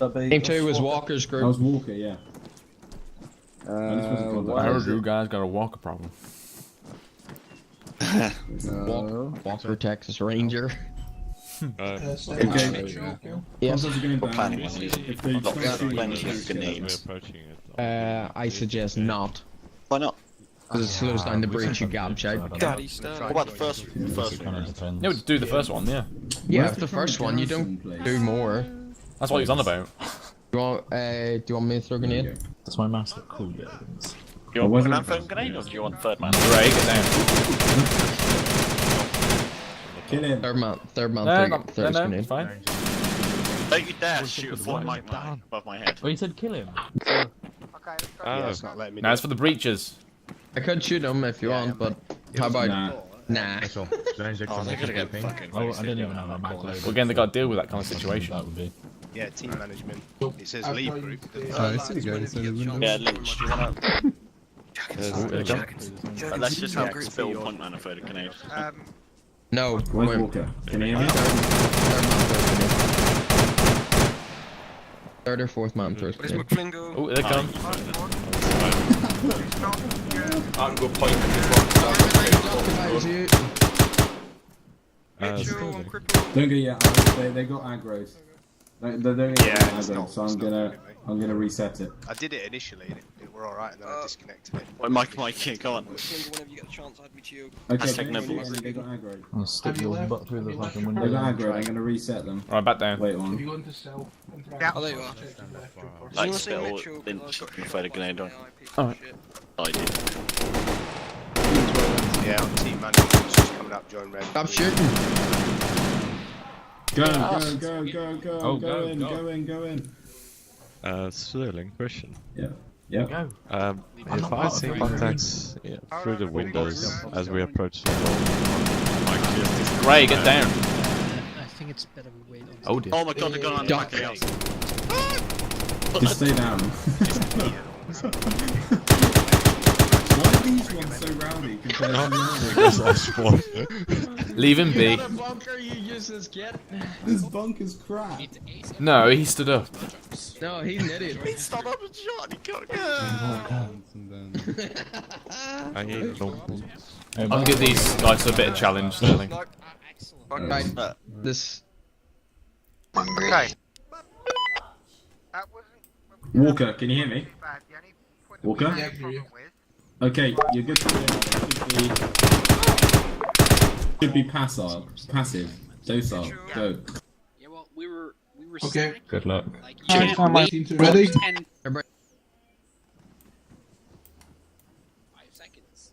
are. Team 2 was Walker's I group. was Walker, yeah. I heard you guys got a walker problem. Walker, Texas Ranger. Yes. I suggest not. Why not? Because it slows down the breach you gobs out. What about the first one? No, do the first one, yeah. Yeah, if the first one, you don't do more. That's what he's on about. Do you want me to throw a grenade? That's my master. Cool, yeah. Do you want man throwing grenade or do you want third man? Right, get down. Kill him. Third man, third grenade. Fine. Don't you dare shoot a flight mic above my head. Oh, you said kill him. Yeah, it's not letting me. Now it's for the breaches. I could shoot him if you want, but how about... Nah. So, they're gonna get fucking Oh, I didn't even know that mag loaded. Well, again, they got to deal with that kind of situation. That would be. Yeah, team management. It says leave group. I see you guys in the window. Yeah, Lynch, do you want to... Let's just have Group Phil point man a third grenade. No. Where's wait. Walker? Can you hear me? Third or fourth man first. Where's McFlingo? Oh, there they come. I'm good point. Mitchell, I'm crippled. Don't go yet. They got aggroed. They don't get aggroed, so I'm gonna reset it. I did it initially and it were alright, and then I disconnected it. Wait, Mike, go on. McFlingo, whenever you get the chance, add me to you. Okay, Hashtag no balls. they got aggroed. I'll stick your butt through the fucking window. They got aggroed. I'm gonna reset them. Alright, back down. Wait If on. you go into stealth, Oh, there you are. Like Phil, Lynch, you third grenade on. Alright. I did. Yeah, on team management, it's just coming up, join red. Stop shooting. Go in. Sterling, question. Yeah. If I see contacts through the windows as we approach the wall, Ray, get down. I think it's better we wait on. Oh dear. Oh my god, they're going on the back of the house. Just stay down. Why are these ones so rowdy compared to the others? Leave him be. Bunker, you useless kid. This bunker's crap. No, he stood up. No, he's an idiot. He stopped up and shot and he got I ain't long. I'm gonna give these guys a bit of challenge, Sterling. Right, this... Okay. Walker, can you hear me? Walker? Yeah, I can hear you. Okay, you're good to go. Should be passive. Docile. Go. Yeah, well, we were Okay. Good luck. like, Team 2 ready? 10, 5 seconds.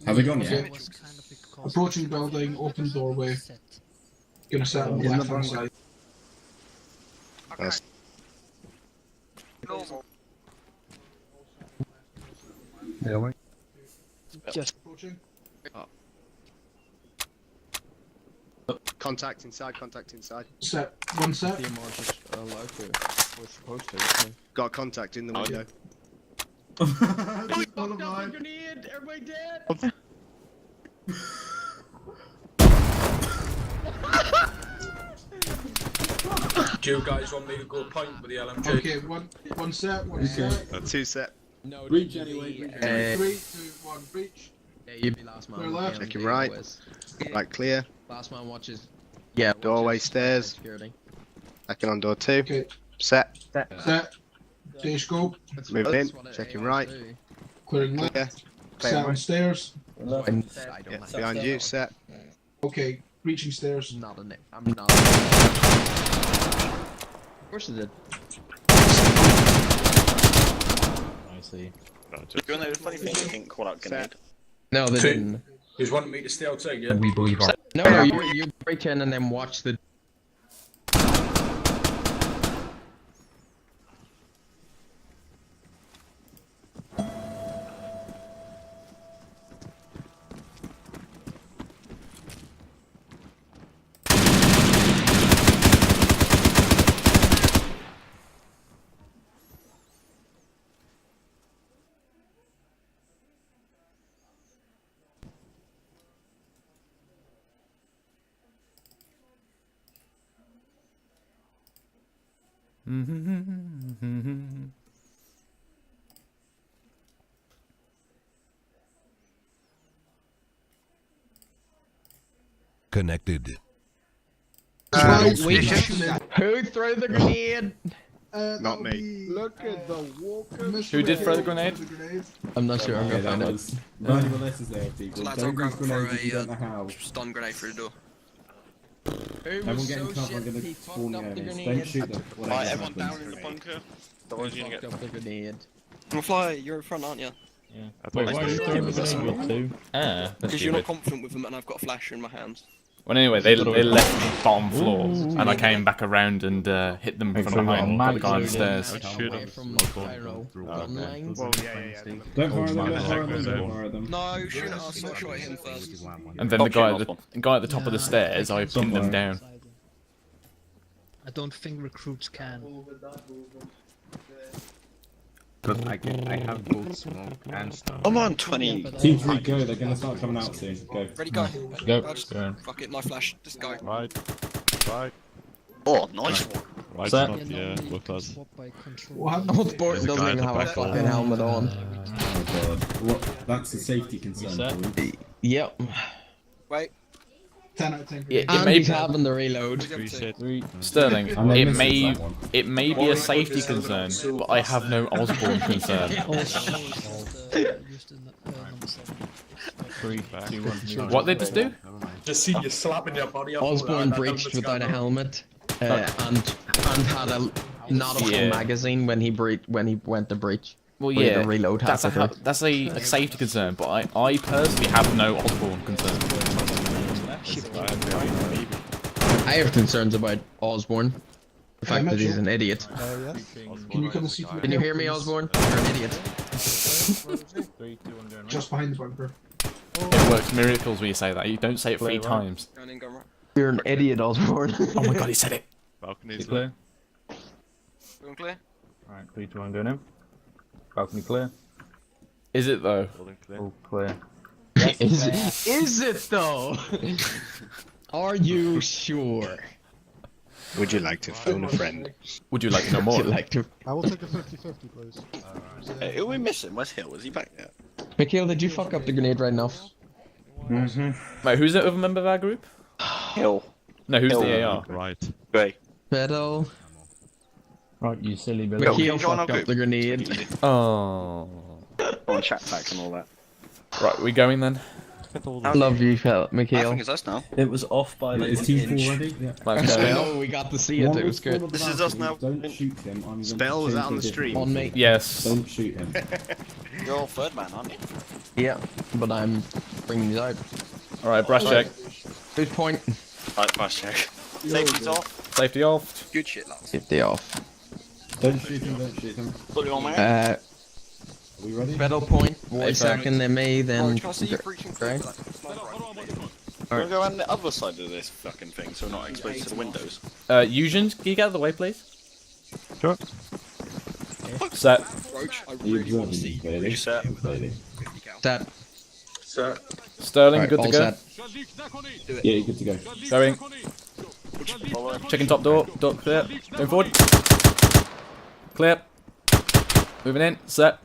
Have they gone Okay. yet? Was kind of because Approaching building, open doorway. Gonna set on the In the left hand bunker. side. Normal. Yeah, wait. just Approaching. Contact inside, contact inside. Set. One set. We're supposed to. Got contact in the window. Grenade! Everybody dead! Do you guys want me to go point with the LMG? Okay, one set, one set. Two set. No, Breach anyway. Three, two, one, breach. Yeah, you'd be last man. Clear left. Check your right. Right, clear. Last man watches. Yeah. Doorway, watches stairs. Security. Second on door 2. Okay. Set. Set. Day scope. Move in. Check your right. Clearing left. Clear. Set on stairs. Yeah, behind you, set. Okay, breaching stairs. Not a name. I'm not. Of course it did. I see. You know the funny thing, you didn't call out grenade. No, they didn't. You just wanted me to stay outside, yeah? We believe our. No, you break in and then watch the. Connected. Who threw the grenade? Not me. Look at the walker. Who did throw the grenade? I'm not sure. I'm gonna find out. Right with letters there, people. Lads, I'll Don't grab use for grenades if you don't know a how. stun grenade through the door. Everyone get in cover, I'm gonna spawn the enemies. Don't shoot them. Right, everyone down in the bunker. Otherwise you're gonna get... The grenade. McFly, you're in front, aren't you? Yeah. Wait, why are you throwing the grenade too? That's Because you're not stupid. confident with them and I've got a flasher in my hands. Well, anyway, they left me bottom floor, and I came back around and hit them from behind, got the guy on the stairs. From Cairo. Online. Don't fire them, don't fire them, don't fire them. No, shoot at us, I shot at him first. And then the guy at the top of the stairs, I pinned them down. I don't think recruits can. But I have both smoke and stuff. I'm on 20. Team 3, go, they're gonna start coming out soon. Go. Ready, go. Go. Just, fuck it, my flash, just go. Right. Right. Oh, nice one. Right, Set. not, yeah, with us. Osborne doesn't even have a fucking helmet on. Oh god. What? That's a safety concern. Boy. Yep. Wait. 10 out of 10. It And may he's having the reload. Sterling, I'm it missing that one. may be a safety concern, but I have no Osborne concern. 3, 2, 1. What did they just do? Just see you slapping your body up. Osborne breached without a helmet, and had a not a full magazine when he went to breach. Well, He had yeah, to reload that's halfway through. that's a safety concern, but I personally have no Osborne concern. I have concerns about Osborne. The fact that he's an idiot. Can you come and see? Can you hear me, Osborne? You're an idiot. Just behind the bunker. It works miracles when you say that. You don't say it 3 times. You're an idiot, Osborne. Oh my god, he said it. Balcony's Clear. Going clear? Alright, 3, 2, 1, going in. Balcony clear. Is it though? All clear. Is it though? Are you sure? Would you like to phone a friend? Would you like to know more? Would you like to? I will take a 50-50, please. Who are we missing? Where's Hill? Is he back yet? Mikhail, did you fuck up the grenade right enough? Wait, who's the other member of our group? Hill. No, who's Hill. the AR? Right. Gray. Pedal. Right, you silly Billy. Mikhail fucked up the grenade. Oh. On chat pack and all that. Right, we going then? Love you, I Mikhail. think it's us now. It was off by like Is an Team 4 inch. ready? Yeah. Let's go. Oh, we got to see it. It was good. This is us now. Don't shoot him. I'm Spell was out on the stream. On me. Yes. Don't shoot him. You're third man, aren't you? Yeah, but I'm bringing these out. Alright, brush check. Who's point? Right, fast check. Safety's off. Safety off. Good shit, lads. Safety off. Don't shoot him, don't shoot him. Fully on man. Are we ready? Pedal point. Wait second, then me, then. Can I see you breaching through? Right. We'll go on the other side of this fucking thing so we're not exposed to the windows. Eugen, can you get out of the way, please? Sure. Set. Roach, I Are you really want to see observing, Bailey? Reset. Bailey. Set. Sir. Sterling, Right, good to all go. set. Yeah, you're good to go. Going. Checking top door. Door clear. Going forward. Clear. Moving in. Set.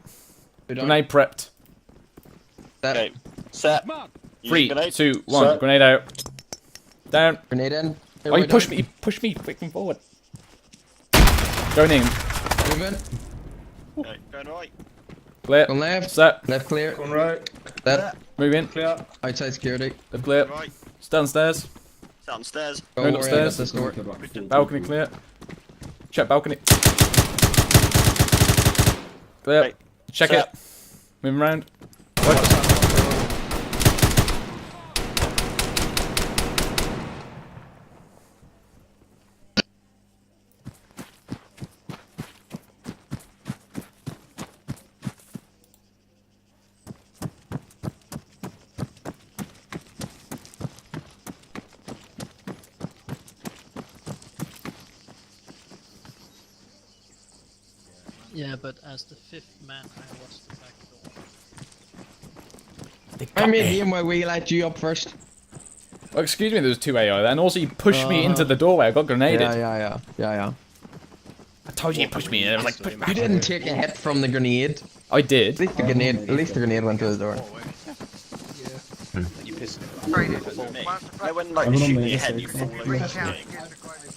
Grenade prepped. Okay. Set. 3, Grenade. 2, 1. Set. Grenade out. Down. Grenade in. Oh, you pushed me. You pushed me. Quick forward. Going in. Moving. Okay, going right. Clear. Going left. Set. Left clear. Going right. Set. Move in. Clear. Outside security. Clear. Right. Downstairs. Downstairs. Go Going Warrior, upstairs. this door. Balcony clear. Check balcony. Clear. Right. Check Set. it. Moving around. Right. Yeah, but as the fifth man, I was the back door. I made you my wheel, let you up first. Oh, excuse me, there was 2 AI there, and also you pushed me into the doorway. I got grenaded. Yeah. I told you you pushed me in. I was like, push back. You didn't take a hit from the grenade. I did. At least the grenade went through the door. I went like shooting your head, you fall over.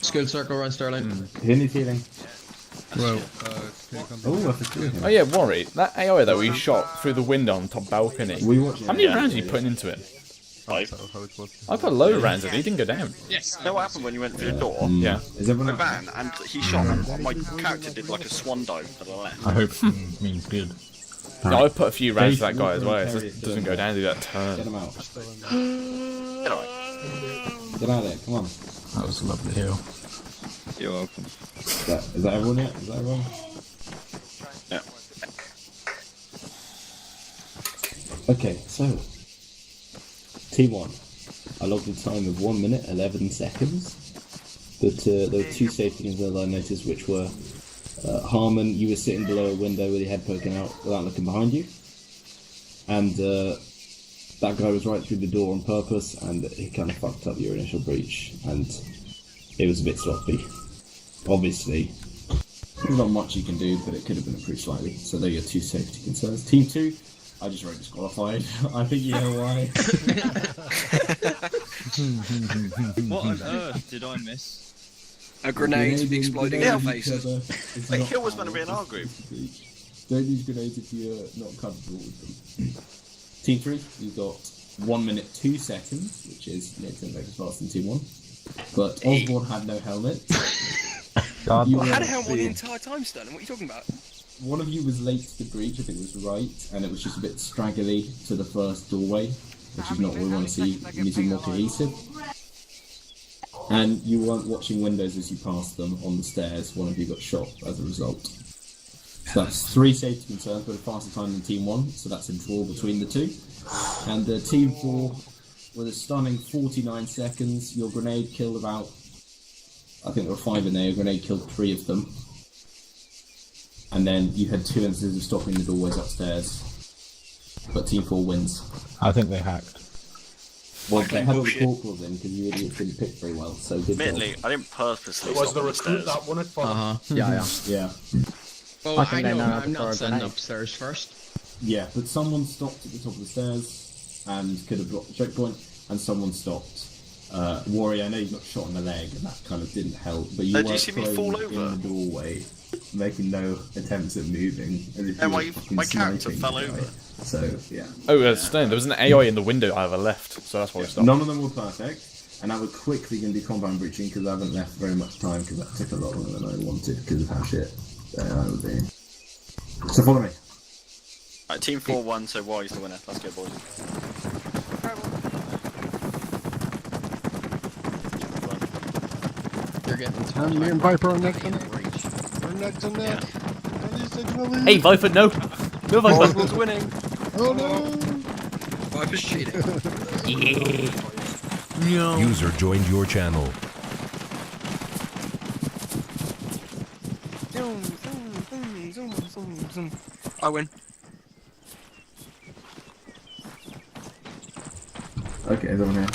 School circle around Sterling. Who needs healing? Well, Oh yeah, worry. That AI that we shot through the window on the top balcony. How many rounds are you putting into him? 5. I put a load of rounds in it. He didn't go down. Yes. You know what happened when you went through the door? Yeah. Is everyone The van, and he shot and my character did like a swan dive to the left. I hope means good. No, I put a few rounds to that guy as well. It just doesn't go down to that turn. Get him out. Get out. Get out of there, come on. That was a lovely hill. You're welcome. Is that everyone yet? Is that everyone? Yeah. Okay, so Team 1. I logged a time of 1 minute 11 seconds, but there were 2 safety concerns I noticed, which were Harmon, you were sitting below a window with your head poking out without looking behind you, and that guy was right through the door on purpose, and he kind of fucked up your initial breach, and it was a bit sloppy. Obviously, there's not much you can do, but it could have been improved slightly. So there are your 2 safety concerns. Team 2, I just wrote disqualified. I think you know why. What on earth did I miss? A grenade exploding in our faces. Wait, Hill was meant to be in our group. Don't use grenades if you're not comfortable with them. Team 3, you've got 1 minute 2 seconds, which is near 10 seconds faster than Team 1. But Osborne had no helmet. I had a helmet the entire time, Sterling. What are you talking about? One of you was late to the breach, I think it was right, and it was just a bit straggly to the first doorway, which is not what we want to see. You need to be more cohesive. And you weren't watching windows as you passed them on the stairs. One of you got shot as a result. So that's 3 safety concerns, but a faster time than Team 1, so that's a draw between the 2. And Team 4, with a stunning 49 seconds, your grenade killed about, I think there were 5 in there, your grenade killed 3 of them. And then you had 2 instances of stopping the doorways upstairs. But Team 4 wins. I think they hacked. Well, they had all the corporals in because you idiots didn't pick very well, so good job. Admittedly, I didn't purposely Was stop the on recruit stairs. that wanted fun? Yeah. Yeah. Well, I know I'm not sitting upstairs first. Yeah, but someone stopped at the top of the stairs and could have blocked the checkpoint, and someone stopped. Warrior, I know you got shot in the leg, and that kind of didn't help, but you Did were you see me fall thrown over? in the doorway, making no attempts at moving. As if And you were my fucking character sniping fell the guy. over. So, yeah. Oh, Stone, there was an AI in the window I ever left, so that's why we stopped. None of them were perfect, and now we're quickly going to do compound breaching because I haven't left very much time because that took a lot longer than I wanted because of how shit I was being. So follow me. Right, Team 4 won, so Warrior's the winner. Let's go, boys. You're getting Me and Viper are neck to neck. We're neck to neck. Hey, Viper, no! No, Viper! Osborne's winning. Oh no! Viper's cheating. Yeah. User joined your channel. I win. Okay, is everyone here?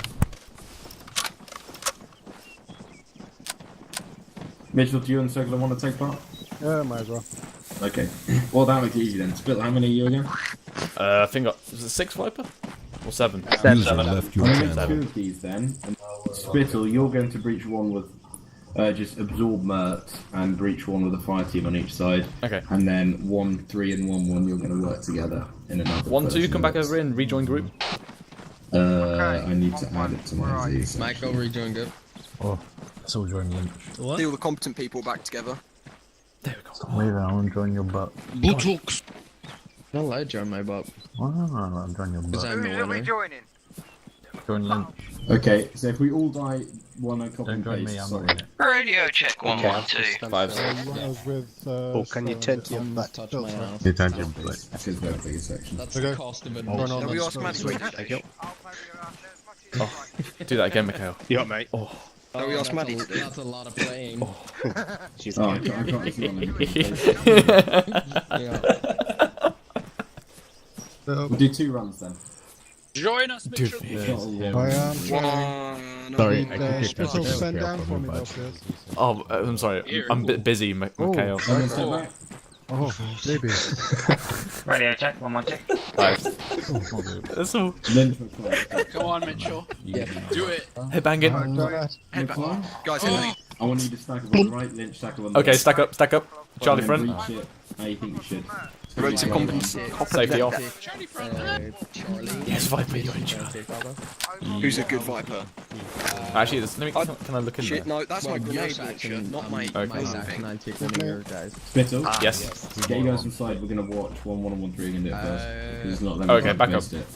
Mitchell, do you and Circular want to take part? Yeah, might as well. Okay. Well, that makes it easy then. Spit, how many are you again? I think was it 6 Viper? Or 7? User left your I'm going to channel. make 2 of these then. And Spittle, you're going to breach 1 with just absorb Mert and breach 1 with a fire team on each side. Okay. And then 1, 3 and 1, 1 you're going to work together in another. 1, 2, come back over and rejoin group. I need to add it to my Z. Michael, rejoin group. Oh, that's all join link. What? See all the competent people back together. There we go. Leave it, I want to join your butt. Buttocks. Not allowed to join my butt. Oh, no, I'll join your butt. I'm the Who are we winner. joining? Join link. Okay, so if we all die, one I copy Don't and join paste. me, I'm sorry. not in it. Radio check 112. 5. I was with. Oh, can you turn to your butt? Touch my ass. You turn your butt. That's his very biggest section. That's Okay. the cost of it. Turn on Have we the asked Maddie? switch. Thank you. Oh, do that again, Mikhail. Yeah, mate. Oh. Have we asked Maddie to do? That's a lot of playing. She's Oh, I can't see on anything. We'll do 2 runs then. Join us, Mitchell. It's not all I one. am trying. Sorry, Need I can kick Spittle that. stand down for me, downstairs. Oh, I'm sorry. I'm a bit busy, Mikhail. Someone step back. Oh, baby. Radio check 112. Right. That's all. Lynch McFly. Go on, Mitchell. Yeah. Do it. Headbanging. Alright, done that. Headback. Guys, headbang. I want you to stack up on the right, Lynch stack up on the Okay, left. stack up, stack up. Charlie And front. then breach it how you think you should. Road to Compensate. Safety off. Charlie front. Charlie. Yes, Viper, you're in charge. Who's a good Viper? Actually, can I look in Shit, there? no, that's my grenade launcher, not my Okay. thing. I take one of your guys. Spittle. Yes. Get you guys inside. We're gonna watch 1, 1 and 1, 3 and do it first. 'Cause it's not them Okay, who back up. missed it.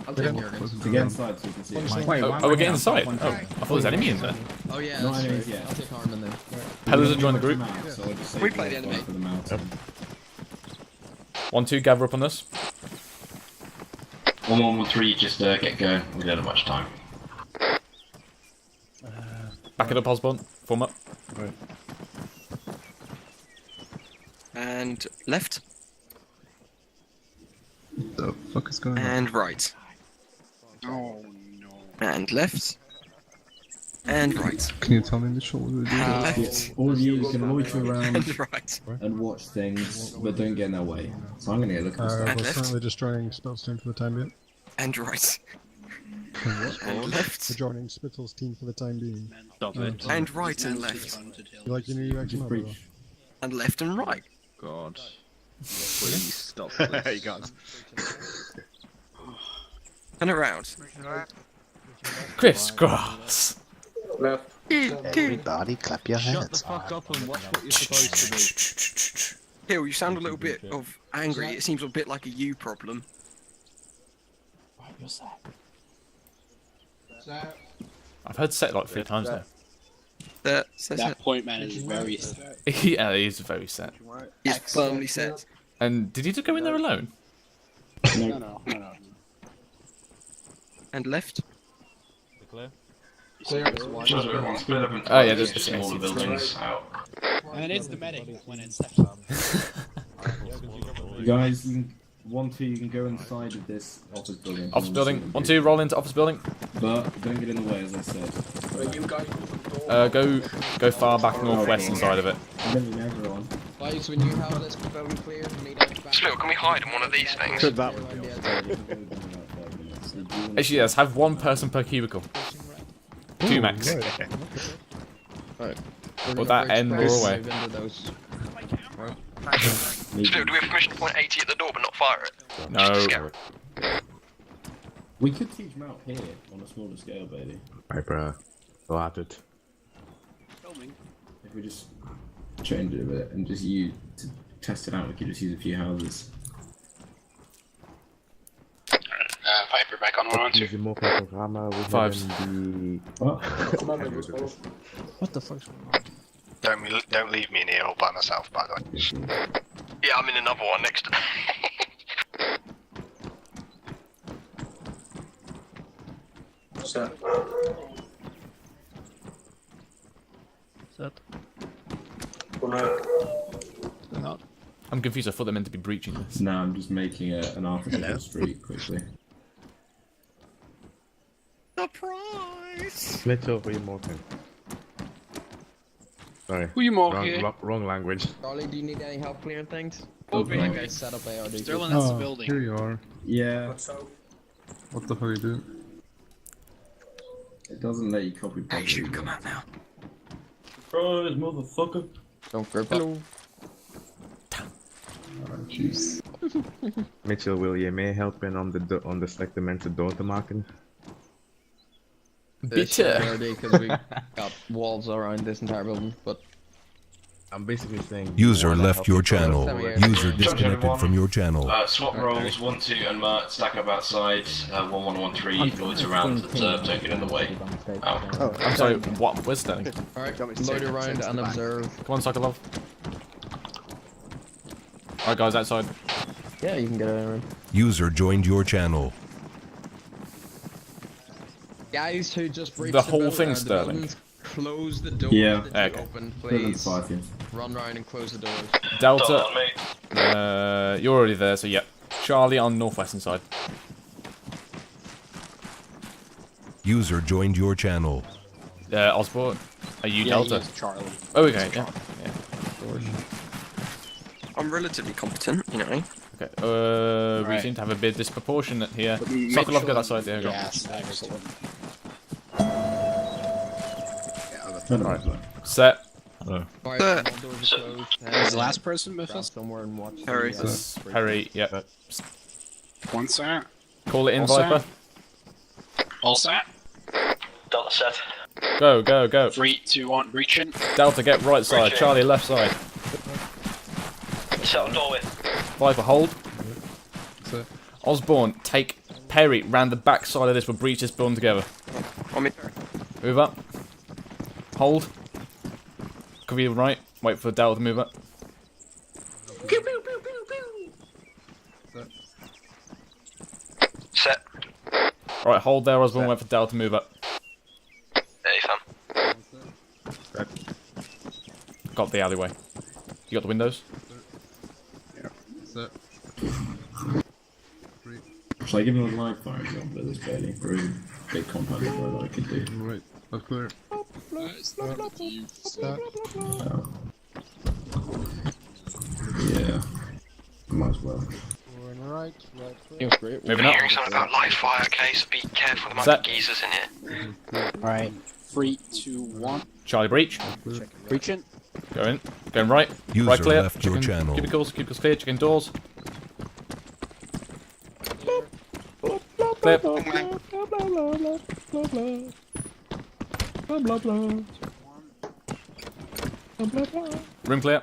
I'll take your guys. So get inside so you can see it. Oh, we're getting inside. Oh, I thought there was enemy in there. Oh yeah, Not that's enemies right. yet. I'll take Armin then. Pellers have joined the group. So I'll just say We play the go enemy. for the mountain. 1, 2, gather up on this. 1, 1, 1, 3, just get going. We don't have much time. Back it up, Osborne. Form up. Right. And left. The fuck is going on? And right. Oh no. And left. And right. Can you tell me, Mitchell, what we're doing? Left. All of you can loiter around And right. and watch things, but don't get in their way. So I'm gonna get a look at We're stuff. currently just joining Spittle's team for the time being. And right. And We're left. joining Spittle's team for the time being. Stop it. And right and left. You like your new UX Just map? breach. And left and right. God. Please stop You this. can't. And around. Crisscross. Everybody clap your Shut the hands. fuck up and watch what you're supposed to do. Hill, you sound a little bit of angry. It seems a bit like a you problem. I've heard set like 3 times now. That point man is very set. Yeah, he's very set. He's firmly set. And did he just go in there alone? No. And left. Clear. Oh yeah, there's the all the buildings out. And it's the medic when it's set. You guys, you can, 1, 2, you can go inside of this office building. Office building. 1, 2, roll into office building. But don't get in the way, as I said. You guys Go far back northwest inside of it. And then everyone. Guys, when you have this building clear, we need to back. Split, can we hide in one of these things? That would be Actually, yes. Have 1 person per cubicle. 2 max. Right. Put that end more away. Split, do we have permission to point 80 at the door but not fire it? No. We could teach them out here on a smaller scale, baby. Right, bro. Go at it. If we just change it a bit and just use to test it out, we could just use a few houses. Viper back on 112. Using more people of ArmA, we 5s. What the fuck's going on? Don't leave me in here all by myself, by the way. Yeah, I'm in another one next to Set. Set. Not. I'm confused. I thought they meant to be breaching this. No, I'm just making an artificial street quickly. Surprise! Split over immortal. Sorry. Who you marking? Wrong language. Charlie, do you need any help clearing things? Over You here. guys set up ARD. Sterling, that's the building. Here you are. Yeah. What the hell are you doing? It doesn't let you copy. Hey, shoot, come out now. Surprise, motherfucker. Don't grip up. Jeez. Mitchell, will you may help in on the segmented door to marking? Bitte. Because we got walls around this entire building, but I'm basically saying. User left your channel. User disconnected everyone. from your channel. Swap rolls, 1, 2, and Mert, stack up outside. 1, 1, 1, 3, Lloyd's around, observe, don't get in the way. Oh, I'm sorry, what? Where's Sterling? alright, load around and observe. Come on, Cycle Love. Alright, guys, outside. Yeah, you can get around. User joined your channel. Guys who just breached The whole thing, the Sterling. buildings, close the doors Yeah. that you Okay. open, please. 5, yeah. Run around and close the doors. Delta. You're already there, so yeah. Charlie on northwestern side. User joined your channl. Osborne, are you Yeah, Delta? he's Charlie. Oh, okay, yeah. I'm relatively competent, you know. Okay, we Right. seem to have a bit disproportionate here. But Cycle off, get Mitchell that side, there we go. Yes, excellent. Alright, set. Alright, all doors are closed. Is the last person with us? Somewhere and watch. Harry. Harry, yeah. One set. Call it in, All set. Viper. All set. Delta set. Go, go, go. 3, 2, 1, reaching. Delta, get right side. Breaching. Charlie, left side. Set on doorway. Viper, hold. So, Osborne, take Perry round the back side of this. We'll breach this building together. On me. Move up. Hold. Cover you right. Wait for Delta to move up. Set. Alright, hold there, Osborne. Wait for Delta to move up. Hey, fam. Got the alleyway. You got the windows? so. Shall I give him a live fire example of this fairly very big compound as well that I could do? Right, that's clear. Yeah. Might as well. Right. Moving up. Hearing something about live fire, okay? So be careful among Set. the geezers in here. Alright. 3, 2, 1. Charlie, breach. Reaching. Go in. Going right. User Right clear. left your channel. Cubicles clear. Checking doors. Clear. Room clear.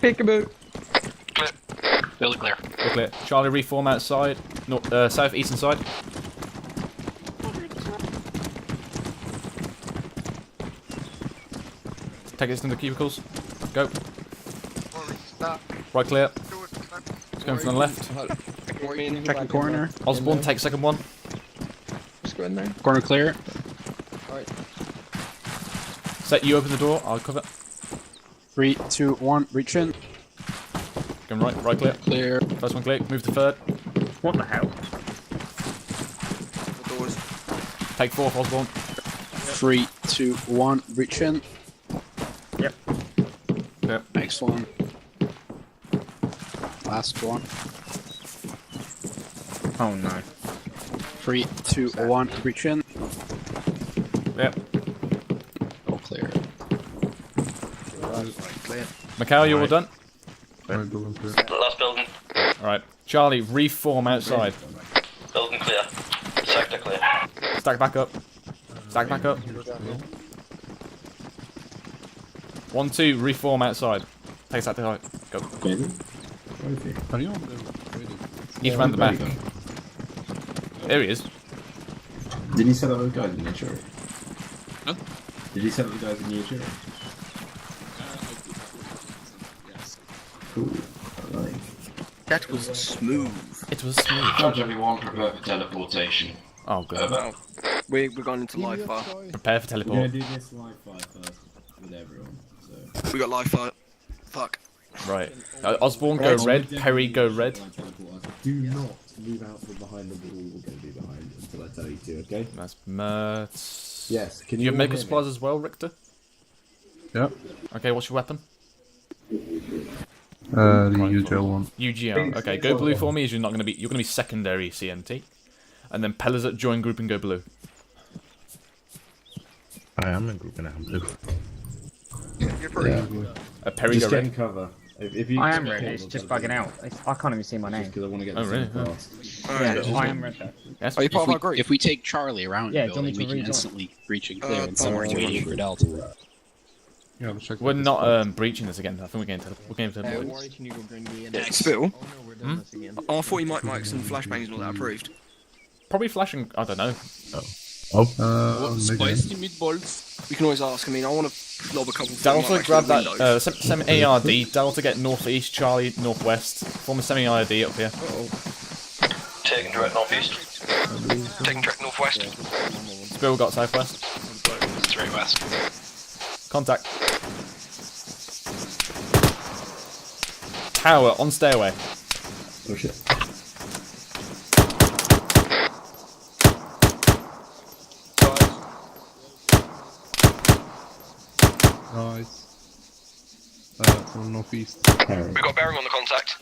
Peekaboo. Building clear. We're clear. Charlie, reform outside. North, south eastern side. Take this into the cubicles. Go. Right clear. It's going from the left. Checking corner. Osborne, take second one. Just go in there. Corner clear. Alright. Set, you open the door. I'll cover. 3, 2, 1. Reaching. Going right clear. Clear. First one clear. Move to third. What the hell? The doors. Take fourth, Osborne. 3, 2, 1. Reaching. Yep. Yep. Excellent. Last one. Oh no. 3, 2, 1. Reaching. Yep. All clear. Clear. Macau, you all done? Right, building clear. Last building. Alright. Charlie, reform outside. Building clear. Sector clear. Stack back up. Stack back up. 1, 2, reform outside. Take that to height. Go. Baby? Where is he? Are you on the He's round the back. There he is. Did he set up those guys in the jury? Huh? Did he set up the guys in the jury? Cool. I like. That was smooth. It was smooth. Charge everyone, prepare for teleportation. Oh, good. Over. We're going into live fire. Prepare for We're gonna teleport. do this live fire first with everyone. So. We got live fire. Fuck. Right. Osborne, go red. Perry, go red. Do not move out from behind the wall we're going to be behind until I tell you to, okay? That's Mert. Yes, can You you have all medical hear me? supplies as well, Richter? Yep. Okay, what's your weapon? The UGL one. UGL. Okay, go blue for me. As you're gonna be secondary CNT, and then Pelazet join group and go blue. I am in group and I'm blue. Perry, just go get red. in cover. If you I am red, it's just bugging out. I can't even see my name. Because I want to get Oh, the really? same class. Yeah, I am red though. Yes. Are you part of our group? If we take Charlie around Yeah, the do you want me building, to we can rejoin? instantly breach and clear, and someone's don't waiting for Delta. Yeah, let's check We're this not out. breaching this again. I think we're getting to the point. Warren, can you go bring me in? Yeah, Spill. Oh no, we're doing this again. I thought you mics and flashbangs and all that approved. Probably flashing. I don't know. Spicy meatballs. We can always ask. I mean, I want to lob a couple. Delta, grab that semi-ARD. Delta, get northeast. Charlie, northwest. Form a semi-ARD up here. Taking direct northeast. Taking direct northwest. Spill got southwest. 3 west. Contact. Tower on stairway. Oh shit. Nice. From northeast. We got bearing on the contact.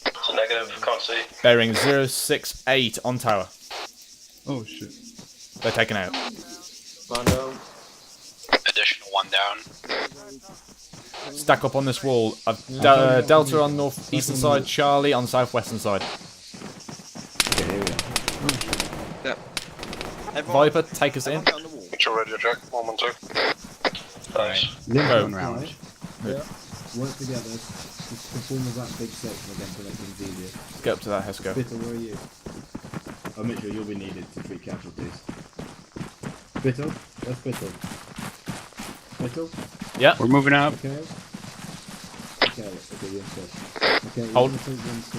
It's a negative, can't see. Bearing 068 on tower. Oh shit. They're taken out. Man down. Additional 1 down. Stack up on this wall. Delta on northeastern side, Charlie on southwestern side. Okay, here we are. Yep. Viper, take us in. Get your radio check. 112. Nice. Go. Round. Yeah. Work together. Just perform as that big section again to make things easier. Get up to that Hesco. Bitter, where are you? Oh, Mitchell, you'll be needed to treat casualties. Bitter? Where's Bitter? Bitter? Yeah. We're moving up. Okay. Okay, you're in first. Okay, Hold. you're going to take 1, 2,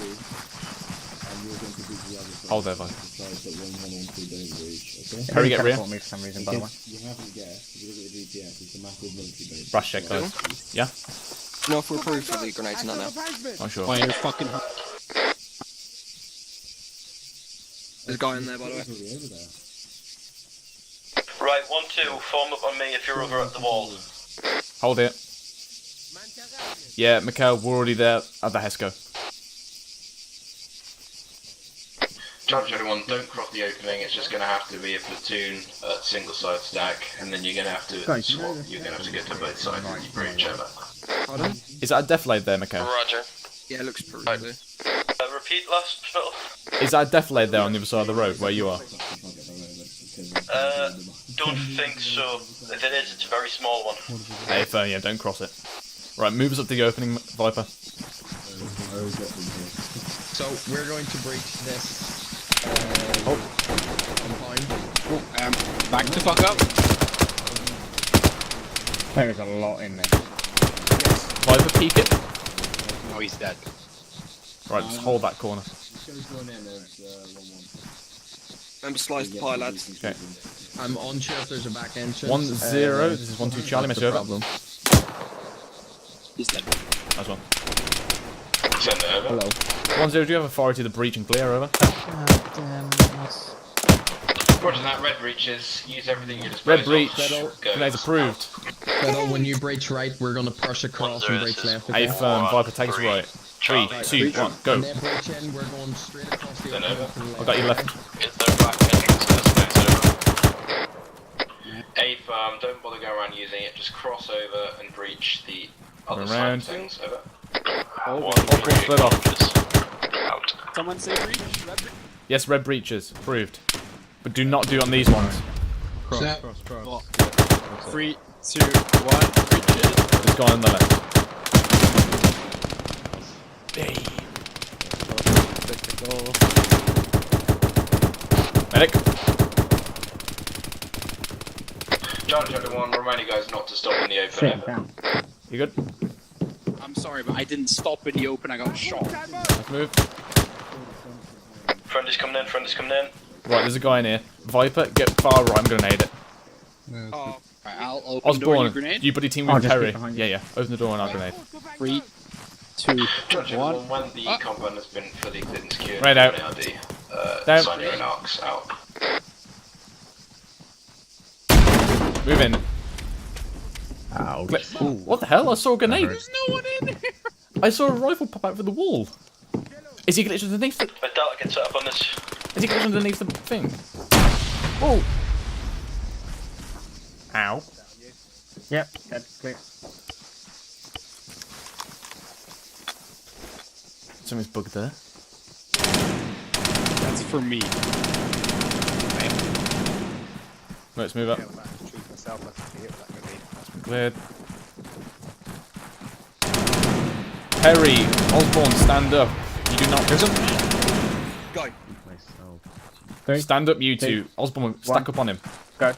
and you're going to do the other side. Hold there, Viper. Decide that 1, 1, 1, 2 don't reach, okay? Harry, get rear. Me for some reason, by the way. You haven't guessed, if you look at the GPS, it's a massive military base. Rush check, guys. Yeah? No, if we're approved for the grenades and that now. I'm sure. Fire fucking. There's a guy in there, by the way. Right, 1-2, form up on me if you're over at the wall. Hold it. Yeah, Mikhail, we're already there at the Hesco. Charge everyone, don't cross the opening, it's just going to have to be a platoon single side stack, and then you're going to have to swap, you're going to have to get to both sides and you breach over. Pardon? Is that a deflate there, Mikhail? Roger. Yeah, it looks pretty Right. clear. Repeat last spell. Is that a deflate there on the other side of the road where you are? Don't think so. If it is, it's a very small one. Hey, fair, yeah, don't cross it. Right, move us up to the opening, Viper. So we're going to breach this. Back the fuck up. There's a lot in there. Viper, peek it. Oh, he's dead. Right, just hold that corner. Remember, slice the pie, lads. Okay. I'm unsure if there's a back entrance. 1-0. This is 1-2 Charlie. Mess no over. problem. He's dead. Nice one. Send it over. Hello. 1-0. Do you have authority to breach and clear? Over. Roger that, red breaches, use everything you just Red breach. Go. Grenades approved. Beto, when you breach right, we're gonna push across and breach left. Okay? Hey, firm. Viper, take us right. 3, 2, 1, go. When they breach in, we're going straight across the opening to the left. I got you left. Get their back entrance, that's over. A firm, don't bother going around using it, just cross over and breach the other side Around. of things, over. Split off. Out. Someone say breach. Red breach. Yes, red breaches. Approved. But do not do it on these ones. Cross. 3, 2, 1. Breach it. There's guy on the left. Hey. Medic. Charge everyone, remind you guys not to stop in the open. You good? I'm sorry, but I didn't stop in the open. I got shot. Let's move. Friendly's coming in, friendly's coming in. Right, there's a guy in here. Viper, get far right. I'm gonna nade it. Oh, right, I'll open the door. Osborne, You grenade. you buddy team I'll with just Perry. get behind you. Yeah, yeah. Open the door and I'll grenade. 3, 2, Charge 1. everyone, when the compound has been fully cleared and secured, Right out. ARD, Down. sign your own arcs out. Move in. Ouch. What the hell? I saw a grenade. There's no one in here. I saw a rifle pop out through the wall. Is he glitched underneath the... I doubt I can set up on this. Is he glitched underneath the thing? Oh! Ow. Yep, that's clear. Something's bugged there. That's for me. Let's move up. Cleared. Perry, Osborne, stand up. You do not. Go. Stand up, you two. Osborne, stack up on him. Go.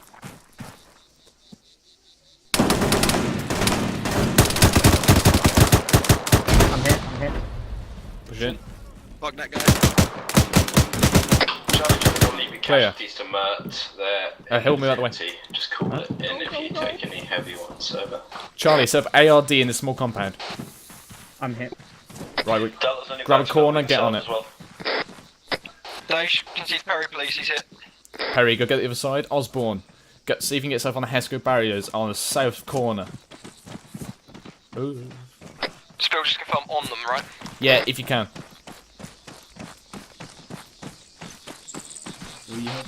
I'm hit. Push in. Fuck that guy. Clear. To Mert there. He'll move out the way. Just call it in if you take any heavy ones over. Charlie, set up ARD in this small compound. I'm hit. Right, we grab a corner, get on it. Well. Dash, can see Perry, please. He's hit. Perry, go get the other side. Osborne, see if you can get yourself on the Hesco barriers on the south corner. Ooh. Still just confirm on them, right? Yeah, if you can.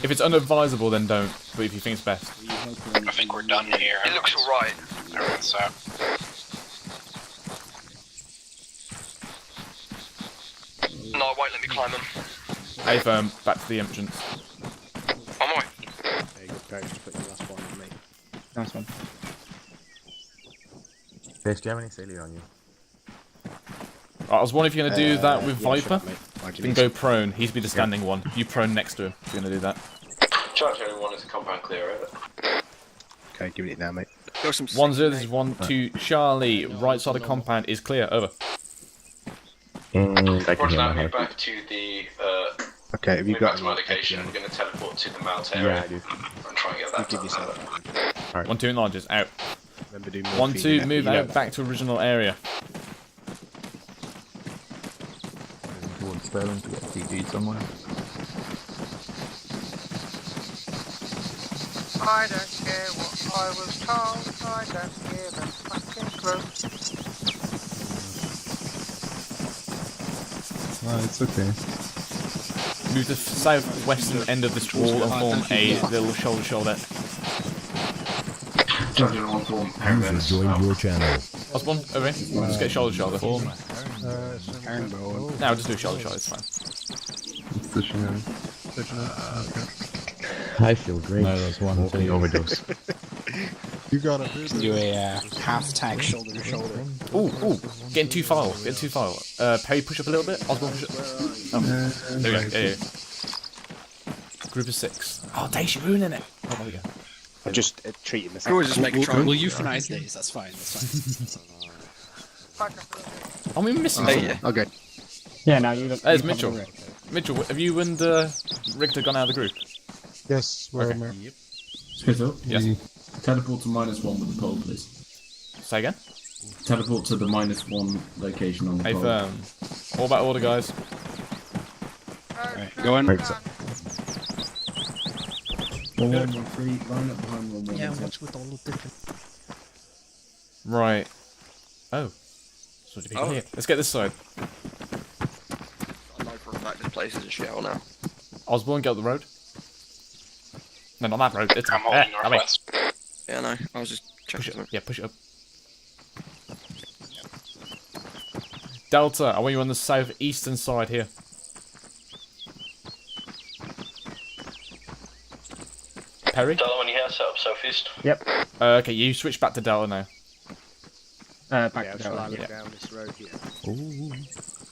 If it's unadvisable, then don't. But if you think it's best. I think we're done here. It looks alright. Everyone's out. No, it won't let me climb them. Hey, back to the entrance. On my way. There you go, guys. Just put your last one on me. Nice one. Chase, do you have any Celia on you? I was wondering if you're going to do that with yeah, Viper. sure, Then go prone. He's be the standing one. You prone next to him if you're going to do that. Charge everyone is a compound clear, over. Okay, give it now, mate. 1-0, this is 1-2. Charlie, right side of compound is clear, over. I can Roger hear that, my move heart. back to the Okay, have you move got back to my location. I'm going to teleport to the mount Yeah, area I do. and try and get that give done. yourself. Alright. 1-2 enlarges, out. Remember, do more 1-2, move out back to original area. Towards Sterling to get TG somewhere. I don't care what I was told, I don't give a fucking clue. Oh, it's okay. Move to the southwestern end of this wall and form a little shoulder. User joined your channel. Osborne, over here. Just get shoulder. Now just do shoulder, it's fine. I feel great. No, that's one. Walking overdose. You gotta do a half tag shoulder to shoulder. Ooh, getting too far. Perry, push up a little bit. Osborne, push up. Oh, there we go. Yeah. Group of 6. Oh, Dace, you're ruining it. Oh, there we go. I just treated myself. Always just make a try. We'll euthanize days, that's fine. Are we missing Yeah. Okay. Yeah, now you look. There's you Mitchell. cover the Mitchell, have you and Richter gone out of the group? Yes, we're Okay. Yep. Spit up. Yes. Teleport to -1 with the pole, please. Say again? Teleport to the -1 location on the Hey, pole. all about order, guys. Alright, go in. Right, 113, line up behind 113. Yeah, what's with all the different... Right. Oh. So do people here? Let's get this side. I know for a fact this place is a shell now. Osborne, get up the road. No, not that road. It's I'm holding that way. northwest. Yeah, I know. I was just Push checking. it. Yeah, push it up. Delta, I want you on the southeastern side here. Perry? Delta, when you hear, set up southeast. Yep. Okay, you switch back to Delta now. Back to shall I Delta. look down this road here? Ooh.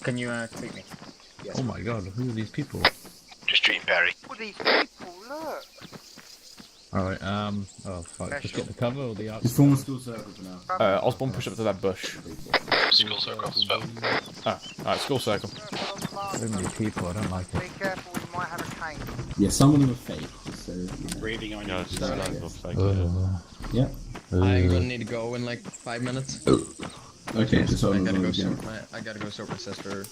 Can you take me? Yes. Oh my god, who are these people? Just treat Perry. All these people, look. Alright, oh fuck, just get the cover or the arc? Just form a school circle for now. Osborne, push up to that bush. School circle. So. Alright, school circle. So many people, I don't like it. Be careful, you might have a cane. Yeah, some of them are fake. So, Breathing on Yeah, you. it's just looks like yeah. I'm gonna need to go in like 5 minutes. Okay, just hold I on gotta go again. sort my sister.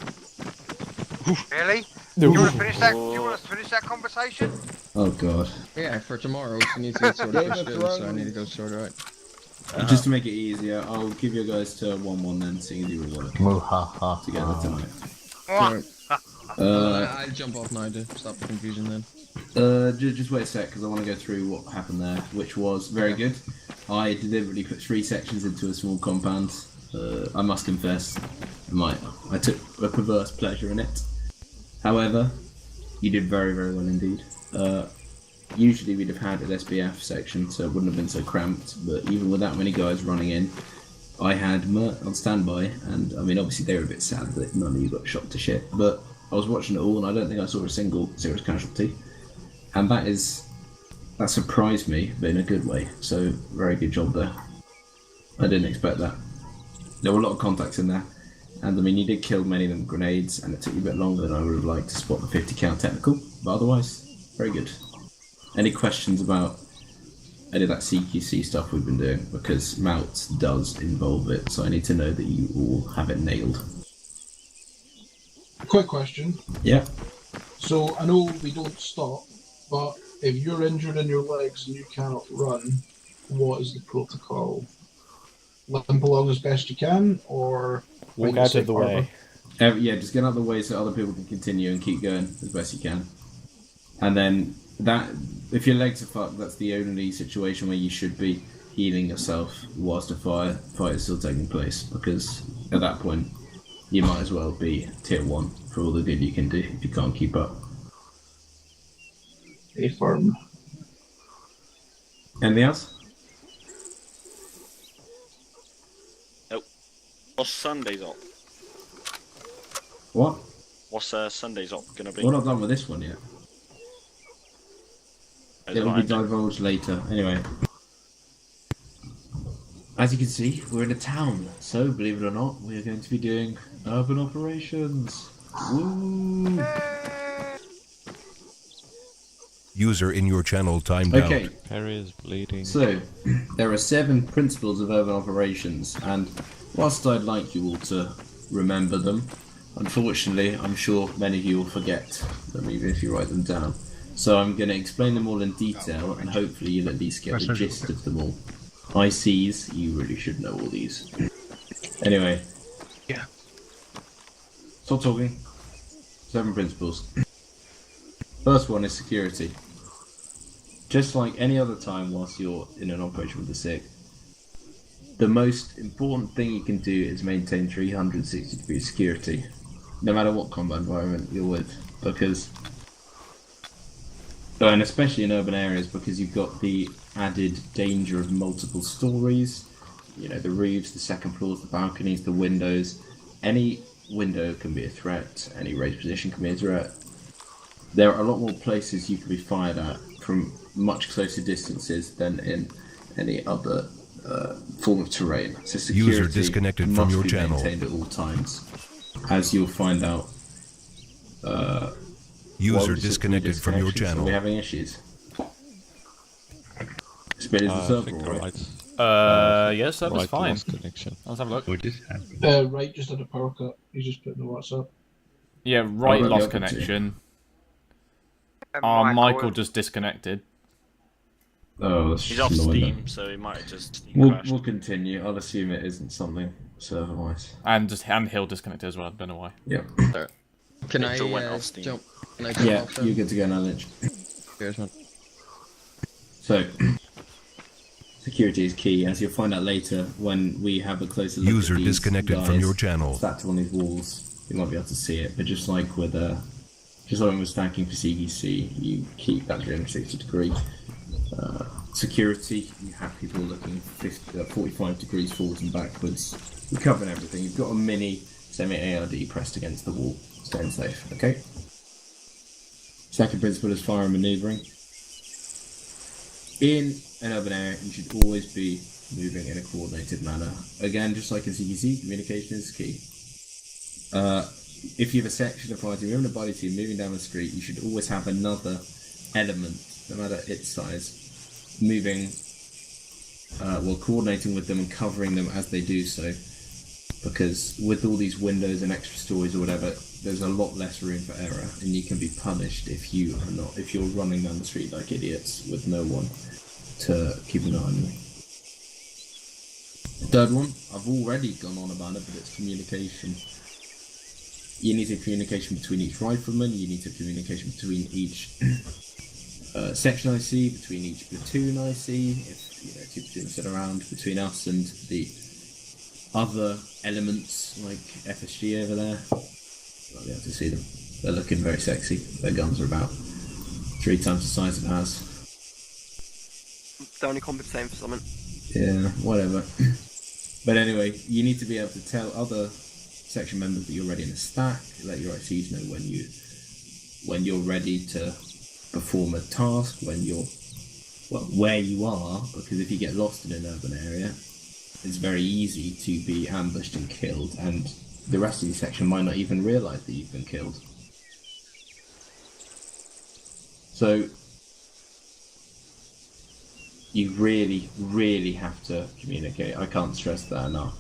Really? You want to finish that? You want to finish that conversation? Oh god. Yeah, for tomorrow she needs to get sorted for school, so I need to go sort her out. Just to make it easier, I'll give you guys to 1-1 then, seeing as you were together tonight. I'll jump off now to stop the confusion then. Just wait a sec, because I want to go through what happened there, which was very good. I deliberately put 3 sections into a small compound. I must confess, I took a perverse pleasure in it. However, you did very, very well indeed. Usually we'd have had an SBF section, so it wouldn't have been so cramped, but even with that many guys running in, I had Mert on standby, and I mean, obviously they were a bit sad that none of you got shot to shit, but I was watching it all and I don't think I saw a single serious casualty. And that surprised me, but in a good way, so very good job there. I didn't expect that. There were a lot of contacts in there, and I mean, you did kill many of them with grenades, and it took you a bit longer than I would have liked to spot the 50 cal technical, but otherwise, very good. Any questions about any of that CQC stuff we've been doing? Because Mout does involve it, so I need to know that you all have it nailed. Quick question. Yeah. So I know we don't stop, but if you're injured in your legs and you cannot run, what is the protocol? Limp along as best you can, or walk out of the way? Yeah, just get out of the way so other people can continue and keep going as best you can. And then if your legs are fucked, that's the only situation where you should be healing yourself whilst a fight is still taking place, because at that point you might as well be tier 1 for all the good you can do if you can't keep up. A firm. Anything else? Nope. What's Sunday's op? What? What's Sunday's op gonna be? We're not done with this one yet. It will be divulged later. Anyway. As you can see, we're in a town, so believe it or not, we are going to be doing urban operations. Woo! User in your channel timed out. Okay. Perry is bleeding. So, there are 7 principles of urban operations, and whilst I'd like you all to remember them, unfortunately, I'm sure many of you will forget them even if you write them down. So I'm going to explain them all in detail, and hopefully you'll at least get the gist of them all. ICs, you really should know all these. Anyway. Yeah. Stop talking. 7 principles. First one is security. Just like any other time whilst you're in an operation with the sick, the most important thing you can do is maintain 360 degree security, no matter what combat environment you're with, because and especially in urban areas, because you've got the added danger of multiple stories, you know, the roofs, the second floors, the balconies, the windows. Any window can be a threat, any raised position can be a threat. There are a lot more places you can be fired at from much closer distances than in any other form of terrain. So security User disconnected must from your be channel. maintained at all times, as you'll find out. User disconnected from your channel. Are we having issues? Spit is the server, right? Yes, that was fine. Connection. Let's have a look. Right, just had a power cut. He's just putting the WhatsApp. Yeah, right, Oh, lost yeah, connection. Michael Michael just disconnected. Oh, that's He's off annoying. Steam, so he might have just We'll continue. I'll assume it isn't something server-wise. And he'll disconnect as well. Don't know why. Yeah. Can I Mitchell went off Steam. jump? Can I Yeah, off you're good to go now, Lynch. Cheers, man. So, security is key, as you'll find out later when we have a closer look User at these disconnected guys from your channel. stacked on these walls. You might be able to see it, but just like with when we're stacking for CGC, you keep that 360 degree. Security, you have people looking 45 degrees forwards and backwards. You're covering everything. You've got a mini semi-ARD pressed against the wall, staying safe, okay? Second principle is fire and manoeuvring. In an urban area, you should always be moving in a coordinated manner. Again, just like in CQC, communication is key. If you have a section of fire team, you're in a body team moving down the street, you should always have another element, no matter its size, moving, coordinating with them and covering them as they do so. Because with all these windows and extra stories or whatever, there's a lot less room for error, and you can be punished if you're running down the street like idiots with no one to keep an eye on you. Third one, I've already gone on about it, but it's communication. You need a communication between each rifleman, you need a communication between each section IC, between each platoon IC, if two platoons sit around, between us and the other elements like FSG over there. You'll be able to see them. They're looking very sexy. Their guns are about 3 times the size of ours. They're only compensating for something. Yeah, whatever. But anyway, you need to be able to tell other section members that you're ready in a stack, let your ICs know when you're ready to perform a task, where you are, because if you get lost in an urban area, it's very easy to be ambushed and killed, and the rest of the section might not even realise that you've been killed. So you really, really have to communicate. I can't stress that enough.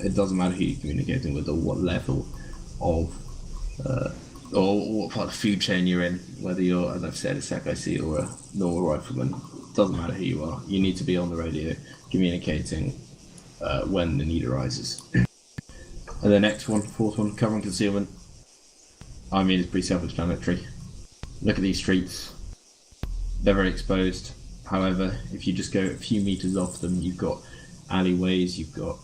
It doesn't matter who you're communicating with or what level of or what part of the food chain you're in, whether you're, as I've said, a SEC IC or a normal rifleman. It doesn't matter who you are. You need to be on the radio communicating when the need arises. And the next one, fourth one, cover and concealment. I mean, it's pretty self-explanatory. Look at these streets. They're very exposed. However, if you just go a few meters off them, you've got alleyways, you've got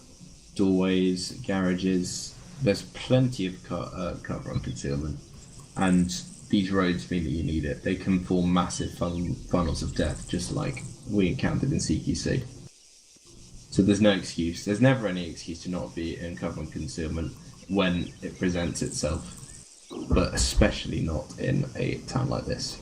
doorways, garages. There's plenty of cover and concealment, and these roads mean that you need it. They can form massive funnels of death, just like we encountered in CQC. So there's no excuse. There's never any excuse to not be in cover and concealment when it presents itself, but especially not in a town like this.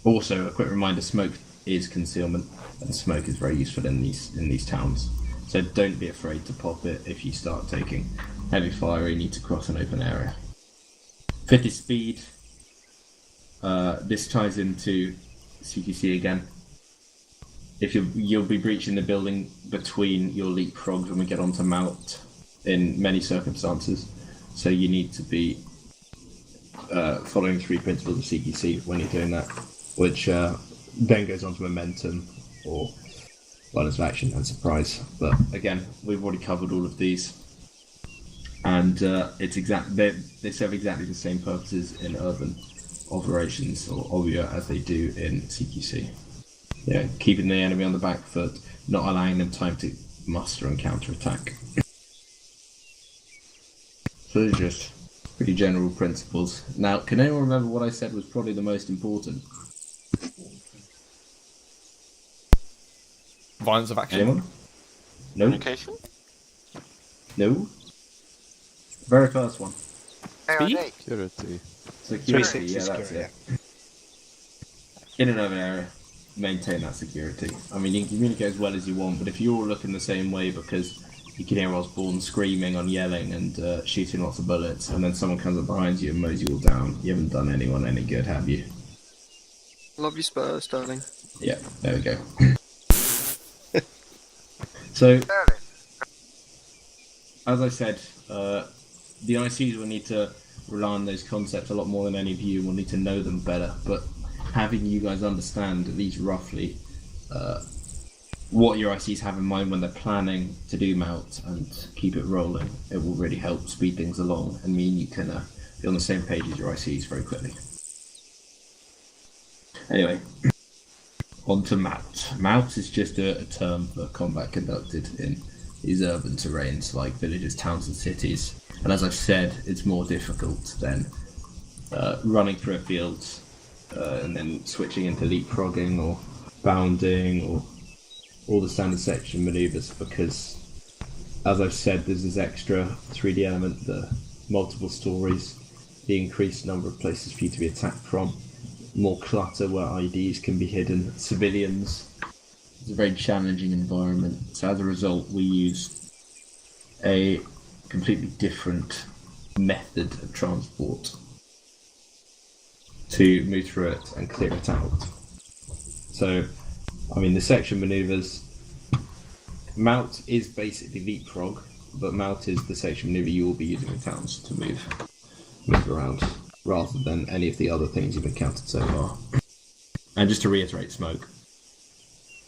Also, a quick reminder: smoke is concealment, and smoke is very useful in these towns. So don't be afraid to pop it if you start taking heavy fire. You need to cross an open area. 50 speed. This ties into CQC again. If you'll be breaching the building between your leapfrogs when we get onto Mount in many circumstances. So you need to be following 3 principles of CQC when you're doing that, which then goes on to momentum or violence of action and surprise. But again, we've already covered all of these, and they serve exactly the same purposes in urban operations or OBIA as they do in CQC. Yeah, keeping the enemy on the back foot, not allowing them time to muster and counter-attack. So these are just pretty general principles. Now, can anyone remember what I said was probably the most important? Violence of action. Anyone? No. Communication? No. Very first one. Speed? Security. Security, yeah, that's it. In an urban area, maintain that security. I mean, you can communicate as well as you want, but if you're all looking the same way because you can hear Osborne screaming and yelling and shooting lots of bullets, and then someone comes up behind you and mows you all down, you haven't done anyone any good, have you? Love you, Spurs, darling. Yeah, there we go. So, as I said, the ICs will need to rely on those concepts a lot more than any of you. Will need to know them better, but having you guys understand at least roughly what your ICs have in mind when they're planning to do mount and keep it rolling, it will really help speed things along and mean you can be on the same page as your ICs very quickly. Anyway, on to mount. Mount is just a term for combat conducted in these urban terrains like villages, towns and cities. And as I've said, it's more difficult than running through a field and then switching into leapfrogging or bounding or all the standard section maneuvers, because as I've said, there's this extra 3D element, the multiple stories, the increased number of places for you to be attacked from, more clutter where IDs can be hidden, civilians. It's a very challenging environment. So as a result, we use a completely different method of transport to move through it and clear it out. So, I mean, the section maneuvers, mount is basically leapfrog, but mount is the section maneuver you will be using in towns to move around, rather than any of the other things you've encountered so far. And just to reiterate, smoke.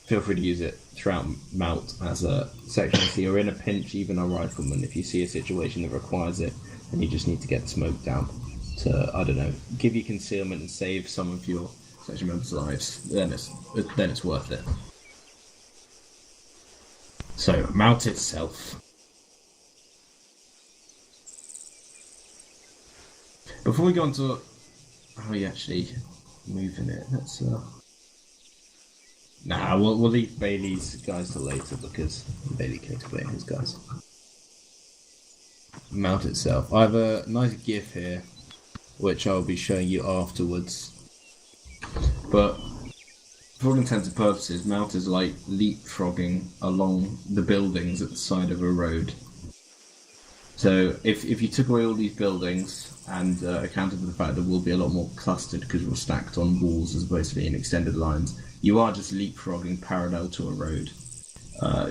feel free to use it throughout Mount as a section. So you're in a pinch, even a rifleman, if you see a situation that requires it, and you just need to get the smoke down to, I don't know, give you concealment and save some of your section members' lives, then it's worth it. So, Mount itself. Before we go on to how we actually move in it, let's nah, we'll leave Bailey's guys till later because Bailey can explain his guys. Mount itself. I have a nice GIF here, which I'll be showing you afterwards. But for all intents and purposes, Mount is like leapfrogging along the buildings at the side of a road. So if you took away all these buildings and accounted for the fact that we'll be a lot more clustered because we're stacked on walls as opposed to being extended lines, you are just leapfrogging parallel to a road.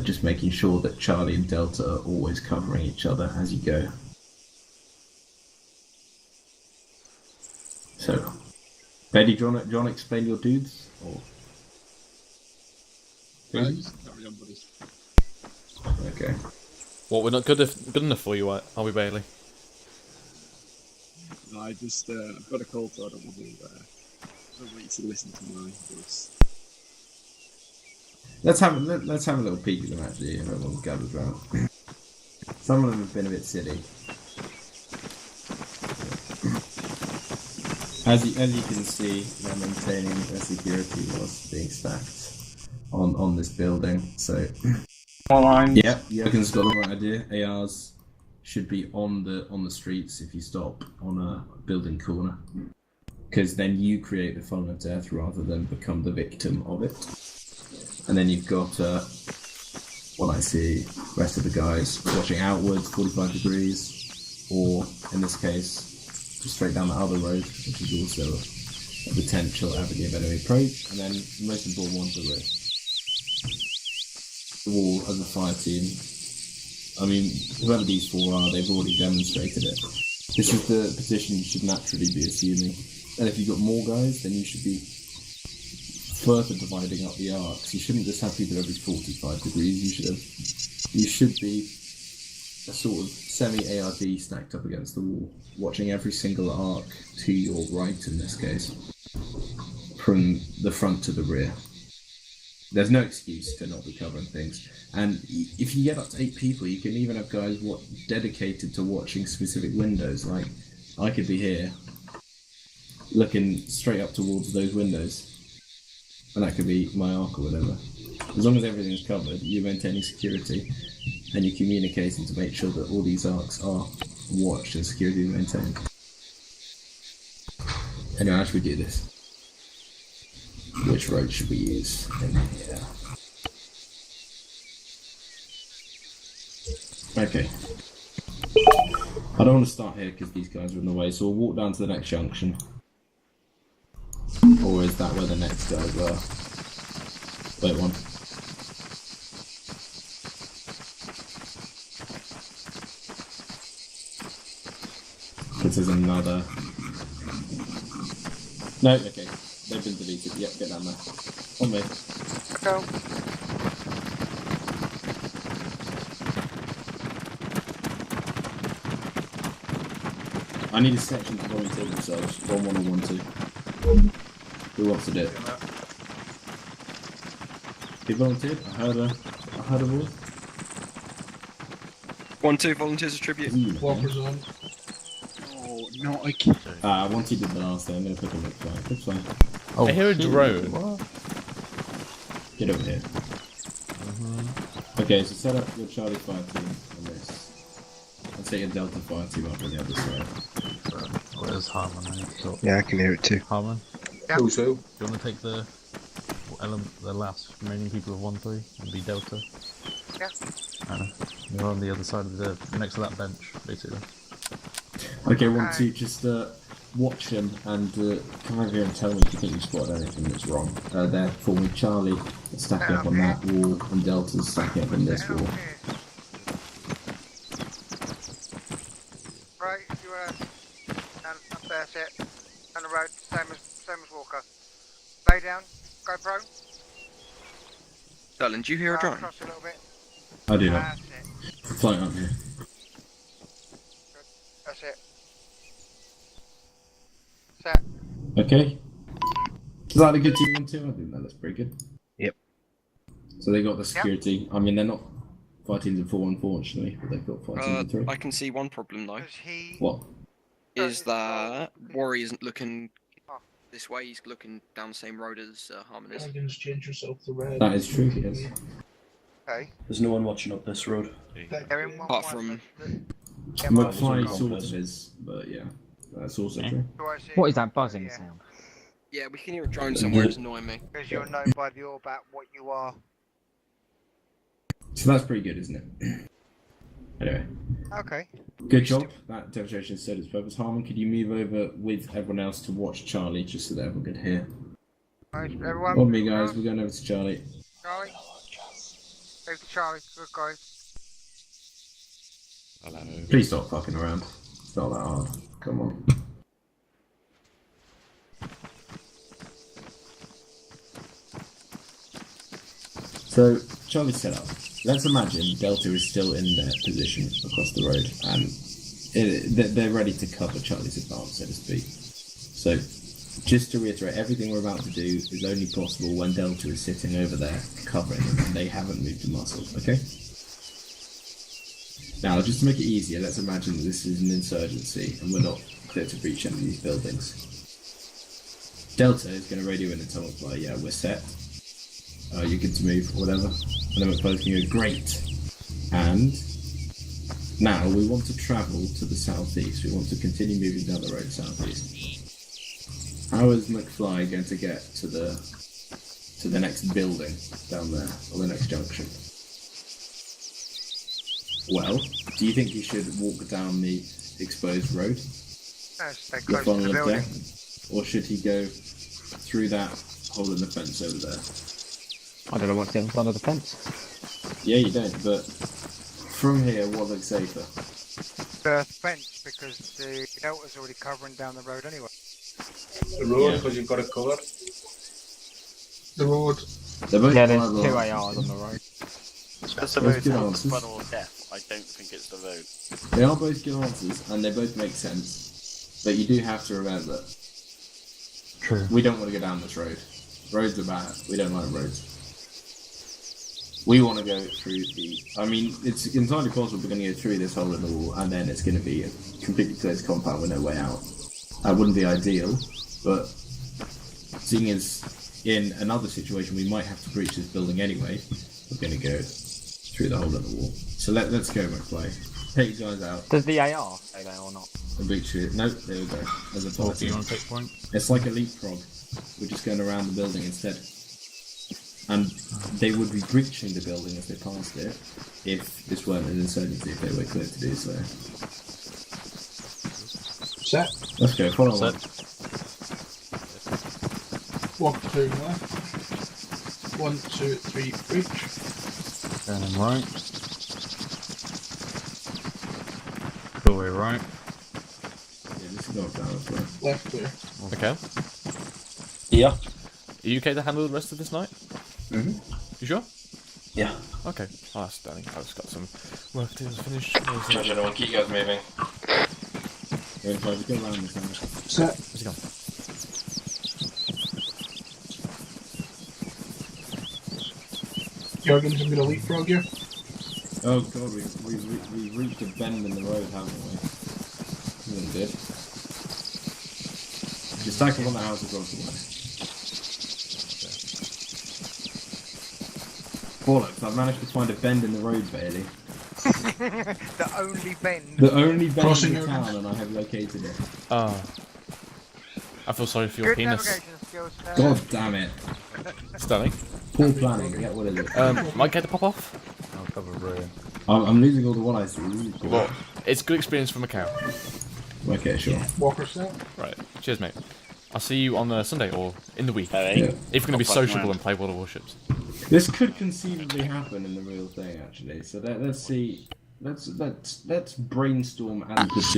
Just making sure that Charlie and Delta are always covering each other as you go. So, Betty, do you want to explain your dudes? Or... Okay. What, we're not good enough for you, are we, Bailey? No, I just I've got a cold, so I don't want you to listen to my voice. Let's have a little peek at them actually, and everyone gathers around. Some of them have been a bit silly. As you can see, they're maintaining their security whilst being stacked on this building. So, yeah, Jurgen's got the right idea. ARs should be on the streets if you stop on a building corner, because then you create the fun of death rather than become the victim of it. And then you've got what I see, rest of the guys watching outwards, 45 degrees, or in this case, just straight down the other road, which is also a potential avenue of enemy approach. And then the most important one's the rear. The wall as a fire team. I mean, whoever these four are, they've already demonstrated it. This is the position you should naturally be assuming. And if you've got more guys, then you should be further dividing up the arcs. You shouldn't just have people every 45 degrees. You should be a sort of semi-ARD stacked up against the wall, watching every single arc to your right in this case, from the front to the rear. There's no excuse to not be covering things. And if you get up to 8 people, you can even have guys dedicated to watching specific windows. Like, I could be here, looking straight up towards those windows, and that could be my arc or whatever. As long as everything's covered, you're maintaining security, and you're communicating to make sure that all these arcs are watched and security is maintained. Anyway, how should we do this? Which road should we use in here? Okay. I don't want to start here because these guys are in the way, so we'll walk down to the next junction. Or is that where the next guys are? Wait, one. This is another... No, okay. They've been deleted. Yep, get down there. On me. Go. I need a section to volunteer themselves. 1-1 or 1-2. Who wants to do it? He volunteered? I heard a voice. 1-2 volunteers a tribute. Walker's on. Oh, no, I can't. I wanted to do the last time. I'm going to pick him up. It's fine. Oh, I hear a drone. What? Get over here. Okay, so set up your Charlie fire team on this. Let's take a Delta fire team up on the other side. Where's Harmon? Yeah, I can hear it too. Harmon? Yeah. Also, do you want to take the last remaining people of 1-3 and be Delta? Yeah. You're on the other side of the, next to that bench, basically. Okay, 1-2, just watch him and come over here and tell me if you think you spotted anything that's wrong. They're forming Charlie, stacking up on that wall, and Delta's stacking up on this wall. Right, you and up there, sit on the road, same as Walker. Lay down, go prone. Sterling, do you hear a drone? Across a little bit. I do not. That's it. Flying up here. That's it. Set. Okay. Is that a good team 1-2? I think that looks pretty good. Yep. So they got the security. I mean, they're not fighting in 4, unfortunately, but they've got fighting in 3. I can see one problem though. What? Is that Worry isn't looking this way, he's looking down the same road as Harmon is. Dragons, change yourself to red. That is true, yes. Okay. There's no one watching up this road. Apart from... McFly sort of is, but yeah, that's also true. What is that buzzing sound? Yeah, we can hear a drone somewhere, it's annoying me. Because you'll know by the orb what you are. So that's pretty good, isn't it? Anyway. Okay. Good job. That demonstration served its purpose. Harmon, could you move over with everyone else to watch Charlie, just so that everyone could hear? Right, everyone. On me, guys. We're going over to Charlie. Charlie. Move to Charlie. Good guys. Hello. Please stop fucking around. It's not that hard. Come on. So, Charlie's set up. Let's imagine Delta is still in their position across the road, and they're ready to cover Charlie's advance, so to speak. So, just to reiterate, everything we're about to do is only possible when Delta is sitting over there covering them, and they haven't moved a muscle, okay? Now, just to make it easier, let's imagine that this is an insurgency, and we're not clear to breach any of these buildings. Delta is going to radio in and tell us, like, yeah, we're set. You're good to move, or whatever. And then McFly's going to go, great. And now we want to travel to the southeast. We want to continue moving down the road southeast. How is McFly going to get to the next building down there, or the next junction? Well, do you think he should walk down the exposed road? Stay The close to funnel the of building. death? Or should he go through that hole in the fence over there? I don't know what's in front of the fence. Yeah, you don't, but from here, what looks safer? The fence, because the Delta's already covering down the road anyway. The road, because you've got it covered. The road. Yeah, there's 2 ARs on the road. Because the Those road's good not answers. funnel of death, I don't think it's the road. They are both good answers, and they both make sense, but you do have to remember, True. we don't want to go down this road. Roads are bad. We don't like roads. We want to go through the... I mean, it's entirely possible we're going to go through this hole in the wall, and then it's going to be a completely closed compound with no way out. That wouldn't be ideal, but seeing as in another situation we might have to breach this building anyway, we're going to go through the hole in the wall. So let's go, McFly. Take you guys out. Does the AR stay there or not? And breach it. Nope, there we go. As a So, policy. do you want to take point? It's like a leapfrog. We're just going around the building instead. And they would be breaching the building if they passed it, if this weren't an insurgency, if they were clear to do so. Set. Let's go, follow on. Walk to left. 1, 2, 3, breach. Turning right. Doorway right. Yeah, this is not down as well. Left clear. Okay. Yeah. Are you okay to handle the rest of this night? Mm-hmm. You sure? Yeah. Okay. Oh, that's stunning. I've just got some work to finish. Judge anyone, keep you guys moving. Go around this house. Set. Where's he gone? Jorgen's going to leapfrog you. Oh god, we've reached a bend in the road, haven't we? Isn't it? Just tackle on the house across the way. Bollocks, I've managed to find a bend in the road, Bailey. The only bend. The only bend Crossing in the over. town, and I have located it. Oh. I feel sorry for your Good penis. navigation skills. God damn it. Stunning. Poor planning, yeah, what is it? Might get to pop off? I'll cover rear. I'm losing all the one I see. Well, it's good experience for Macau. Okay, sure. Walker set. Right. Cheers, mate. I'll see you on Sunday or in the week. Hey. Yeah. If you're going to be I'll fuck sociable around. and play World of Warships. This could conceivably happen in the real thing, actually. So let's see. Let's brainstorm and pursue.